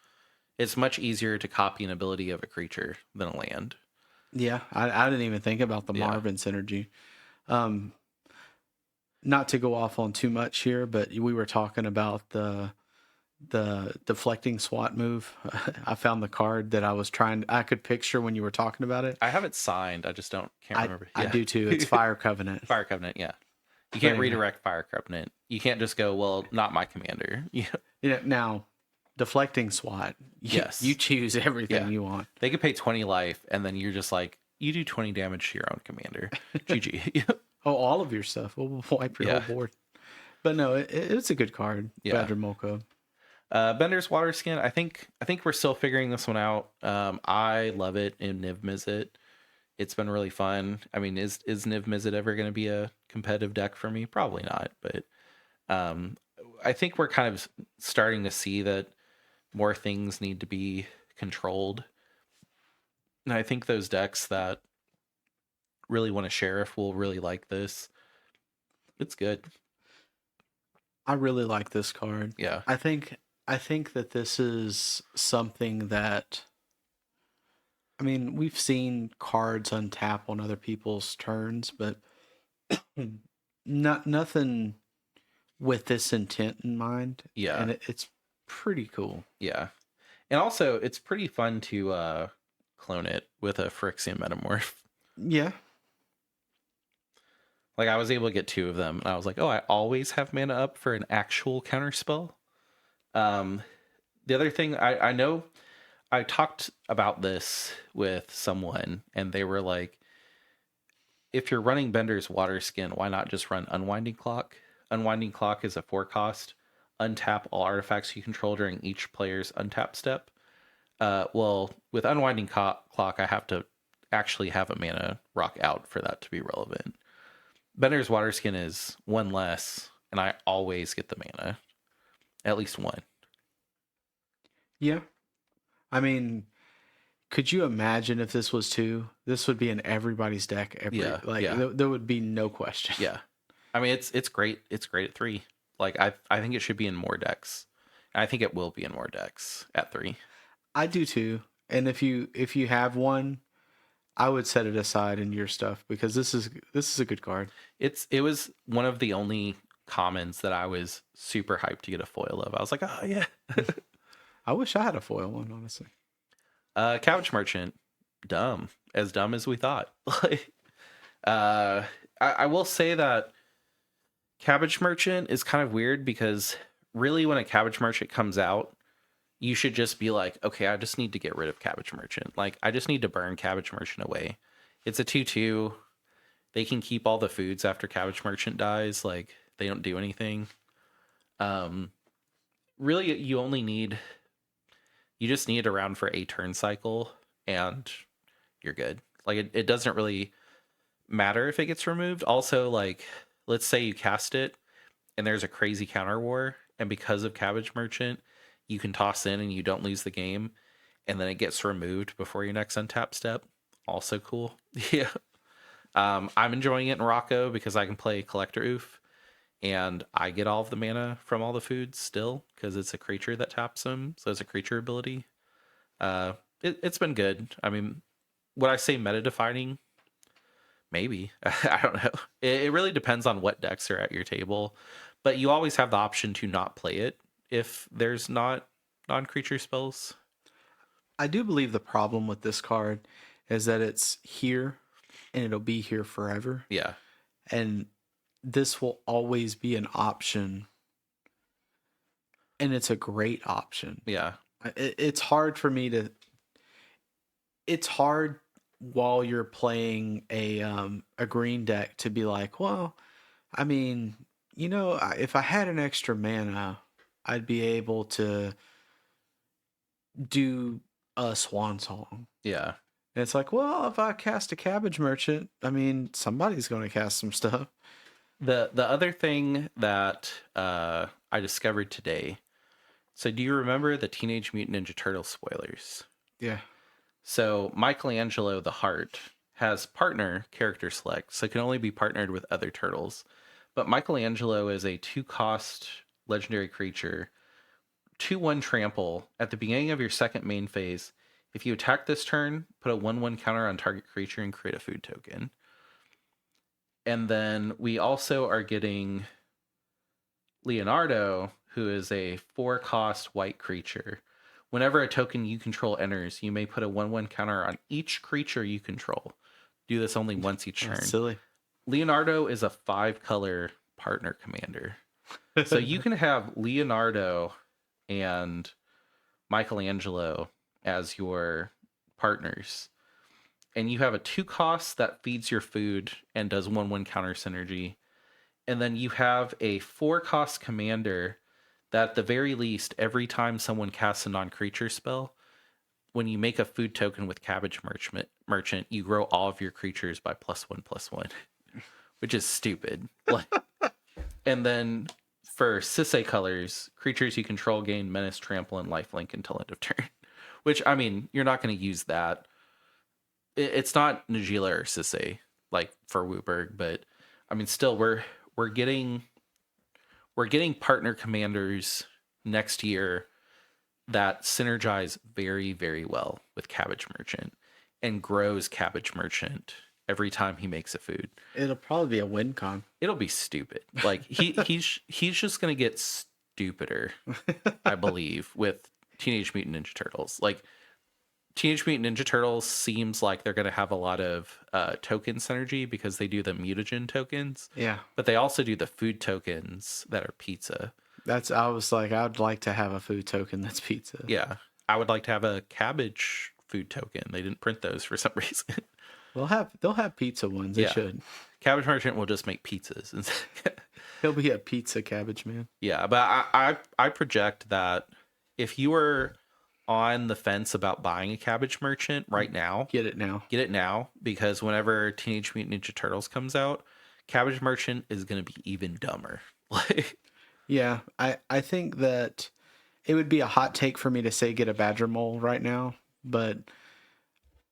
It's much easier to copy an ability of a creature than a land. Yeah, I didn't even think about the Marvin synergy. Not to go off on too much here, but we were talking about the deflecting SWAT move. I found the card that I could picture when you were talking about it. I have it signed. I just can't remember. I do too. It's Fire Covenant. Fire Covenant, yeah. You can't redirect Fire Covenant. You can't just go, well, not my commander. Yeah. Now, deflecting SWAT. You Yes. choose everything Yeah. you want. They could pay 20 life, and then you're just like, you do 20 damage to your own commander. GG. Oh, all of your stuff. We'll wipe your Yeah. whole board. But no, it's a good card. Yeah. Badramoko. Bender's Water Skin. I think we're still figuring this one out. I love it in Niv Mizzet. It's been really fun. I mean, is Niv Mizzet ever going to be a competitive deck for me? Probably not. But I think we're kind of starting to see that more things need to be controlled. And I think those decks that really want a sheriff will really like this. It's good. I really like this card. Yeah. I think that this is something that, I mean, we've seen cards untap on other people's turns, but nothing with this intent in mind. Yeah. And it's pretty cool. Yeah. And also, it's pretty fun to clone it with a Phyrexian Metamorph. Yeah. Like, I was able to get 2 of them, and I was like, oh, I always have mana up for an actual counterspell. The other thing, I know I talked about this with someone, and they were like, if you're running Bender's Water Skin, why not just run Unwinding Clock? Unwinding Clock is a 4-cost. Untap all artifacts you control during each player's untap step. Well, with Unwinding Clock, I have to actually have a mana rock out for that to be relevant. Bender's Water Skin is 1 less, and I always get the mana. At least 1. Yeah. I mean, could you imagine if this was 2? This would be in everybody's deck. There would be no question. Yeah. I mean, it's great. It's great at 3. Like, I think it should be in more decks. And I think it will be in more decks at 3. I do too. And if you have one, I would set it aside in your stuff because this is a good card. It was one of the only commons that I was super hyped to get a foil of. I was like, oh yeah. I wish I had a foil one, honestly. Couch Merchant, dumb as we thought. Like, I will say that Cabbage Merchant is kind of weird because really when a Cabbage Merchant comes out, you should just be like, okay, I just need to get rid of Cabbage Merchant. Like, I just need to burn Cabbage Merchant away. It's a 2/2. They can keep all the foods after Cabbage Merchant dies. Like, they don't do anything. Really, you just need it around for a turn cycle, and you're good. Like, it doesn't really matter if it gets removed. Also, like, let's say you cast it, and there's a crazy counter war, and because of Cabbage Merchant, you can toss in and you don't lose the game, and then it gets removed before your next untap step. Also cool. Yeah. I'm enjoying it in Rocco because I can play Collector Oof, and I get all of the mana from all the foods still because it's a creature that taps them, so it's a creature ability. It's been good. I mean, would I say meta defining? Maybe. I don't know. It really depends on what decks are at your table, but you always have the option to not play it if there's not non-creature spells. I do believe the problem with this card is that it's here and it'll be here forever. Yeah. And this will always be an option. And it's a great option. Yeah. It's hard for me to. It's hard while you're playing a green deck to be like, well, I mean, if I had an extra mana, I'd be able to do a Swan Song. Yeah. And it's like, well, if I cast a Cabbage Merchant, I mean, somebody's going to cast some stuff. The other thing that I discovered today. So do you remember the Teenage Mutant Ninja Turtle spoilers? Yeah. So Michelangelo the Heart has partner character select, so it can only be partnered with other turtles. But Michelangelo is a 2-cost legendary creature, 2/1 trample. At the beginning of your second main phase, if you attack this turn, put a 1/1 counter on target creature and create a food token. And then we also are getting Leonardo, who is a 4-cost white creature. Whenever a token you control enters, you may put a 1/1 counter on each creature you control. Do this only once each turn. That's silly. Leonardo is a 5-color partner commander. So you can have Leonardo and Michelangelo as your partners, and you have a 2 cost that feeds your food and does 1/1 counter synergy, and then you have a 4 cost commander that at the very least, every time someone casts a non-creature spell, when you make a food token with Cabbage Merchant, you grow all of your creatures by +1/+1, which is stupid. And then for Sisay colors, creatures you control gain Menace, Trample, and Lifelink until end of turn. Which, I mean, you're not going to use that. It's not Najila or Sisay like for Wooburg, but I mean, still, we're getting partner commanders next year that synergize very, very well with Cabbage Merchant and grows Cabbage Merchant every time he makes a food. It'll probably be a win con. It'll be stupid. Like he's just gonna get stupider, I believe, with Teenage Mutant Ninja Turtles. Like Teenage Mutant Ninja Turtles seems like they're gonna have a lot of token synergy because they do the mutagen tokens. Yeah. But they also do the food tokens that are pizza. I was like, I'd like to have a food token that's pizza. Yeah. I would like to have a cabbage food token. They didn't print those for some reason. They'll have pizza ones. They should. Cabbage Merchant will just make pizzas. He'll be a pizza cabbage man. Yeah, but I project that if you were on the fence about buying a Cabbage Merchant right now, Get it now. Because whenever Teenage Mutant Ninja Turtles comes out, Cabbage Merchant is going to be even dumber. Like, yeah, I think that it would be a hot take for me to say get a Badger Mole right now, but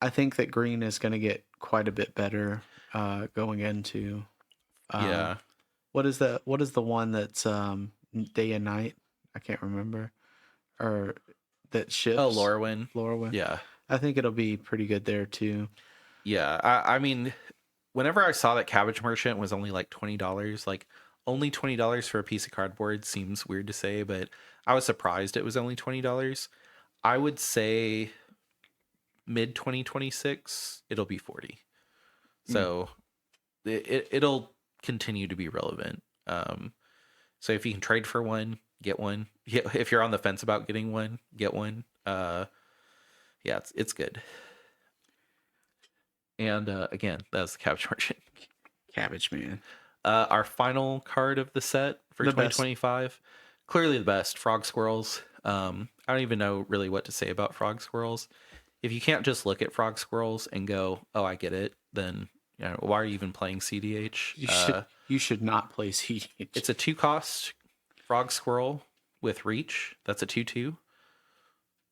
I think that green is going to get quite a bit better going into. Yeah. What is the one that's day and night? I can't remember. Or that shifts. Oh, Lorwyn. Yeah. I think it'll be pretty good there too. Yeah. I mean, whenever I saw that Cabbage Merchant was only like $20, like only $20 for a piece of cardboard seems weird to say, but I was surprised it was only $20. I would say mid 2026 it'll be 40. So it'll continue to be relevant. So if you can trade for one, get one. If you're on the fence about getting one, get one. Yeah, it's good. And again, that's the Cabbage Merchant. Cabbage man. Our final card of the set for 2025, clearly the best, Frog Squirrels. I don't even know really what to say about Frog Squirrels. If you can't just look at Frog Squirrels and go, "Oh, I get it," then why are you even playing CDH? You should not play CEDH. It's a 2-cost Frog Squirrel with reach. That's a 2/2.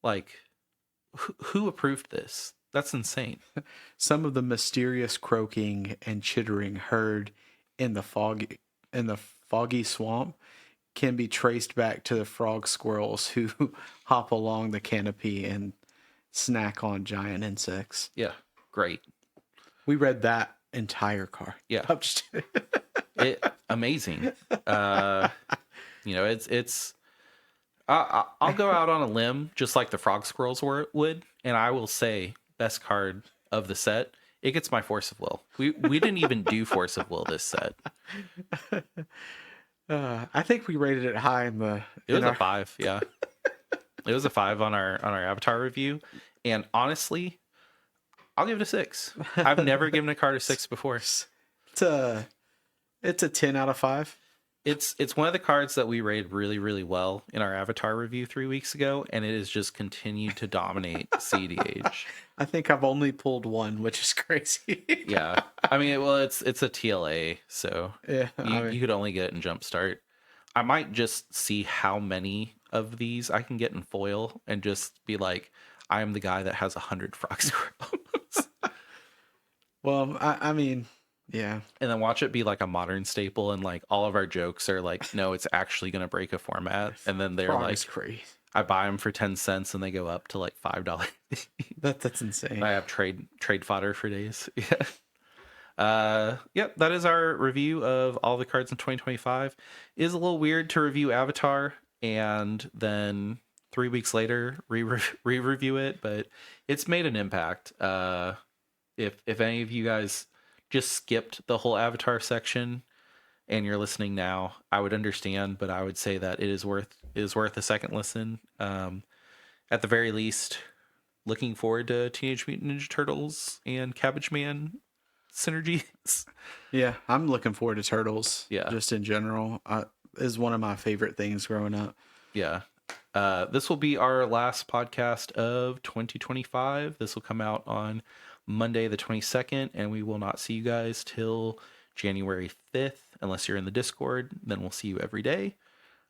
Like, who approved this? That's insane. Some of the mysterious croaking and chittering heard in the foggy swamp can be traced back to the frog squirrels who hop along the canopy and snack on giant insects. Yeah, great. We read that entire card. Yeah, amazing. It's. I'll go out on a limb just like the Frog Squirrels would, and I will say best card of the set. It gets my Force of Will. We didn't even do Force of Will this set. I think we rated it high in the. It was a 5. Yeah, it was a 5 on our Avatar review, and honestly, I'll give it a 6. I've never given a card a 6 before. It's a 10 out of 5. It's one of the cards that we rated really, really well in our Avatar review 3 weeks ago, and it has just continued to dominate CEDH. I think I've only pulled one, which is crazy. Yeah, I mean, well, it's a TLA, so yeah, you could only get it in Jumpstart. I might just see how many of these I can get in foil and just be like, I am the guy that has 100 Frog Squirrels. Well, I mean. Yeah. And then watch it be like a modern staple, and like all of our jokes are like, no, it's actually going to break a format. And then they're like, crazy. I buy them for 10 cents and they go up to like $5. That's insane. I have trade fodder for days. Yeah. Yep. That is our review of all the cards in 2025. It is a little weird to review Avatar and then 3 weeks later re-review it, but it's made an impact. If any of you guys just skipped the whole Avatar section and you're listening now, I would understand, but I would say that it is worth a second listen. at the very least, looking forward to Teenage Mutant Ninja Turtles and Cabbage Man synergies. Yeah, I'm looking forward to Turtles. Yeah. Just in general, is one of my favorite things growing up. Yeah. This will be our last podcast of 2025. This will come out on Monday, the 22nd, and we will not see you guys till January 5th, unless you're in the Discord. Then we'll see you every day.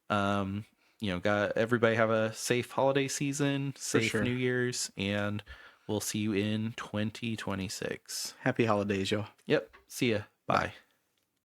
Got everybody have a safe holiday season, safe sure. New Year's, and we'll see you in 2026. Happy holidays, y'all. Yep. See ya. Bye. Bye.